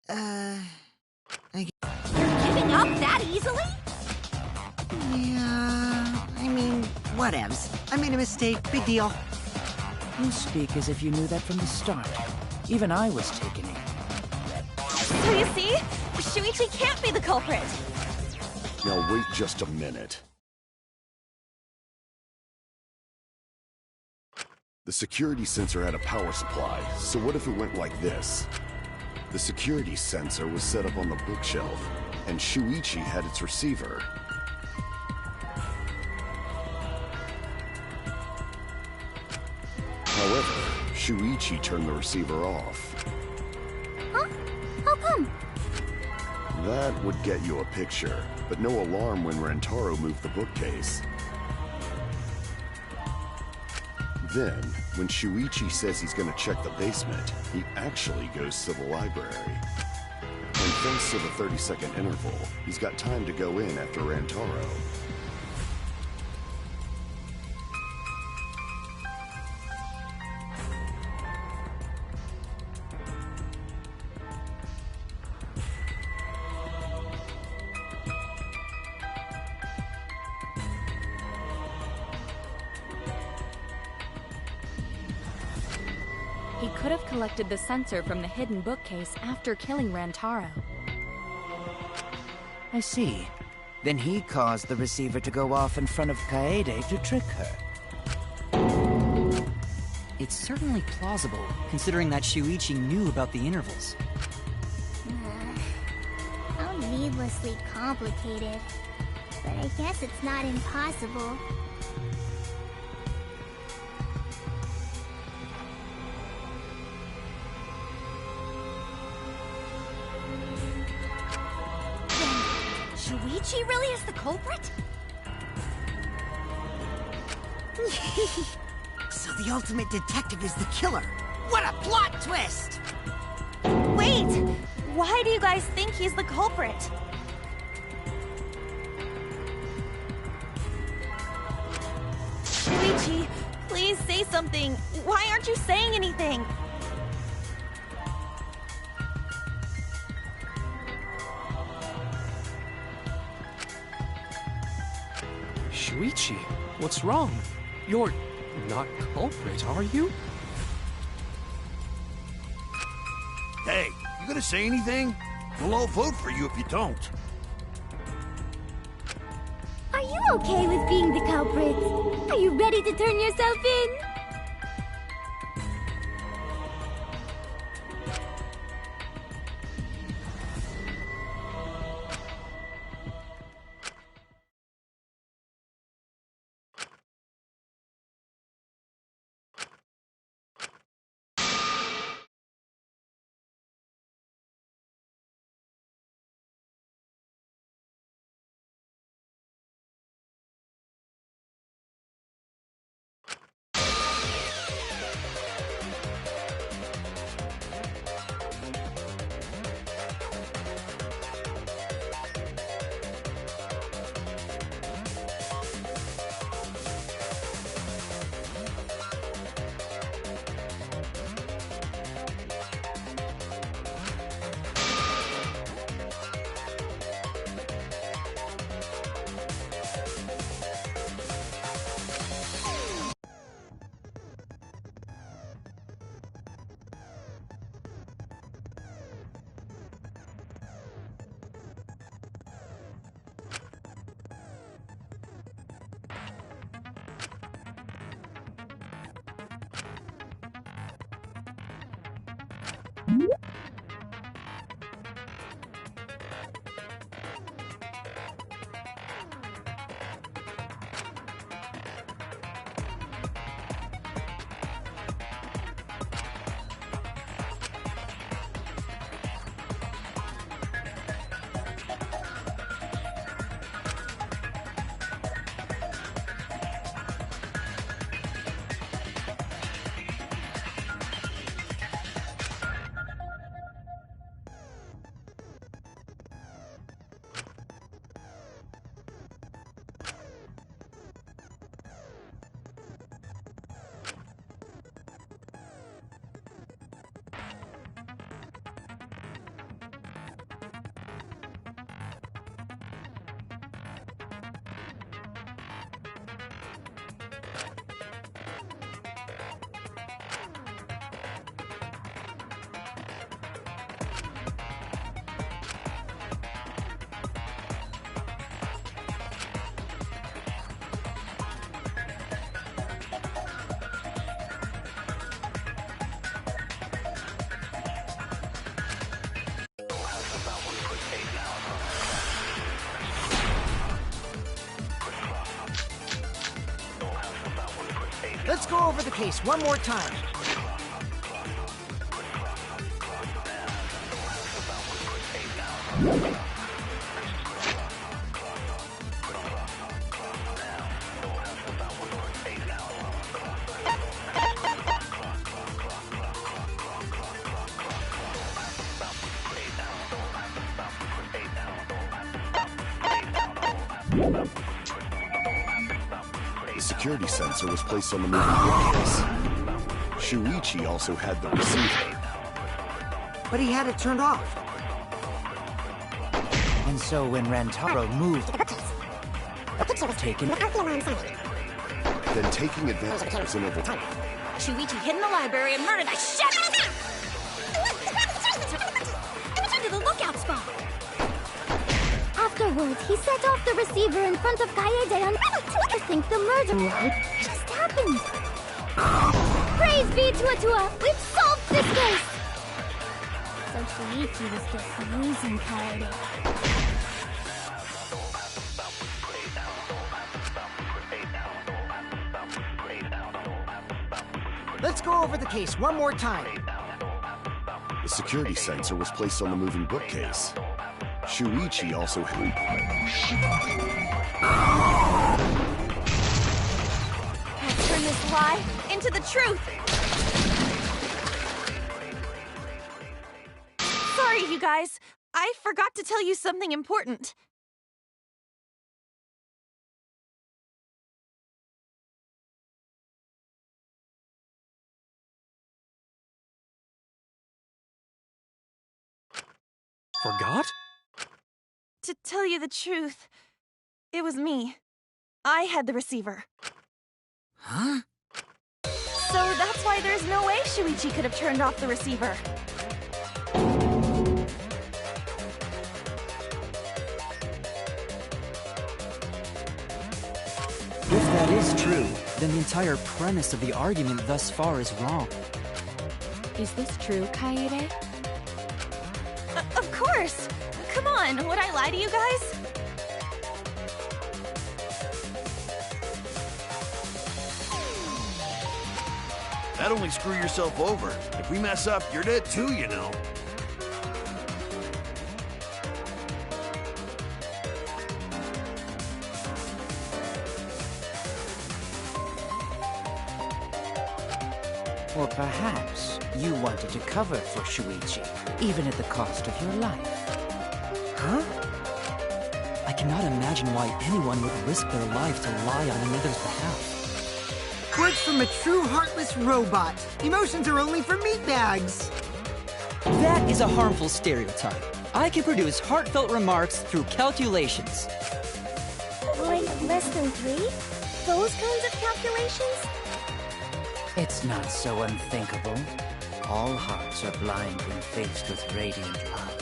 [SPEAKER 4] You're giving up that easily?
[SPEAKER 6] Yeah... I mean, whatevs. I made a mistake. Big deal.
[SPEAKER 10] You speak as if you knew that from the start. Even I was taken in.
[SPEAKER 16] So you see? Shuichi can't be the culprit.
[SPEAKER 3] Now wait just a minute. The security sensor had a power supply, so what if it went like this? The security sensor was set up on the bookshelf, and Shuichi had its receiver. However, Shuichi turned the receiver off.
[SPEAKER 9] Huh? How come?
[SPEAKER 3] That would get you a picture, but no alarm when Rantaro moved the bookcase. Then, when Shuichi says he's gonna check the basement, he actually goes to the library. And thanks to the 30-second interval, he's got time to go in after Rantaro.
[SPEAKER 12] He could have collected the sensor from the hidden bookcase after killing Rantaro.
[SPEAKER 10] I see. Then he caused the receiver to go off in front of Kaede to trick her.
[SPEAKER 2] It's certainly plausible, considering that Shuichi knew about the intervals.
[SPEAKER 9] How needlessly complicated. But I guess it's not impossible.
[SPEAKER 4] Shuichi really is the culprit?
[SPEAKER 6] So the ultimate detective is the killer. What a plot twist!
[SPEAKER 16] Wait! Why do you guys think he's the culprit? Shuichi, please say something. Why aren't you saying anything?
[SPEAKER 11] Shuichi, what's wrong? You're not culprit, are you?
[SPEAKER 5] Hey, you gonna say anything? We'll all vote for you if you don't.
[SPEAKER 9] Are you okay with being the culprit? Are you ready to turn yourself in?
[SPEAKER 6] Let's go over the case one more time.
[SPEAKER 3] The security sensor was placed on the moving bookcase. Shuichi also had the receiver.
[SPEAKER 6] But he had it turned off.
[SPEAKER 10] And so when Rantaro moved, taken.
[SPEAKER 3] Then taking advantage was interval.
[SPEAKER 4] Shuichi hid in the library and murdered the shit to the lookout spot.
[SPEAKER 9] Afterwards, he set off the receiver in front of Kaede and I think the murder just happened. Praise be to Atua! We've solved this case! So Shuichi was just using Kaede.
[SPEAKER 6] Let's go over the case one more time.
[SPEAKER 3] The security sensor was placed on the moving bookcase. Shuichi also had...
[SPEAKER 16] Let's turn this lie into the truth. Sorry, you guys. I forgot to tell you something important.
[SPEAKER 11] Forgot?
[SPEAKER 16] To tell you the truth, it was me. I had the receiver.
[SPEAKER 6] Huh?
[SPEAKER 16] So that's why there's no way Shuichi could have turned off the receiver.
[SPEAKER 2] If that is true, then the entire premise of the argument thus far is wrong.
[SPEAKER 12] Is this true, Kaede?
[SPEAKER 16] Of course! Come on, would I lie to you guys?
[SPEAKER 5] That'd only screw yourself over. If we mess up, you're dead too, you know.
[SPEAKER 10] Or perhaps you wanted to cover for Shuichi, even at the cost of your life.
[SPEAKER 6] Huh?
[SPEAKER 2] I cannot imagine why anyone would risk their life to lie on another's behalf.
[SPEAKER 6] Words from a true heartless robot. Emotions are only for meatbags.
[SPEAKER 2] That is a harmful stereotype. I can produce heartfelt remarks through calculations.
[SPEAKER 9] Like less than 3? Those kinds of calculations?
[SPEAKER 10] It's not so unthinkable. All hearts are blind when faced with radiant love.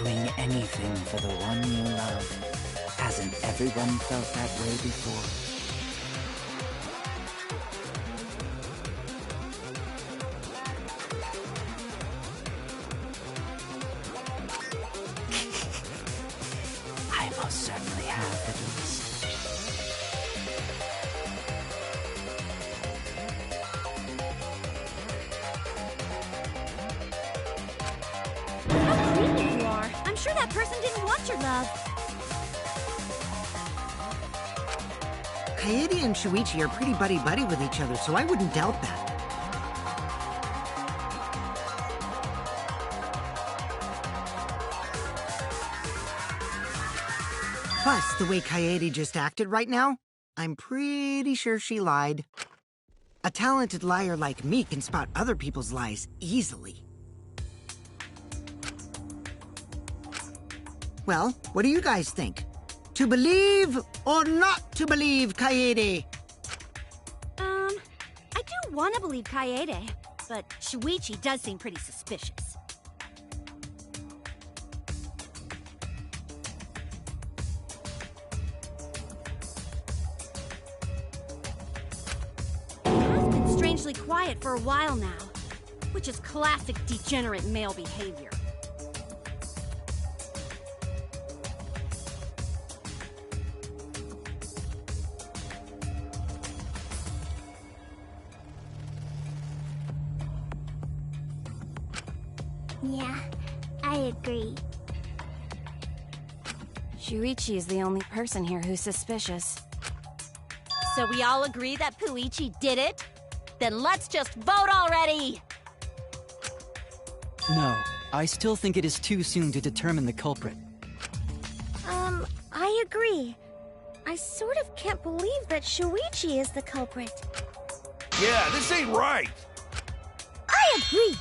[SPEAKER 10] Doing anything for the one you love. Hasn't everyone felt that way before? I most certainly have, at least.
[SPEAKER 4] How creepy you are. I'm sure that person didn't want your love.
[SPEAKER 6] Kaede and Shuichi are pretty buddy-buddy with each other, so I wouldn't doubt that. Plus, the way Kaede just acted right now, I'm pretty sure she lied. A talented liar like me can spot other people's lies easily. Well, what do you guys think? To believe or not to believe, Kaede?
[SPEAKER 4] I do want to believe Kaede, but Shuichi does seem pretty suspicious. He's been strangely quiet for a while now, which is classic degenerate male behavior.
[SPEAKER 9] Yeah, I agree.
[SPEAKER 14] Shuichi is the only person here who's suspicious.
[SPEAKER 4] So we all agree that Puichi did it? Then let's just vote already!
[SPEAKER 2] No, I still think it is too soon to determine the culprit.
[SPEAKER 1] I agree. I sort of can't believe that Shuichi is the culprit.
[SPEAKER 5] Yeah, this ain't right!
[SPEAKER 9] I agree!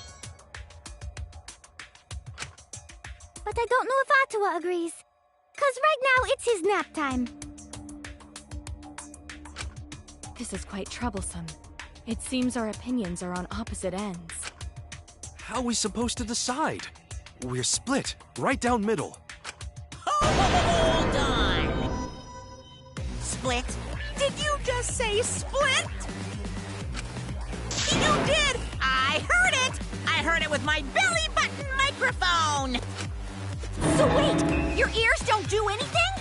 [SPEAKER 9] But I don't know if Atua agrees. 'Cause right now it's his nap time.
[SPEAKER 12] This is quite troublesome. It seems our opinions are on opposite ends.
[SPEAKER 11] How are we supposed to decide? We're split, right down middle.
[SPEAKER 8] Hold on! Split? Did you just say split? You did! I heard it! I heard it with my belly button microphone!
[SPEAKER 4] So wait, your ears don't do anything?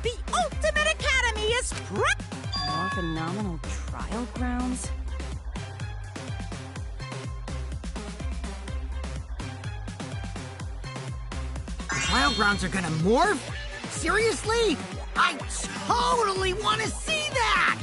[SPEAKER 8] The Ultimate Academy is
[SPEAKER 12] More phenomenal trial grounds?
[SPEAKER 6] The trial grounds are gonna morph? Seriously? I totally want to see that!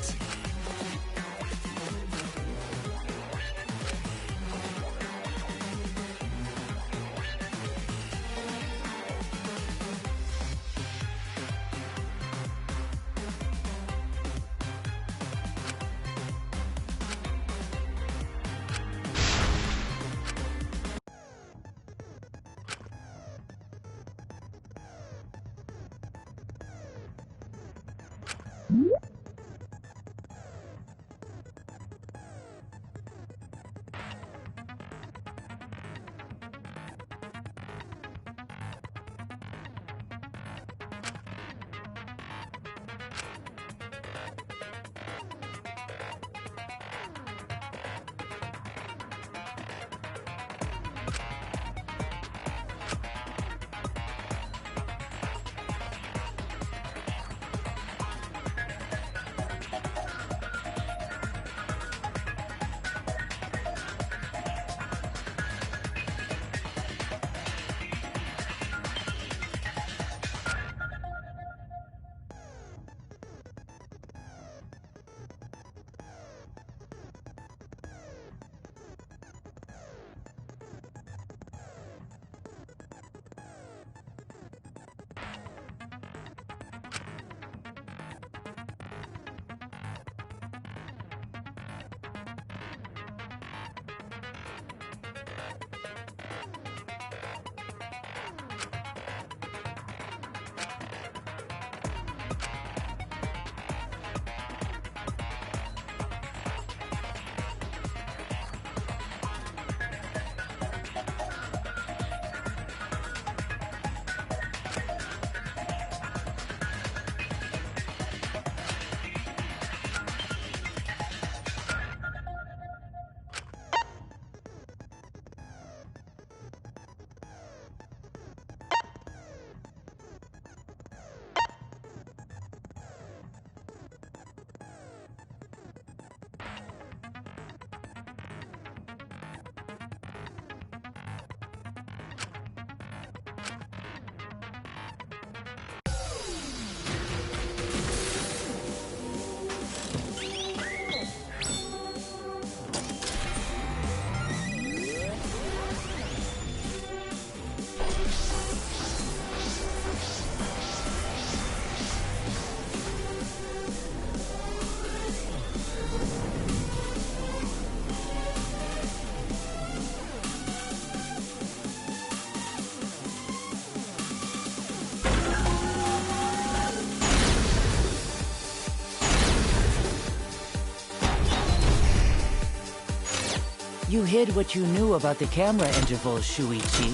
[SPEAKER 10] You hid what you knew about the camera intervals, Shuichi.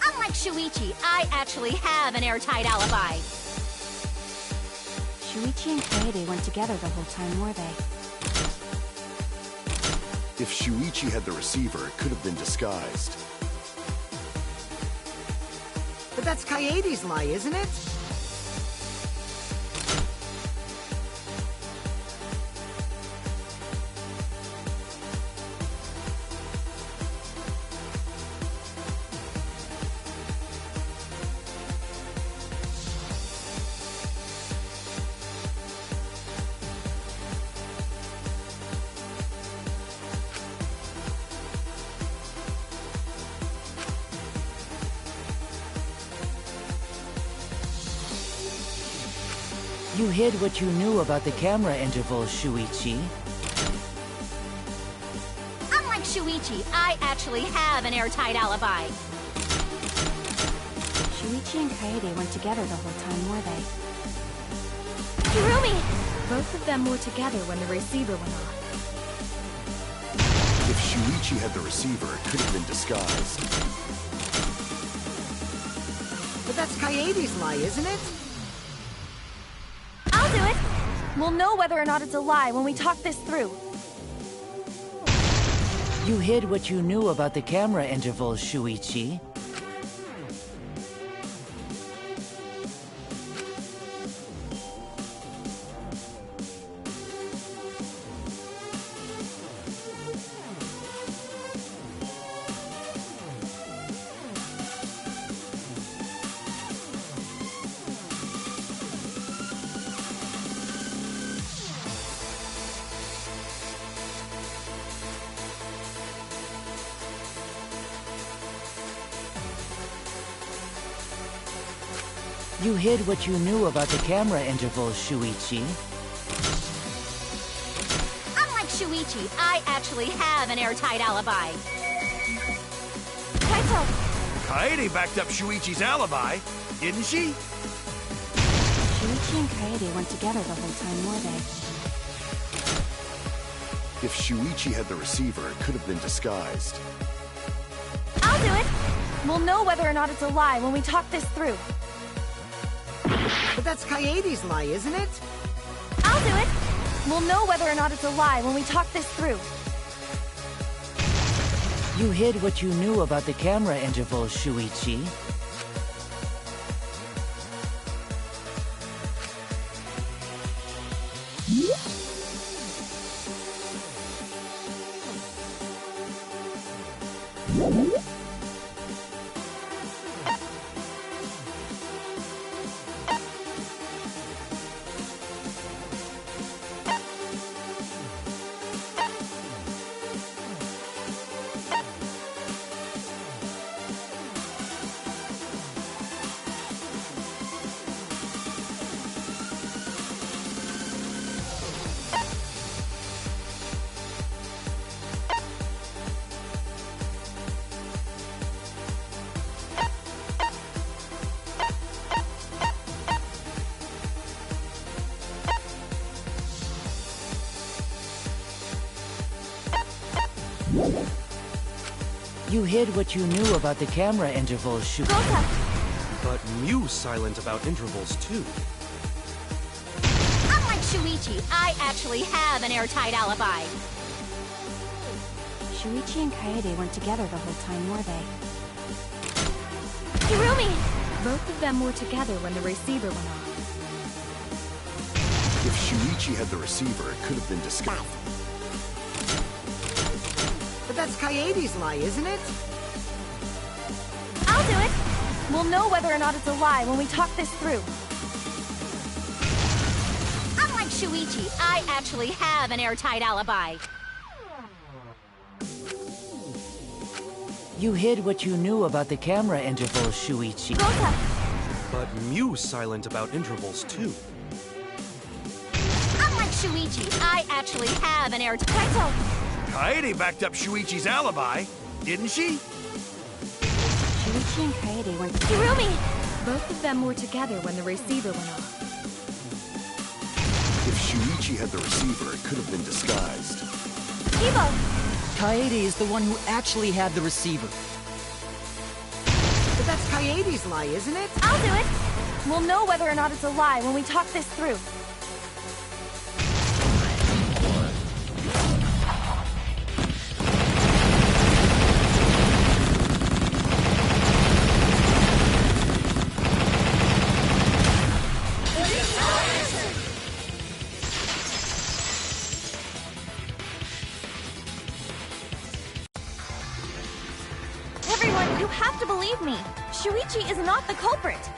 [SPEAKER 4] Unlike Shuichi, I actually have an airtight alibi.
[SPEAKER 12] Shuichi and Kaede weren't together the whole time, were they?
[SPEAKER 3] If Shuichi had the receiver, it could have been disguised.
[SPEAKER 6] But that's Kaede's lie, isn't it?
[SPEAKER 10] You hid what you knew about the camera intervals, Shuichi.
[SPEAKER 4] Unlike Shuichi, I actually have an airtight alibi.
[SPEAKER 14] Shuichi and Kaede weren't together the whole time, were they?
[SPEAKER 12] Hirumi! Both of them were together when the receiver went off.
[SPEAKER 3] If Shuichi had the receiver, it could have been disguised.
[SPEAKER 6] But that's Kaede's lie, isn't it?
[SPEAKER 16] I'll do it! We'll know whether or not it's a lie when we talk this through.
[SPEAKER 10] You hid what you knew about the camera intervals, Shuichi. You hid what you knew about the camera intervals, Shuichi.
[SPEAKER 4] Unlike Shuichi, I actually have an airtight alibi.
[SPEAKER 16] Kaito!
[SPEAKER 5] Kaede backed up Shuichi's alibi, didn't she?
[SPEAKER 14] Shuichi and Kaede weren't together the whole time, were they?
[SPEAKER 3] If Shuichi had the receiver, it could have been disguised.
[SPEAKER 16] I'll do it! We'll know whether or not it's a lie when we talk this through.
[SPEAKER 6] But that's Kaede's lie, isn't it?
[SPEAKER 16] I'll do it! We'll know whether or not it's a lie when we talk this through.
[SPEAKER 10] You hid what you knew about the camera intervals, Shuichi. You hid what you knew about the camera intervals, Shuichi.
[SPEAKER 11] But Mew's silent about intervals, too.
[SPEAKER 4] Unlike Shuichi, I actually have an airtight alibi.
[SPEAKER 14] Shuichi and Kaede weren't together the whole time, were they?
[SPEAKER 16] Hirumi!
[SPEAKER 12] Both of them were together when the receiver went off.
[SPEAKER 3] If Shuichi had the receiver, it could have been disguised.
[SPEAKER 6] But that's Kaede's lie, isn't it?
[SPEAKER 16] I'll do it! We'll know whether or not it's a lie when we talk this through.
[SPEAKER 4] Unlike Shuichi, I actually have an airtight alibi.
[SPEAKER 10] You hid what you knew about the camera intervals, Shuichi.
[SPEAKER 11] But Mew's silent about intervals, too.
[SPEAKER 4] Unlike Shuichi, I actually have an airtight... Kaito!
[SPEAKER 5] Kaede backed up Shuichi's alibi, didn't she?
[SPEAKER 14] Shuichi and Kaede weren't...
[SPEAKER 16] Hirumi!
[SPEAKER 12] Both of them were together when the receiver went off.
[SPEAKER 3] If Shuichi had the receiver, it could have been disguised.
[SPEAKER 16] Kibo!
[SPEAKER 2] Kaede is the one who actually had the receiver.
[SPEAKER 6] But that's Kaede's lie, isn't it?
[SPEAKER 16] I'll do it! We'll know whether or not it's a lie when we talk this through. Everyone, you have to believe me. Shuichi is not the culprit.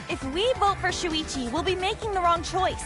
[SPEAKER 16] If we vote for Shuichi, we'll be making the wrong choice.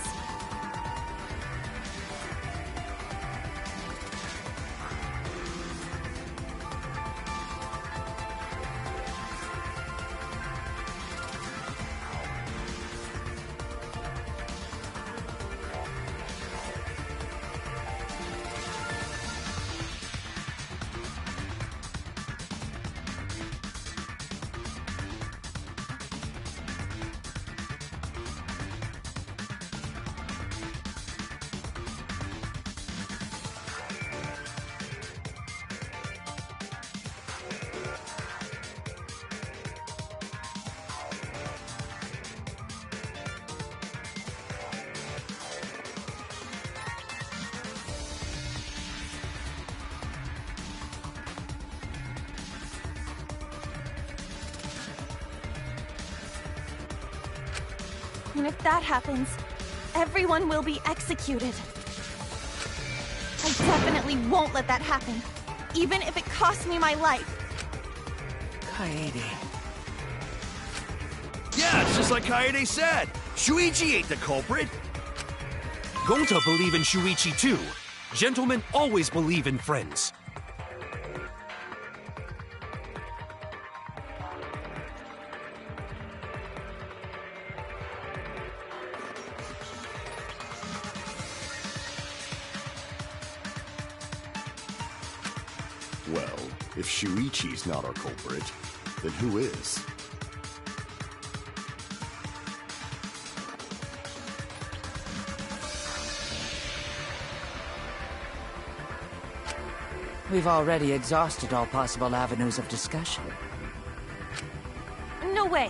[SPEAKER 16] And if that happens, everyone will be executed. I definitely won't let that happen, even if it costs me my life.
[SPEAKER 13] Kaede.
[SPEAKER 5] Yeah, it's just like Kaede said. Shuichi ain't the culprit.
[SPEAKER 11] Gonta believe in Shuichi too. Gentlemen always believe in friends.
[SPEAKER 3] Well, if Shuichi's not our culprit, then who is?
[SPEAKER 10] We've already exhausted all possible avenues of discussion.
[SPEAKER 16] No way.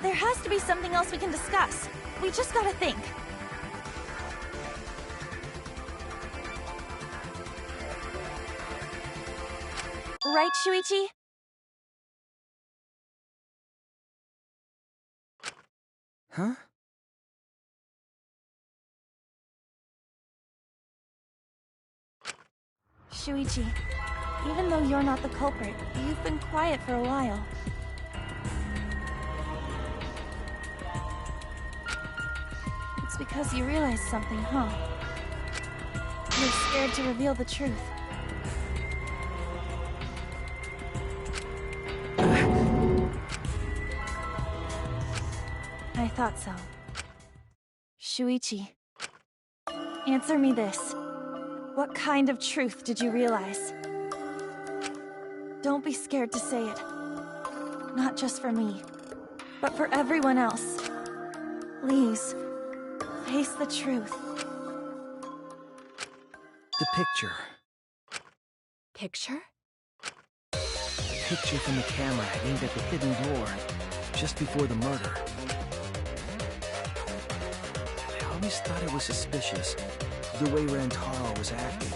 [SPEAKER 16] There has to be something else we can discuss. We just gotta think. Right, Shuichi?
[SPEAKER 13] Huh?
[SPEAKER 16] Shuichi, even though you're not the culprit, you've been quiet for a while. It's because you realized something, huh? You're scared to reveal the truth. I thought so. Shuichi, answer me this. What kind of truth did you realize? Don't be scared to say it. Not just for me, but for everyone else. Please, face the truth.
[SPEAKER 13] The picture.
[SPEAKER 12] Picture?
[SPEAKER 13] Picture from the camera aimed at the hidden door, just before the murder. I always thought it was suspicious, the way Rantaro was acting.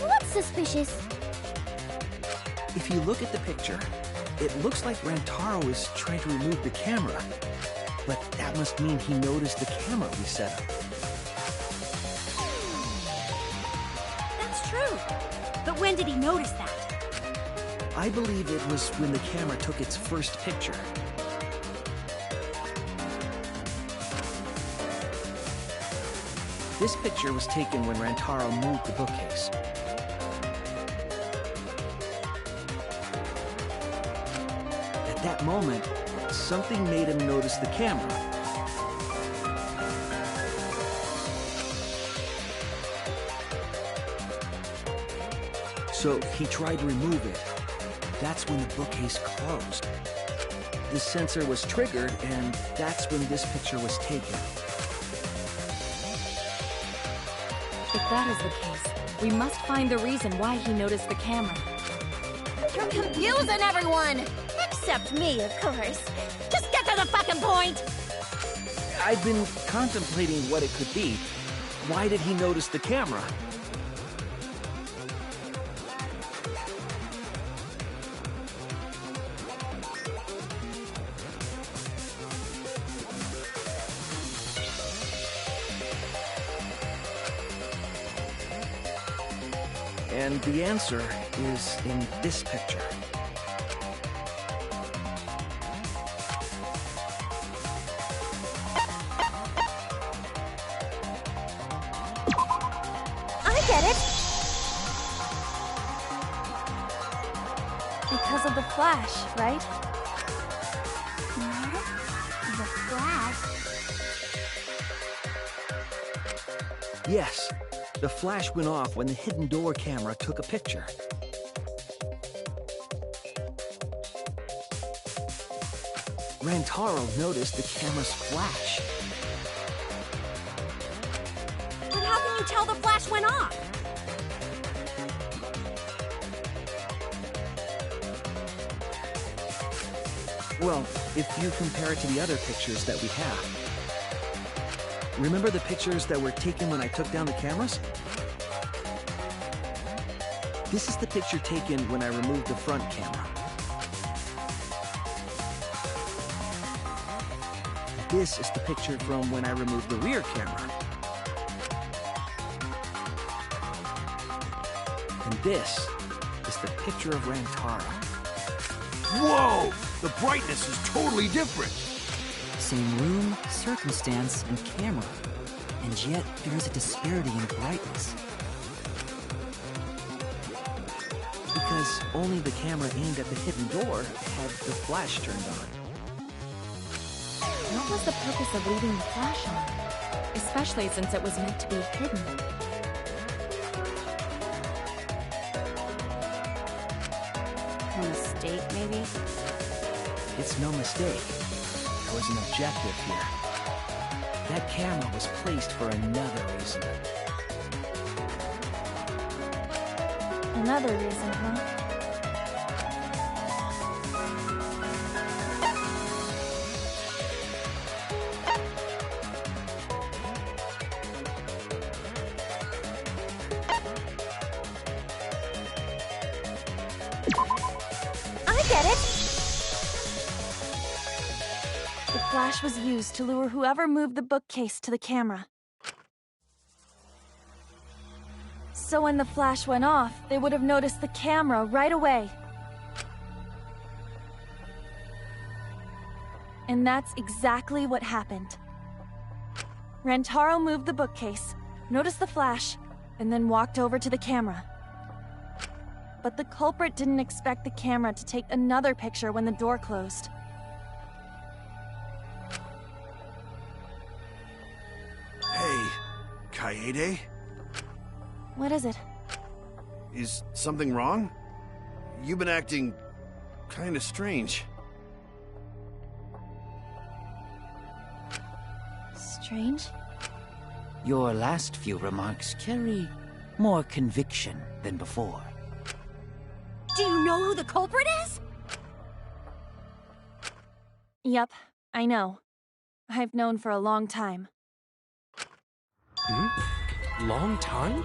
[SPEAKER 9] What's suspicious?
[SPEAKER 13] If you look at the picture, it looks like Rantaro is trying to remove the camera. But that must mean he noticed the camera we set up.
[SPEAKER 1] That's true. But when did he notice that?
[SPEAKER 13] I believe it was when the camera took its first picture. This picture was taken when Rantaro moved the bookcase. At that moment, something made him notice the camera. So he tried to remove it. That's when the bookcase closed. The sensor was triggered, and that's when this picture was taken.
[SPEAKER 12] If that is the case, we must find the reason why he noticed the camera.
[SPEAKER 4] You're confusing everyone!
[SPEAKER 1] Except me, of course. Just get to the fucking point!
[SPEAKER 13] I've been contemplating what it could be. Why did he notice the camera? And the answer is in this picture.
[SPEAKER 16] I get it! Because of the flash, right?
[SPEAKER 9] The flash?
[SPEAKER 13] Yes. The flash went off when the hidden door camera took a picture. Rantaro noticed the camera's flash.
[SPEAKER 1] But how can you tell the flash went off?
[SPEAKER 13] Well, if you compare it to the other pictures that we have. Remember the pictures that were taken when I took down the cameras? This is the picture taken when I removed the front camera. This is the picture from when I removed the rear camera. And this is the picture of Rantaro.
[SPEAKER 5] Whoa! The brightness is totally different!
[SPEAKER 2] Same room, circumstance, and camera. And yet, there is a disparity in brightness.
[SPEAKER 13] Because only the camera aimed at the hidden door had the flash turned on.
[SPEAKER 12] What was the purpose of leaving the flash on? Especially since it was meant to be hidden.
[SPEAKER 14] A mistake, maybe?
[SPEAKER 13] It's no mistake. There was an objective here. That camera was placed for another reason.
[SPEAKER 12] Another reason, huh?
[SPEAKER 16] I get it!
[SPEAKER 12] The flash was used to lure whoever moved the bookcase to the camera. So when the flash went off, they would have noticed the camera right away. And that's exactly what happened. Rantaro moved the bookcase, noticed the flash, and then walked over to the camera. But the culprit didn't expect the camera to take another picture when the door closed.
[SPEAKER 5] Hey, Kaede?
[SPEAKER 12] What is it?
[SPEAKER 5] Is something wrong? You've been acting kinda strange.
[SPEAKER 12] Strange?
[SPEAKER 10] Your last few remarks carry more conviction than before.
[SPEAKER 4] Do you know who the culprit is?
[SPEAKER 12] Yep, I know. I've known for a long time.
[SPEAKER 11] Long time?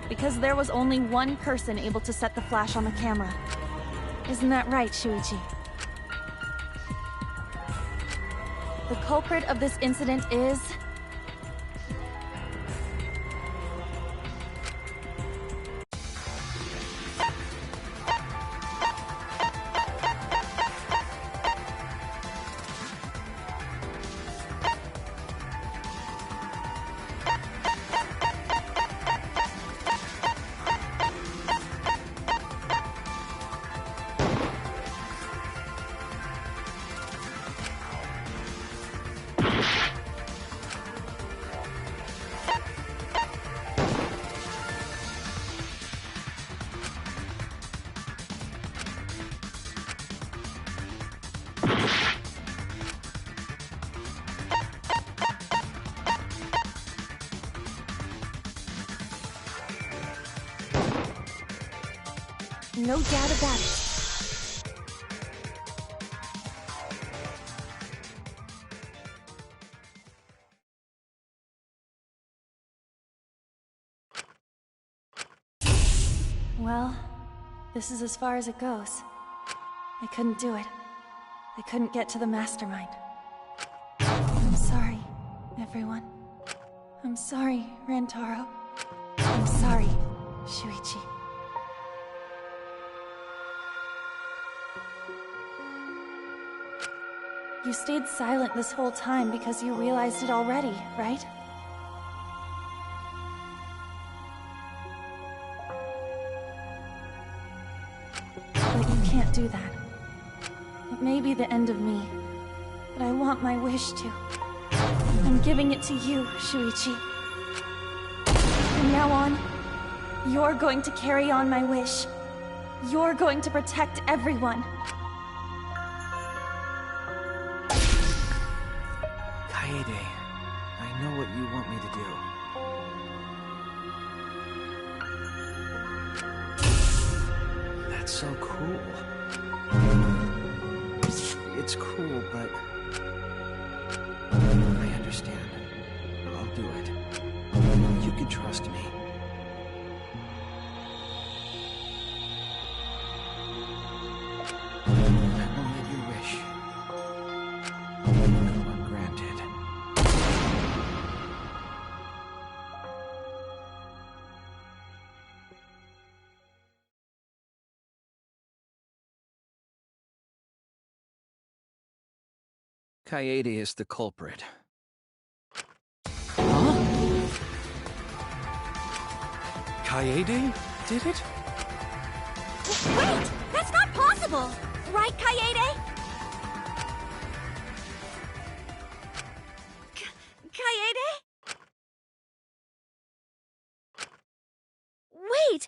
[SPEAKER 12] Because there was only one person able to set the flash on the camera. Isn't that right, Shuichi? The culprit of this incident is... No doubt about it. Well, this is as far as it goes. I couldn't do it. I couldn't get to the mastermind. I'm sorry, everyone. I'm sorry, Rantaro. I'm sorry, Shuichi. You stayed silent this whole time because you realized it already, right? But you can't do that. It may be the end of me, but I want my wish to. I'm giving it to you, Shuichi. From now on, you're going to carry on my wish. You're going to protect everyone.
[SPEAKER 13] Kaede, I know what you want me to do. That's so cool. It's cool, but... I understand. I'll do it. You can trust me. I won't let your wish go ungranted. Kaede is the culprit.
[SPEAKER 11] Kaede did it?
[SPEAKER 16] Wait! That's not possible! Right, Kaede? Kaede? Wait!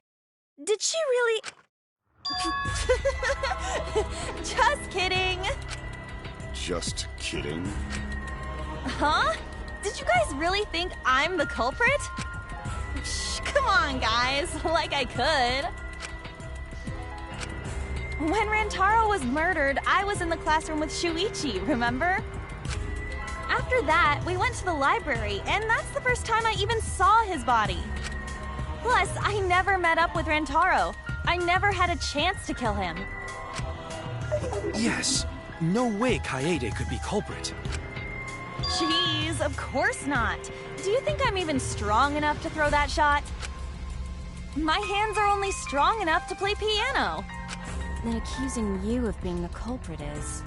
[SPEAKER 16] Did she really... Just kidding!
[SPEAKER 3] Just kidding.
[SPEAKER 16] Huh? Did you guys really think I'm the culprit? Shh, come on, guys. Like I could. When Rantaro was murdered, I was in the classroom with Shuichi, remember? After that, we went to the library, and that's the first time I even saw his body. Plus, I never met up with Rantaro. I never had a chance to kill him.
[SPEAKER 11] Yes. No way Kaede could be culprit.
[SPEAKER 16] Jeez, of course not. Do you think I'm even strong enough to throw that shot? My hands are only strong enough to play piano.
[SPEAKER 14] Then accusing you of being the culprit is...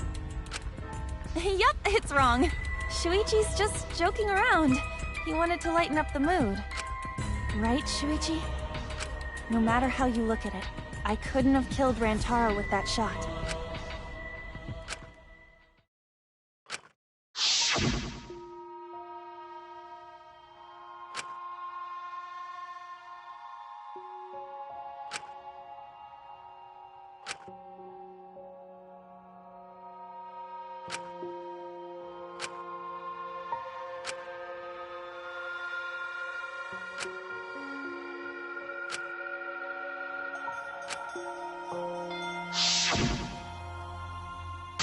[SPEAKER 16] Yup, it's wrong. Shuichi's just joking around. He wanted to lighten up the mood. Right, Shuichi? No matter how you look at it, I couldn't have killed Rantaro with that shot.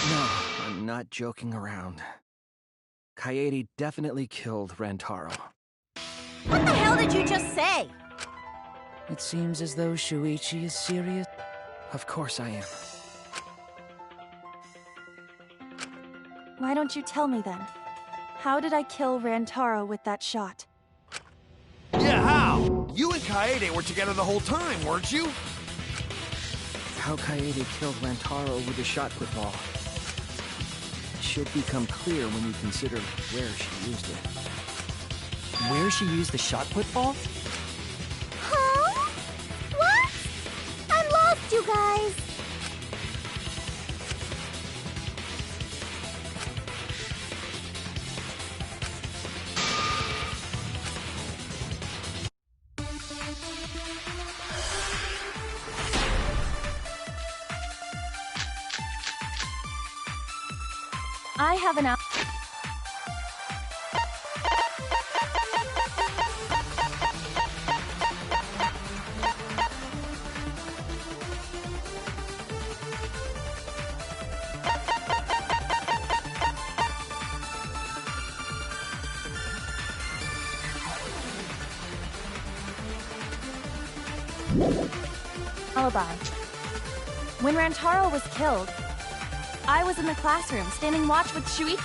[SPEAKER 13] No, I'm not joking around. Kaede definitely killed Rantaro.
[SPEAKER 4] What the hell did you just say?
[SPEAKER 10] It seems as though Shuichi is serious.
[SPEAKER 13] Of course I am.
[SPEAKER 16] Why don't you tell me then? How did I kill Rantaro with that shot?
[SPEAKER 5] Yeah, how? You and Kaede were together the whole time, weren't you?
[SPEAKER 13] How Kaede killed Rantaro with a shot put ball should become clear when you consider where she used it.
[SPEAKER 2] Where she used the shot put ball?
[SPEAKER 9] Huh? What? I'm lost, you guys.
[SPEAKER 16] I have an alibi. When Rantaro was killed, I was in the classroom, standing watch with Shuichi.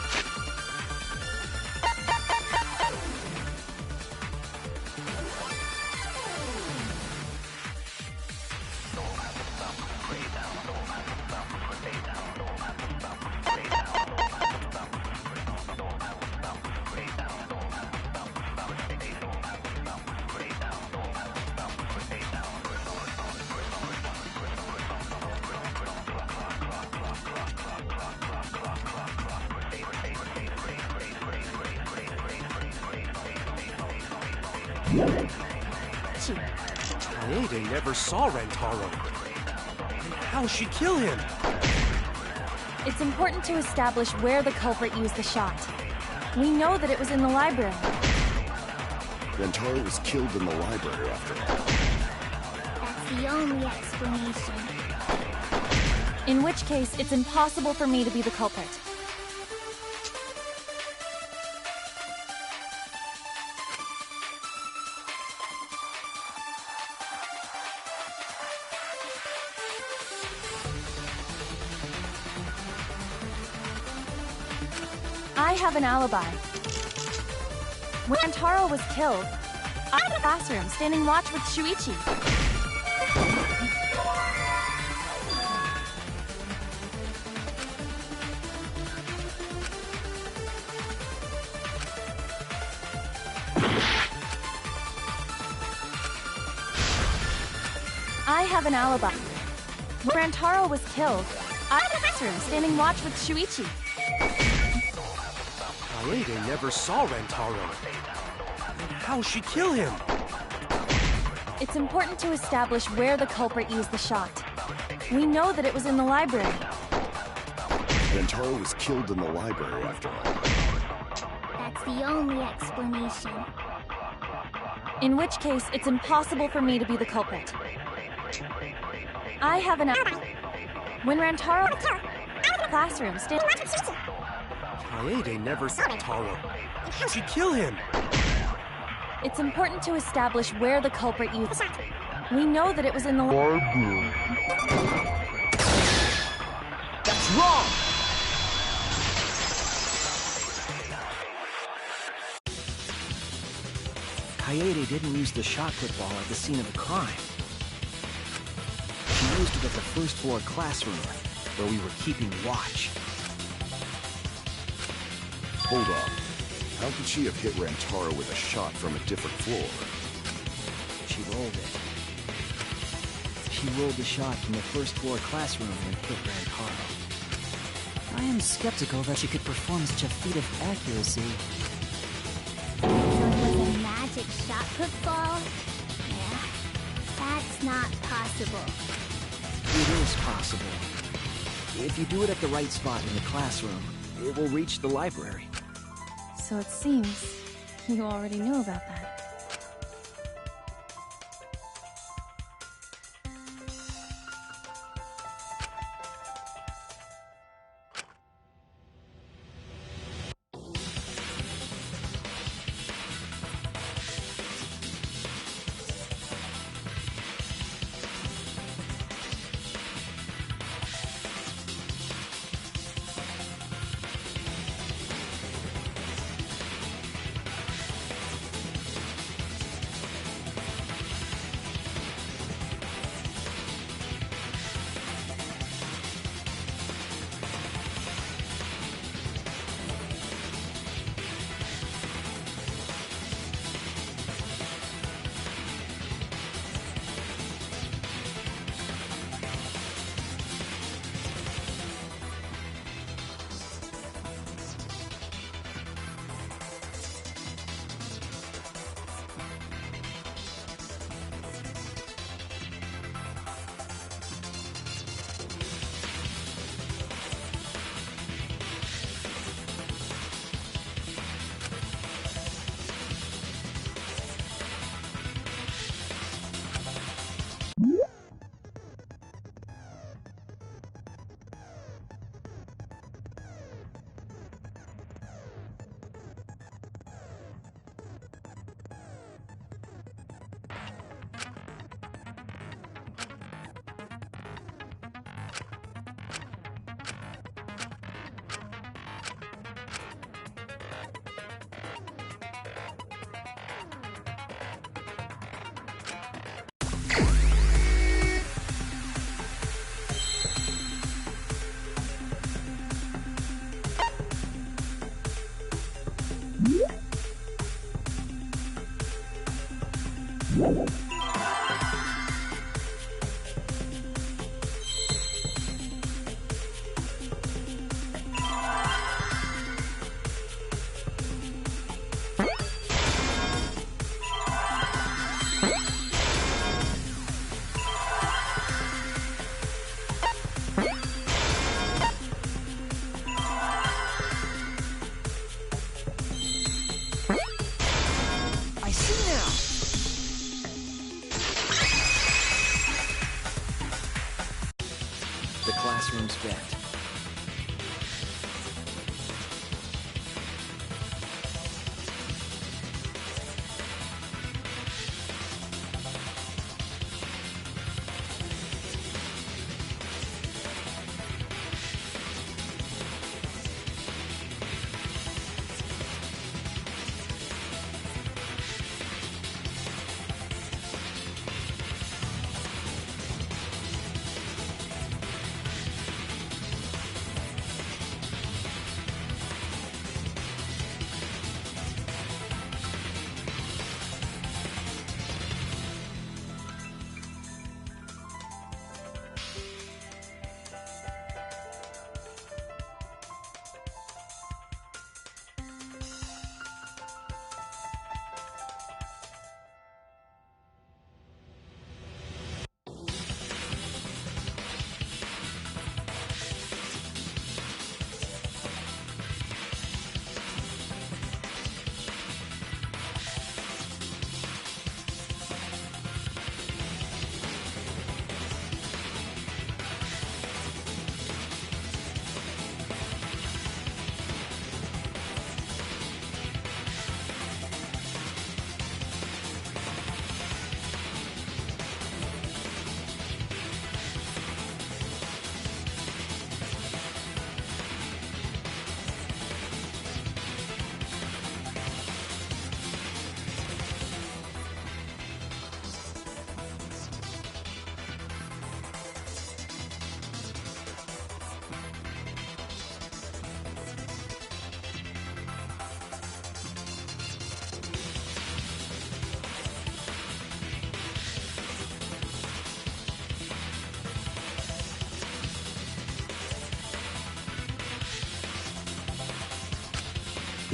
[SPEAKER 11] Kaede never saw Rantaro. And how'd she kill him?
[SPEAKER 16] It's important to establish where the culprit used the shot. We know that it was in the library.
[SPEAKER 3] Rantaro was killed in the library after all.
[SPEAKER 9] That's the only explanation.
[SPEAKER 16] In which case, it's impossible for me to be the culprit. I have an alibi. When Rantaro was killed, I was in the classroom standing watch with Shuichi. have an alibi. When Rantaro was killed, I was in the classroom standing watch with Shuichi.
[SPEAKER 11] Kaede never saw Rantaro. Then how'd she kill him?
[SPEAKER 16] It's important to establish where the culprit used the shot. We know that it was in the library.
[SPEAKER 3] Rantaro was killed in the library after all.
[SPEAKER 9] That's the only explanation.
[SPEAKER 16] In which case, it's impossible for me to be the culprit. I have an alibi. When Rantaro was in the classroom standing...
[SPEAKER 11] Kaede never saw Rantaro. How'd she kill him?
[SPEAKER 16] It's important to establish where the culprit used the shot. We know that it was in the library.
[SPEAKER 11] That's wrong!
[SPEAKER 13] Kaede didn't use the shot put ball at the scene of the crime. She used it at the first floor classroom, where we were keeping watch.
[SPEAKER 3] Hold up. How could she have hit Rantaro with a shot from a different floor?
[SPEAKER 13] She rolled it. She rolled the shot from the first floor classroom and hit Rantaro. I am skeptical that she could perform such a feat of accuracy.
[SPEAKER 9] So it was a magic shot put ball? Yeah, that's not possible.
[SPEAKER 13] It is possible. If you do it at the right spot in the classroom, it will reach the library.
[SPEAKER 16] So it seems you already knew about that.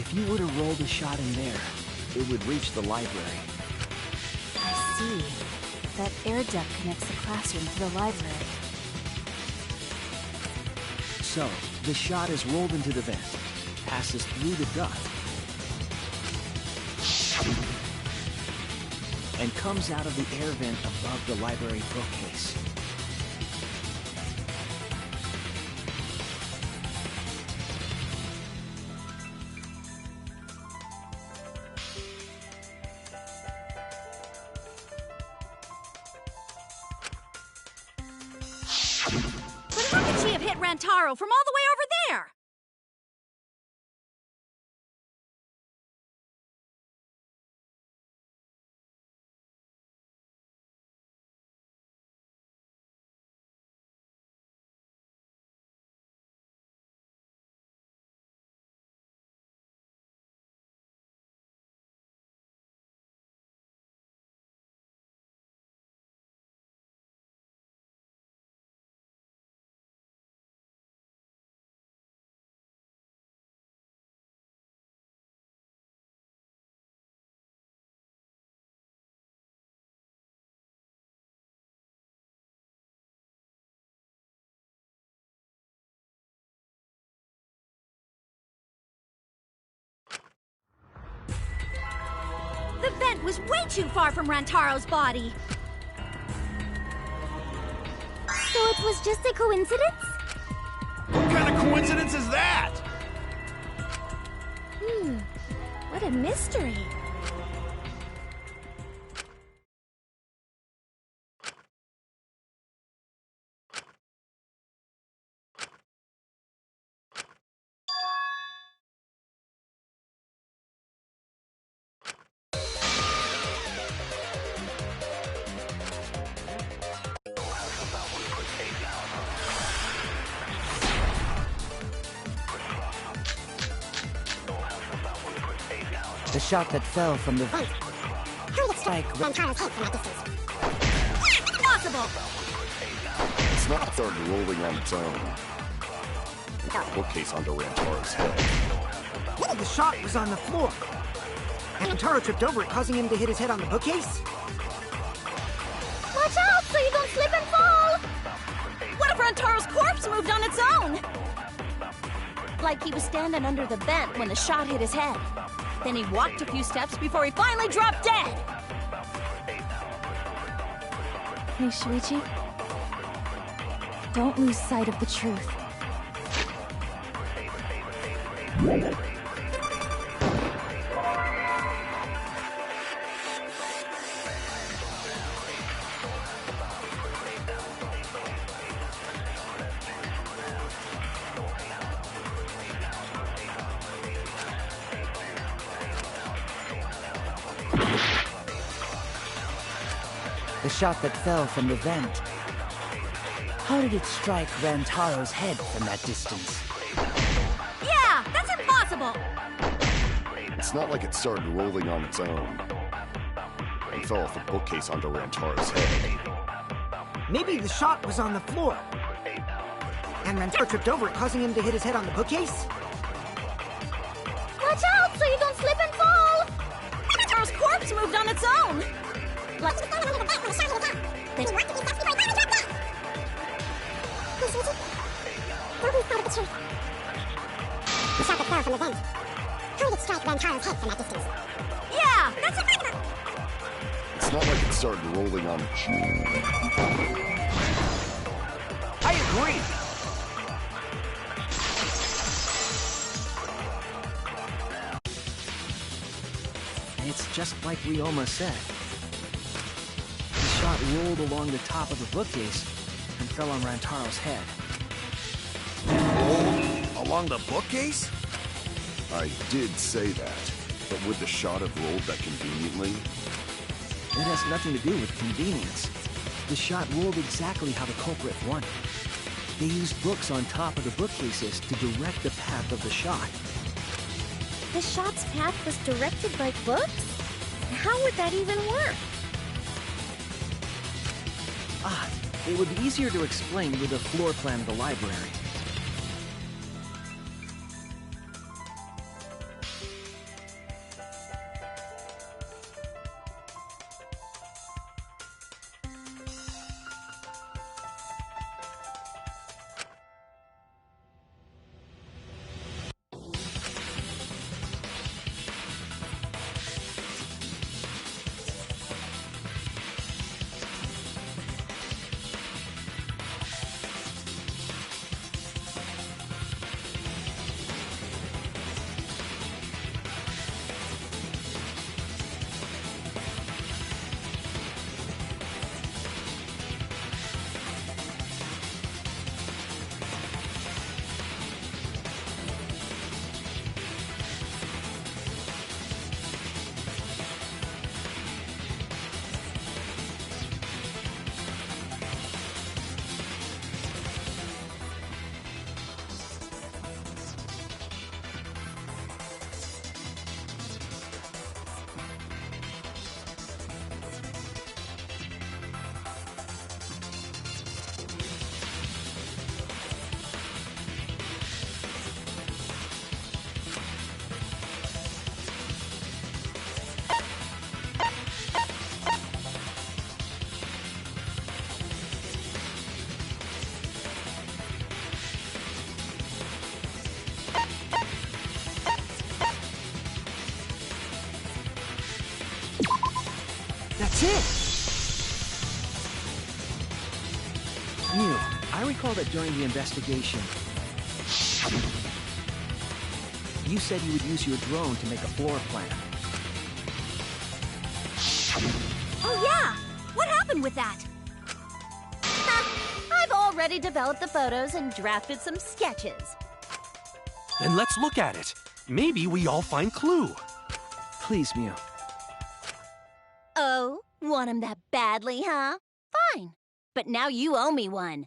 [SPEAKER 13] If you were to roll the shot in there, it would reach the library.
[SPEAKER 12] I see. That air duct connects the classroom to the library.
[SPEAKER 13] So, the shot is rolled into the vent, passes through the duct, and comes out of the air vent above the library bookcase.
[SPEAKER 4] But how could she have hit Rantaro from all the way over there? The vent was way too far from Rantaro's body.
[SPEAKER 9] So it was just a coincidence?
[SPEAKER 5] What kind of coincidence is that?
[SPEAKER 1] What a mystery.
[SPEAKER 10] The shot that fell from the
[SPEAKER 9] Strike Rantaro's head from that distance.
[SPEAKER 4] Impossible!
[SPEAKER 3] It's not started rolling on its own. The bookcase onto Rantaro's head.
[SPEAKER 6] The shot was on the floor. And Rantaro tripped over it, causing him to hit his head on the bookcase?
[SPEAKER 1] Watch out so you don't slip and fall!
[SPEAKER 4] What if Rantaro's corpse moved on its own? Like he was standing under the vent when the shot hit his head. Then he walked a few steps before he finally dropped dead.
[SPEAKER 12] Hey, Shuichi. Don't lose sight of the truth.
[SPEAKER 10] The shot that fell from the vent. How did it strike Rantaro's head from that distance?
[SPEAKER 4] Yeah, that's impossible!
[SPEAKER 3] It's not like it started rolling on its own. It fell off the bookcase onto Rantaro's head.
[SPEAKER 6] Maybe the shot was on the floor. And Rantaro tripped over it, causing him to hit his head on the bookcase?
[SPEAKER 1] Watch out so you don't slip and fall!
[SPEAKER 4] Rantaro's corpse moved on its own! Let's go under the vent when the shot hit his head. Then he walked a few steps before he finally dropped dead!
[SPEAKER 9] Don't lose sight of the truth. The shot that fell from the vent. How did it strike Rantaro's head from that distance?
[SPEAKER 4] Yeah, that's impossible!
[SPEAKER 3] It's not like it started rolling on its own.
[SPEAKER 11] I agree.
[SPEAKER 13] It's just like Ryoma said. The shot rolled along the top of the bookcase and fell on Rantaro's head.
[SPEAKER 5] Rolled along the bookcase?
[SPEAKER 3] I did say that, but would the shot have rolled that conveniently?
[SPEAKER 13] It has nothing to do with convenience. The shot rolled exactly how the culprit wanted. They used books on top of the bookcases to direct the path of the shot.
[SPEAKER 1] The shot's path was directed by books? How would that even work?
[SPEAKER 13] Ah, it would be easier to explain with a floor plan of the library.
[SPEAKER 6] That's it! Mew, I recall that during the investigation, you said you would use your drone to make a floor plan.
[SPEAKER 4] Oh yeah! What happened with that? I've already developed the photos and drafted some sketches.
[SPEAKER 11] Then let's look at it. Maybe we all find clue.
[SPEAKER 6] Please, Mew.
[SPEAKER 4] Oh, want him that badly, huh? Fine. But now you owe me one.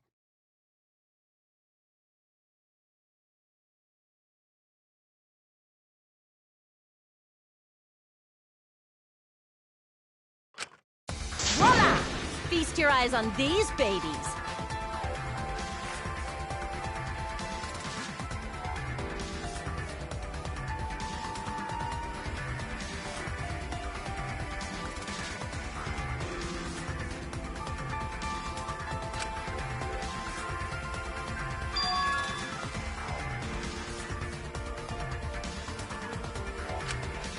[SPEAKER 4] Voila! Feast your eyes on these babies.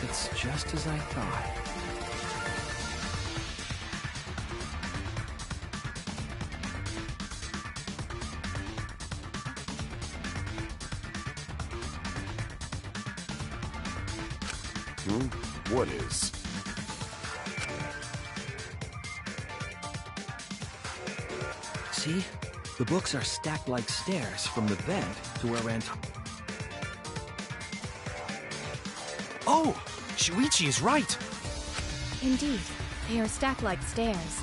[SPEAKER 6] It's just as I thought.
[SPEAKER 3] What is?
[SPEAKER 6] See? The books are stacked like stairs from the vent to where
[SPEAKER 11] Oh! Shuichi is right!
[SPEAKER 12] Indeed, they are stacked like stairs.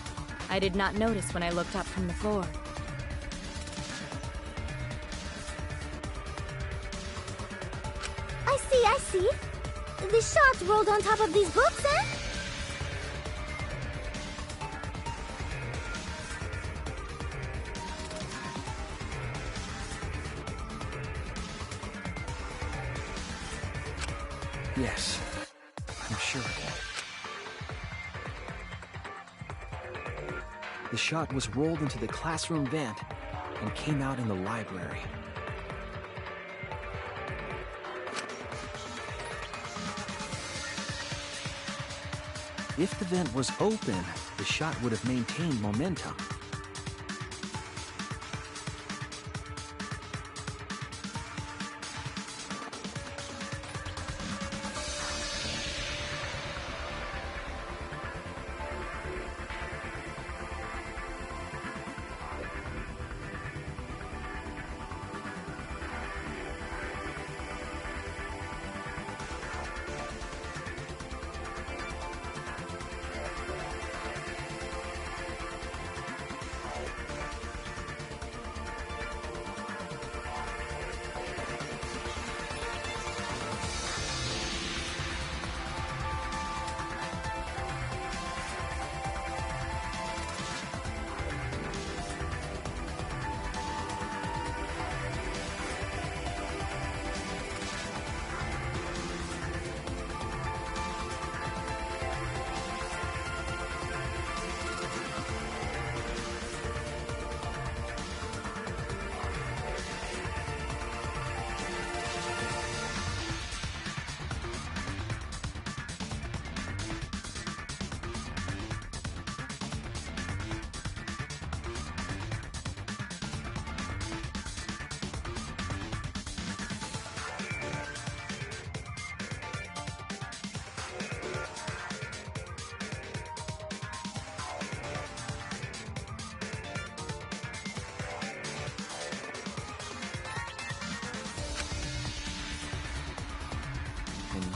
[SPEAKER 12] I did not notice when I looked up from the floor.
[SPEAKER 9] I see. The shots rolled on top of these books, eh?
[SPEAKER 6] Yes, I'm sure of it. The shot was rolled into the classroom vent and came out in the library. If the vent was open, the shot would have maintained momentum.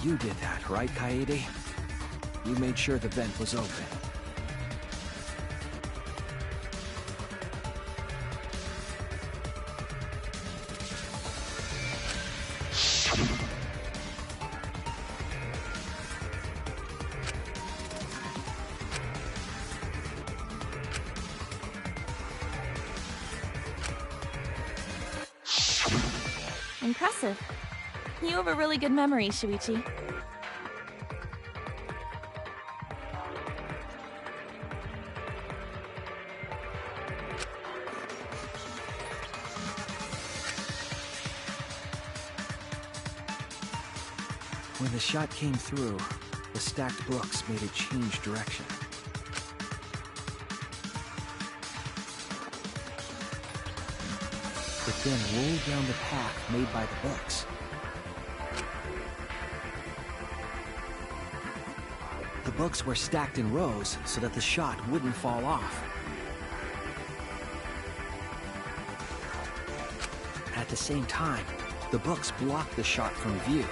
[SPEAKER 6] You did that, right, Kaede? You made sure the vent was open.
[SPEAKER 16] Impressive. You have a really good memory, Shuichi.
[SPEAKER 6] When the shot came through, the stacked books made it change direction.
[SPEAKER 13] It then rolled down the path made by the books. The books were stacked in rows so that the shot wouldn't fall off. At the same time, the books blocked the shot from view.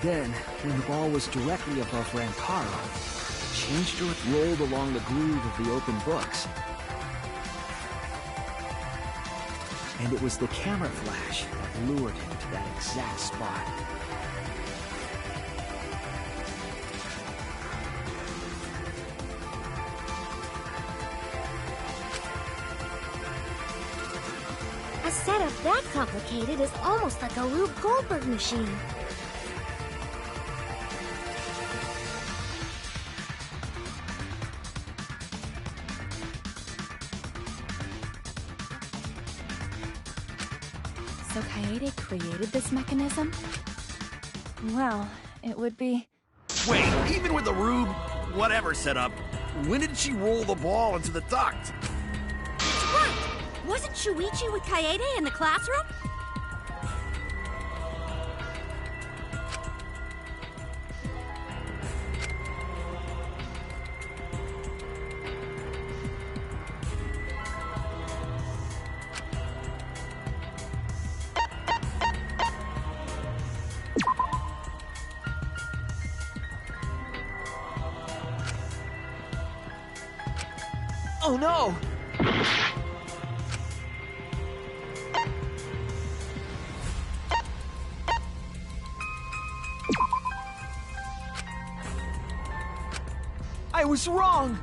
[SPEAKER 13] Then, when the ball was directly above Rantaro, it changed Earth rolled along the groove of the open books. And it was the camera flash that lured him to that exact spot.
[SPEAKER 9] A setup that complicated is almost like a Rube Goldberg machine.
[SPEAKER 12] So Kaede created this mechanism? Well, it would be...
[SPEAKER 5] Wait, even with the Rube, whatever setup, when did she roll the ball into the duct?
[SPEAKER 1] That's right! Wasn't Shuichi with Kaede in the classroom?
[SPEAKER 11] Oh no! I was wrong!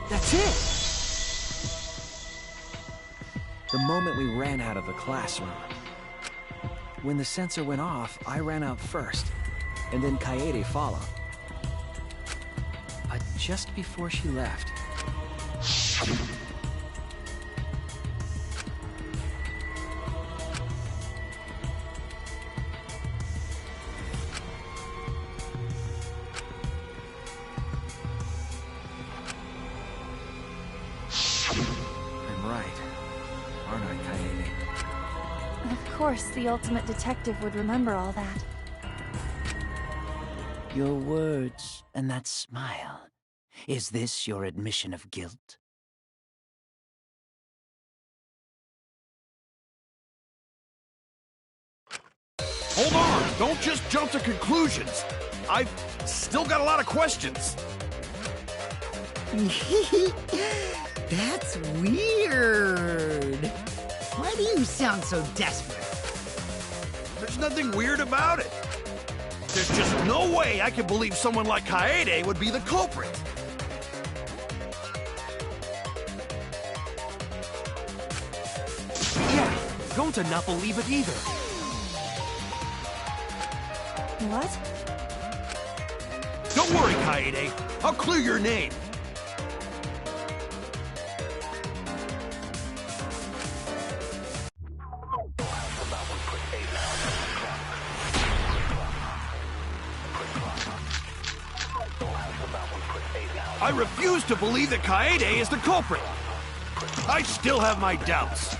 [SPEAKER 13] That's it! The moment we ran out of the classroom. When the sensor went off, I ran out first, and then Kaede followed. Just before she left. I'm right, aren't I, Kaede?
[SPEAKER 12] Of course, the ultimate detective would remember all that.
[SPEAKER 10] Your words and that smile. Is this your admission of guilt?
[SPEAKER 5] Hold on! Don't just jump to conclusions! I've still got a lot of questions.
[SPEAKER 6] That's weird. Why do you sound so desperate?
[SPEAKER 5] There's nothing weird about it. There's just no way I can believe someone like Kaede would be the culprit.
[SPEAKER 11] Yeah, going to not believe it either.
[SPEAKER 12] What?
[SPEAKER 5] Don't worry, Kaede. I'll clear your name. I refuse to believe that Kaede is the culprit. I still have my doubts.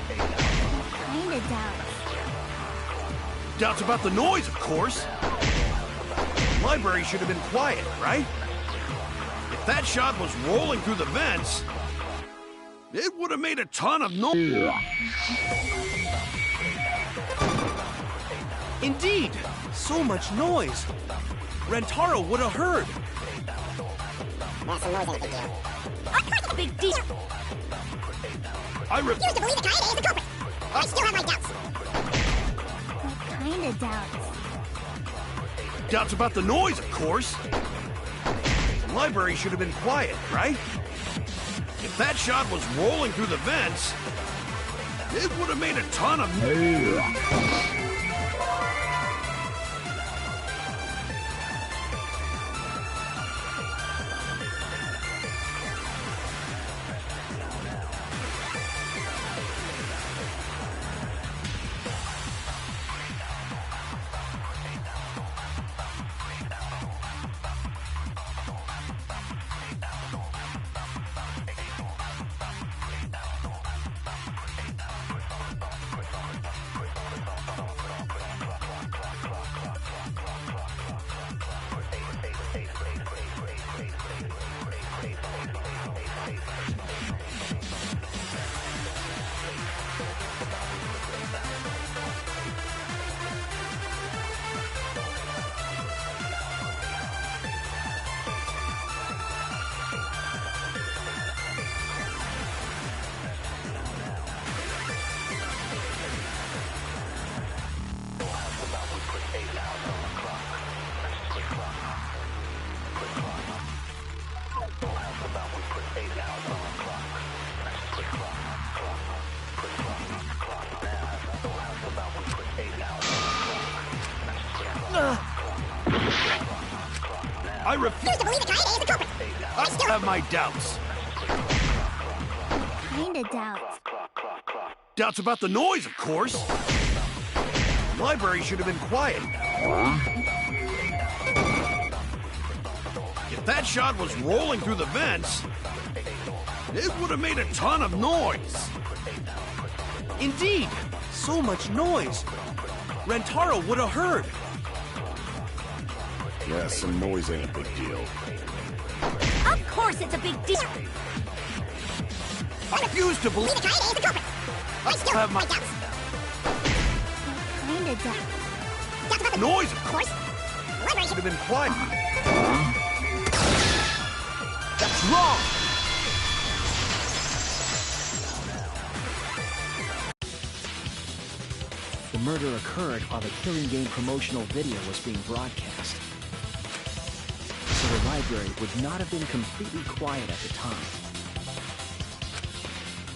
[SPEAKER 9] Kinda doubts.
[SPEAKER 5] Doubts about the noise, of course. The library should have been quiet, right? If that shot was rolling through the vents, it would have made a ton of noise.
[SPEAKER 11] Indeed! So much noise! Rantaro would have heard!
[SPEAKER 1] That's some noise ain't a big deal. Of course it's a big deal!
[SPEAKER 5] I refuse
[SPEAKER 1] to believe that Kaede is the culprit! I still have my doubts!
[SPEAKER 9] What kind of doubts?
[SPEAKER 5] Doubts about the noise, of course. The library should have been quiet, right? If that shot was rolling through the vents, it would have made a ton of noise. I refuse to believe that Kaede is the culprit. I still have my doubts.
[SPEAKER 9] Kinda doubts.
[SPEAKER 5] Doubts about the noise, of course. The library should have been quiet. If that shot was rolling through the vents, it would have made a ton of noise.
[SPEAKER 11] Indeed! So much noise! Rentaro would have heard!
[SPEAKER 3] Yeah, some noise ain't a big deal.
[SPEAKER 4] Of course it's a big deal!
[SPEAKER 5] I refuse to believe
[SPEAKER 9] Kaede is the culprit.
[SPEAKER 5] I still have my
[SPEAKER 9] doubts. Kinda doubts.
[SPEAKER 5] Doubts about the noise, of course. The library should have been quiet. That's wrong!
[SPEAKER 13] The murder occurred while the Killing Game promotional video was being broadcast. So the library would not have been completely quiet at the time.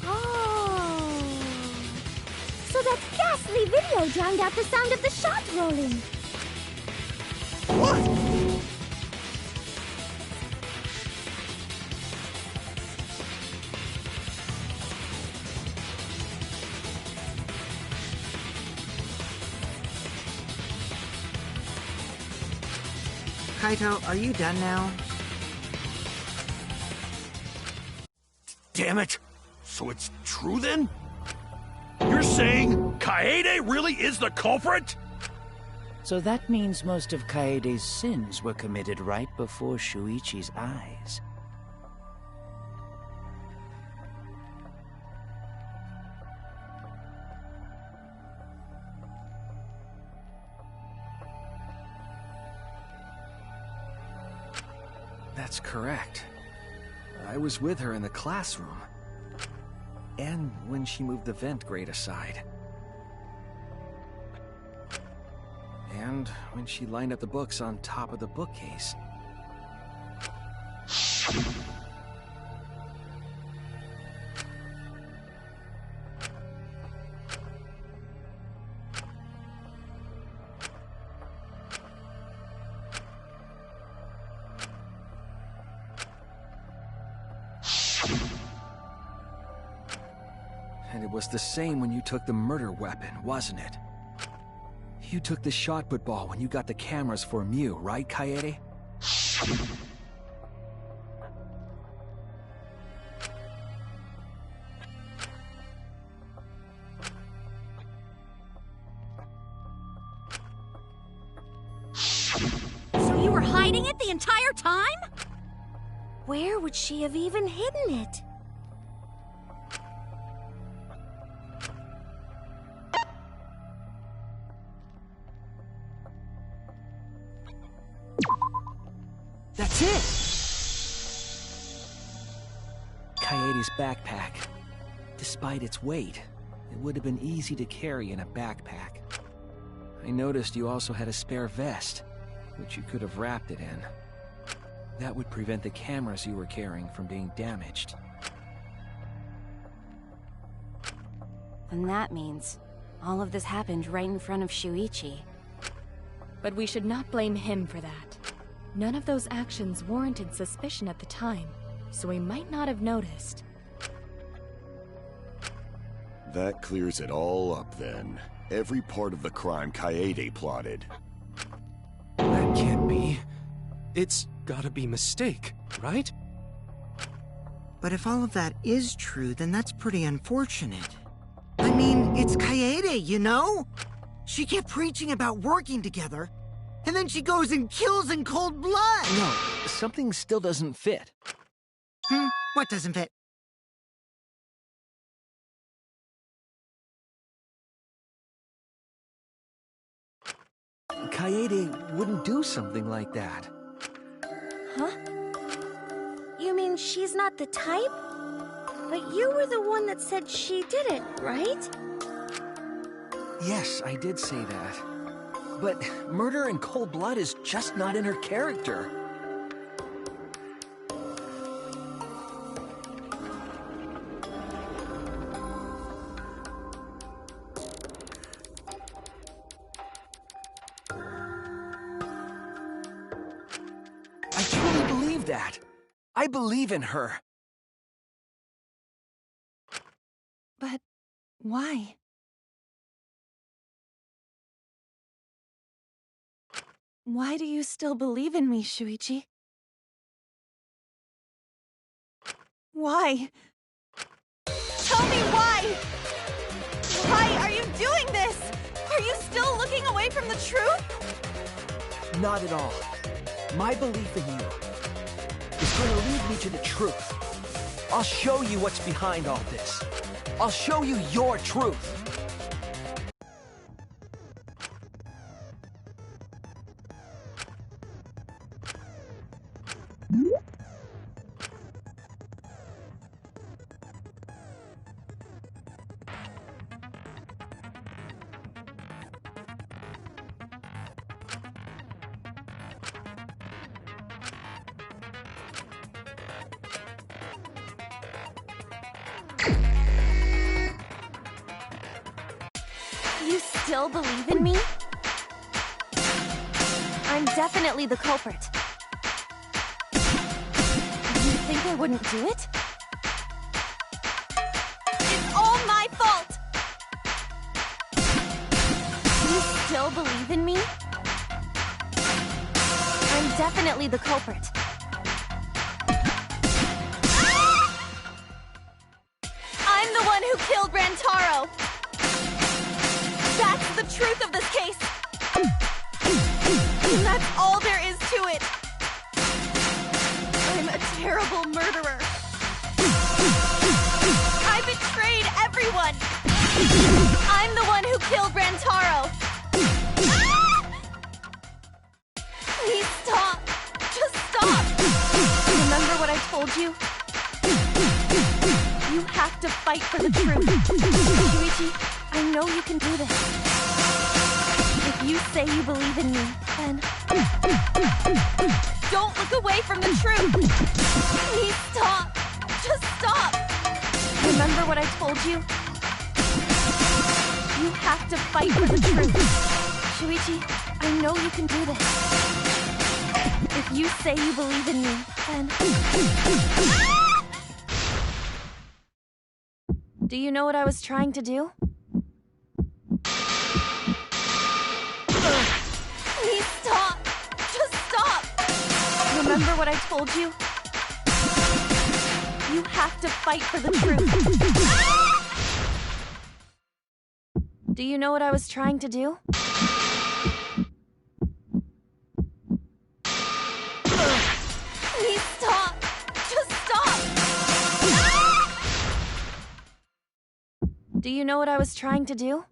[SPEAKER 9] Oh. So that ghastly video drowned out the sound of the shot rolling.
[SPEAKER 5] What?
[SPEAKER 6] Kaito, are you done now?
[SPEAKER 5] Damn it! So it's true then? You're saying Kaede really is the culprit?
[SPEAKER 10] So that means most of Kaede's sins were committed right before Shuichi's eyes.
[SPEAKER 13] That's correct. I was with her in the classroom. And when she moved the vent grate aside. And when she lined up the books on top of the bookcase. And it was the same when you took the murder weapon, wasn't it? You took the shot put ball when you got the cameras for Mew, right, Kaede?
[SPEAKER 4] So you were hiding it the entire time?
[SPEAKER 1] Where would she have even hidden it?
[SPEAKER 13] That's it! Kaede's backpack. Despite its weight, it would have been easy to carry in a backpack. I noticed you also had a spare vest, which you could have wrapped it in. That would prevent the cameras you were carrying from being damaged.
[SPEAKER 14] And that means all of this happened right in front of Shuichi.
[SPEAKER 12] But we should not blame him for that. None of those actions warranted suspicion at the time, so we might not have noticed.
[SPEAKER 3] That clears it all up then. Every part of the crime Kaede plotted.
[SPEAKER 11] That can't be. It's gotta be mistake, right?
[SPEAKER 6] But if all of that is true, then that's pretty unfortunate. I mean, it's Kaede, you know? She kept preaching about working together, and then she goes and kills in cold blood!
[SPEAKER 13] No, something still doesn't fit.
[SPEAKER 6] What doesn't fit?
[SPEAKER 13] Kaede wouldn't do something like that.
[SPEAKER 1] Huh? You mean she's not the type? But you were the one that said she did it, right?
[SPEAKER 13] Yes, I did say that. But murder in cold blood is just not in her character. I
[SPEAKER 11] that. I believe in her.
[SPEAKER 12] But why? Why do you still believe in me, Shuichi? Why?
[SPEAKER 16] Tell me why! Why are you doing this? Are you still looking away from the truth?
[SPEAKER 11] Not at all. My belief in you is going to lead me to the truth. I'll show you what's behind all this. I'll show you your truth.
[SPEAKER 16] You still believe in me? I'm definitely the culprit. You think I wouldn't do it? It's all my fault! You still believe in me? I'm definitely the culprit. I'm the one who killed Rantaro! That's the truth of this case! And that's all there is to it! I'm a terrible murderer! I betrayed everyone! I'm the one who killed Rantaro! Please stop! Just stop! Remember what I told you? You have to fight for the truth. Shuichi, I know you can do this. If you say you believe in me, then don't look away from the truth. Please stop. Just stop. Remember what I told you? You have to fight for the truth. Shuichi, I know you can do this. If you say you believe in me, then... Do you know what I was trying to do? Please stop! Just stop! Remember what I told you? You have to fight for the truth. Do you know what I was trying to do? Please stop! Just stop! Do you know what I was trying to do?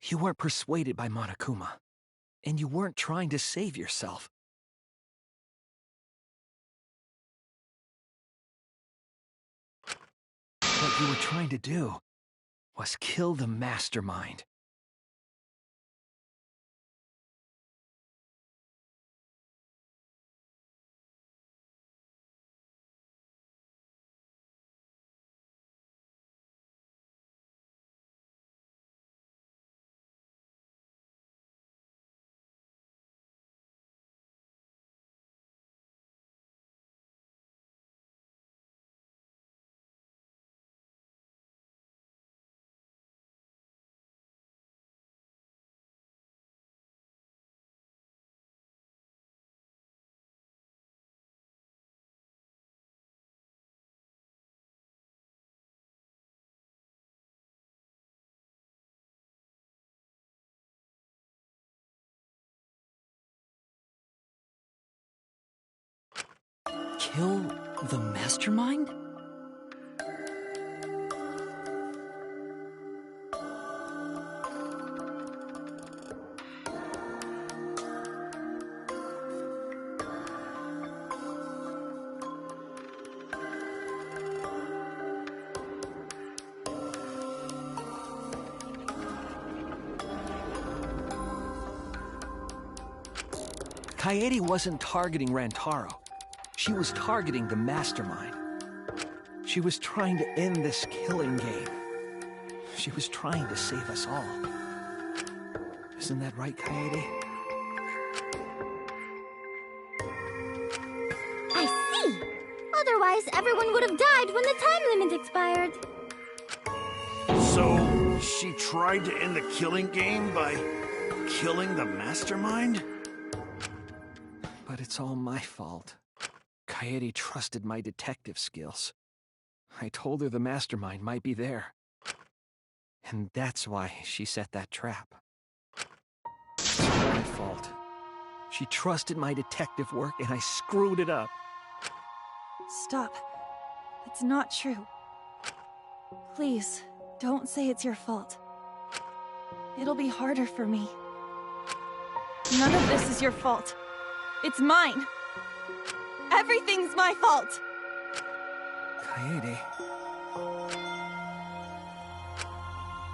[SPEAKER 11] You weren't persuaded by Monokuma, and you weren't trying to save yourself. What you were trying to do was kill the mastermind.
[SPEAKER 13] Kill the mastermind?
[SPEAKER 11] Kaede wasn't targeting Rantaro. She was targeting the mastermind. She was trying to end this killing game. She was trying to save us all. Isn't that right, Kaede?
[SPEAKER 9] I see! Otherwise, everyone would have died when the time limit expired.
[SPEAKER 5] So, she tried to end the killing game by killing the mastermind?
[SPEAKER 11] But it's all my fault. Kaede trusted my detective skills. I told her the mastermind might be there. And that's why she set that trap. It's all my fault. She trusted my detective work and I screwed it up.
[SPEAKER 16] Stop. It's not true. Please, don't say it's your fault. It'll be harder for me. None of this is your fault. It's mine. Everything's my fault.
[SPEAKER 11] Kaede.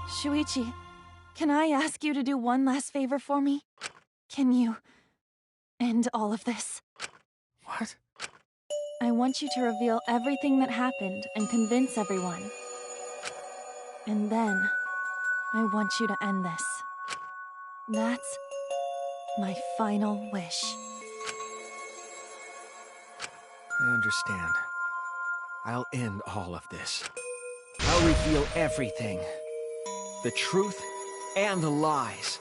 [SPEAKER 16] Shuichi, can I ask you to do one last favor for me? Can you end all of this?
[SPEAKER 11] What?
[SPEAKER 16] I want you to reveal everything that happened and convince everyone. And then, I want you to end this. That's my final wish.
[SPEAKER 11] I understand. I'll end all of this. I'll reveal everything. The truth and the lies.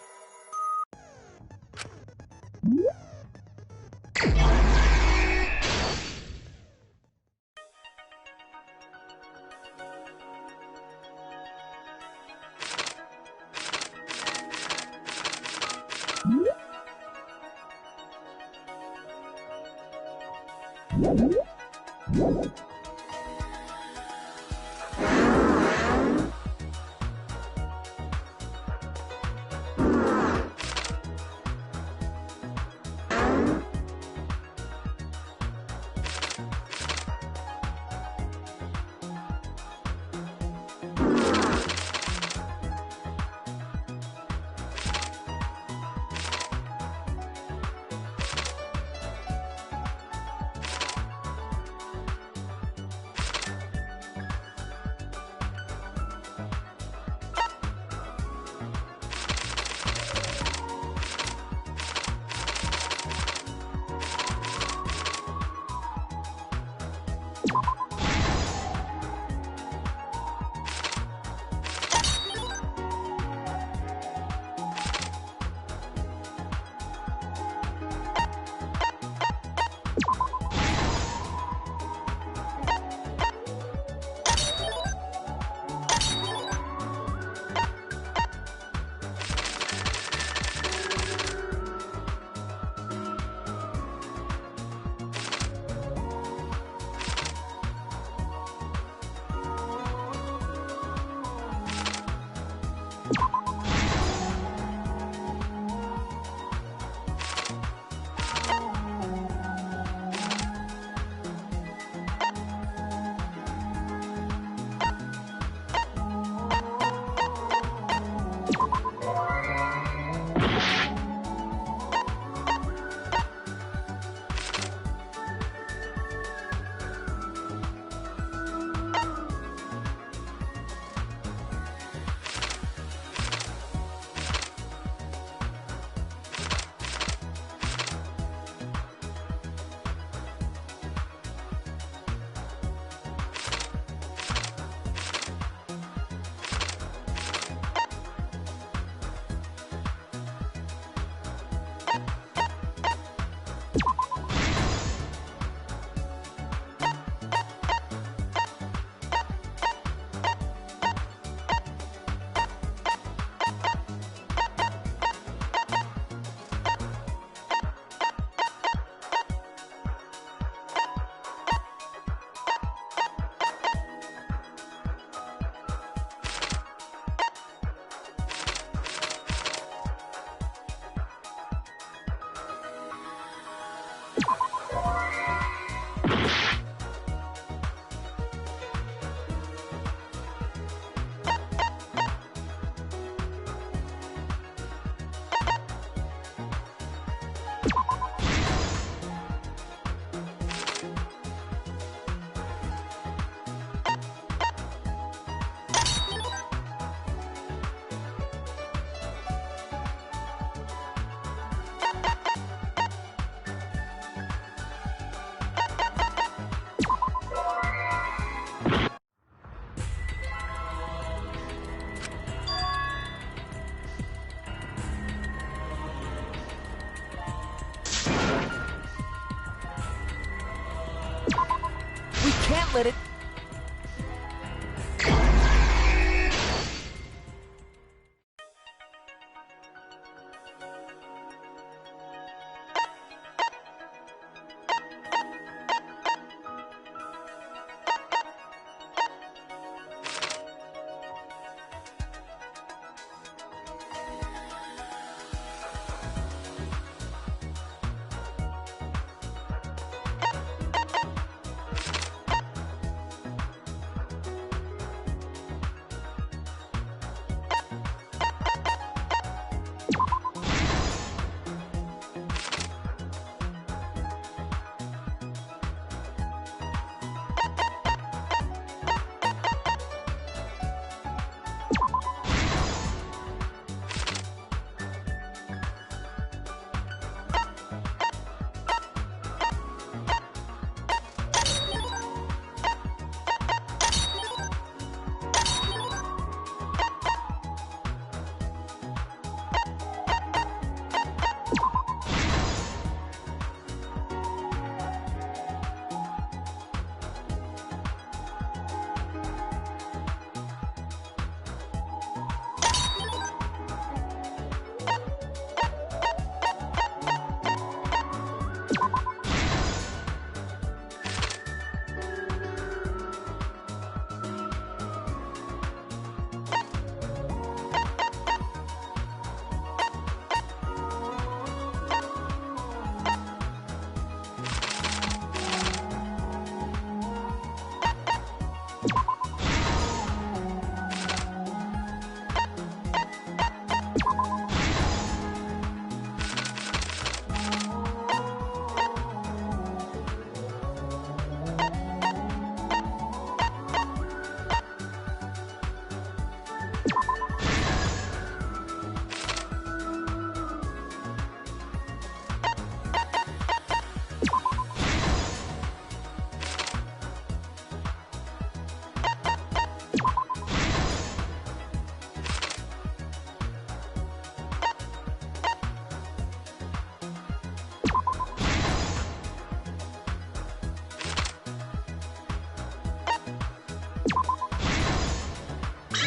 [SPEAKER 10] can't let it...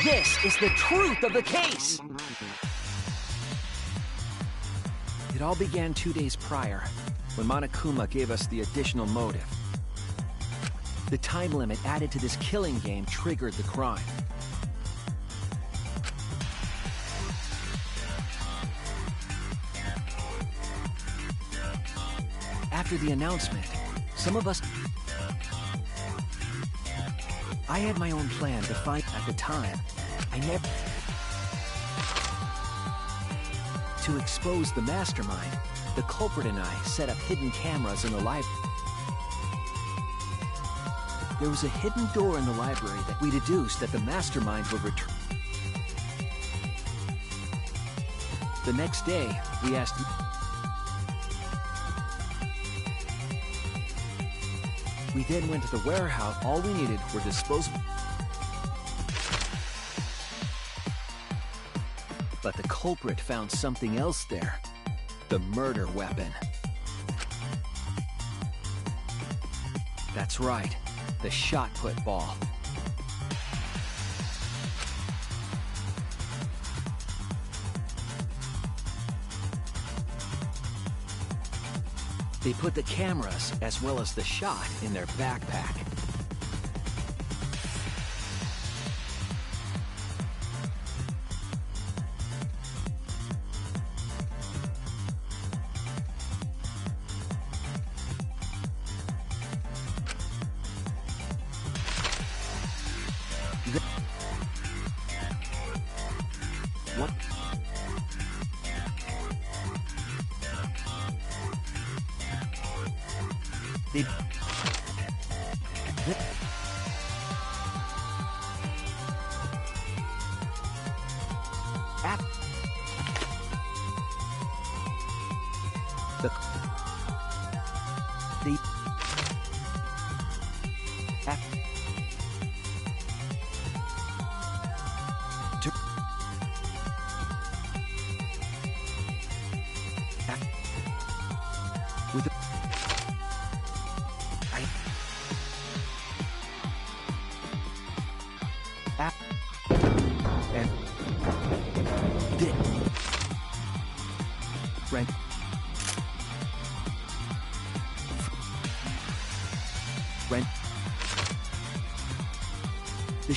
[SPEAKER 13] This is the truth of the case! It all began 2 days prior, when Monokuma gave us the additional motive. The time limit added to this killing game triggered the crime. After the announcement, some of us... I had my own plan to find at the time. I never... To expose the mastermind, the culprit and I set up hidden cameras in the library. There was a hidden door in the library that we deduced that the mastermind would return. The next day, we asked... We then went to the warehouse. All we needed were disposable... But the culprit found something else there. The murder weapon. That's right. The shot put ball. They put the cameras, as well as the shot, in their backpack. What? They...
[SPEAKER 11] And did rent the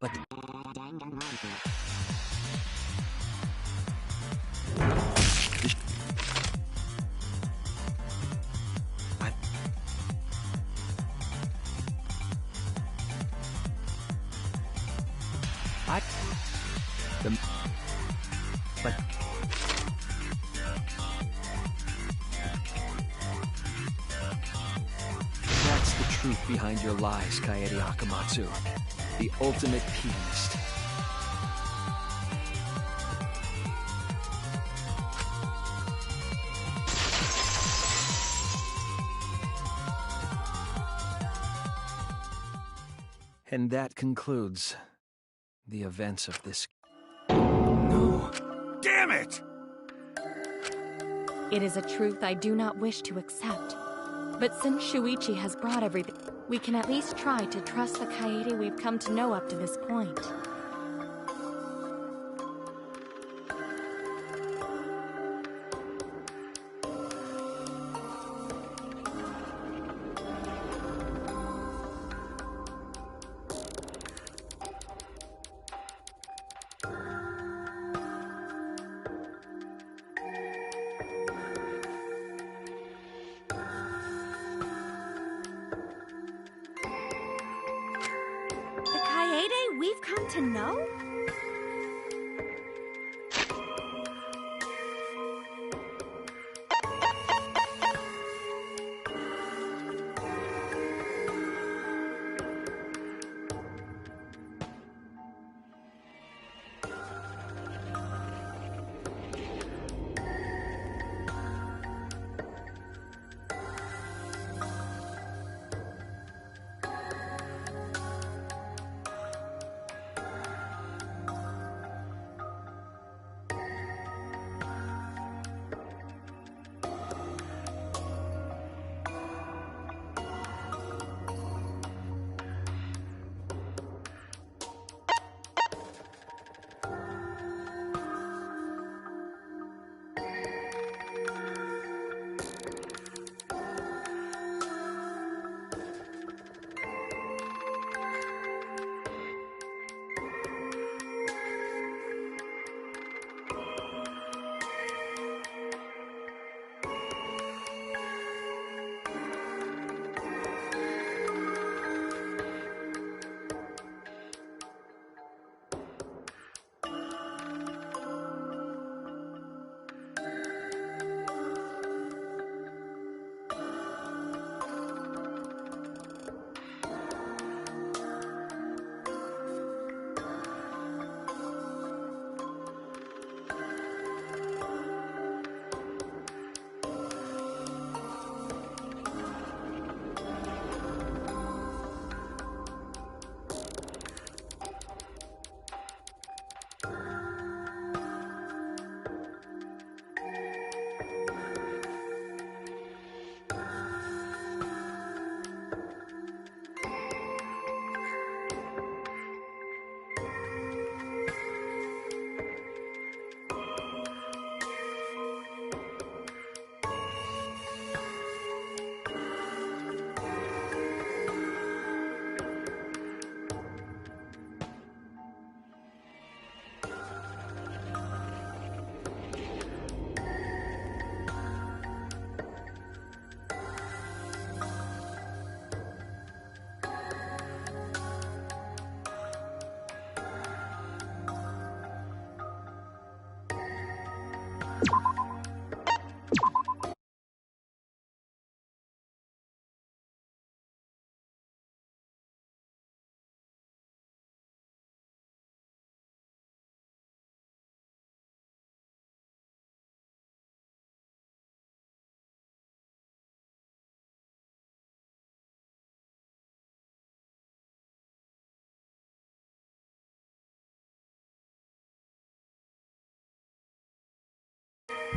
[SPEAKER 11] but but that's the truth behind your lies, Kaede Akamatsu. The ultimate pianist. And that concludes the events of this.
[SPEAKER 5] No! Damn it!
[SPEAKER 12] It is a truth I do not wish to accept. But since Shuichi has brought everything, we can at least try to trust the Kaede we've come to know up to this point.
[SPEAKER 1] The Kaede we've come to know?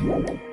[SPEAKER 1] You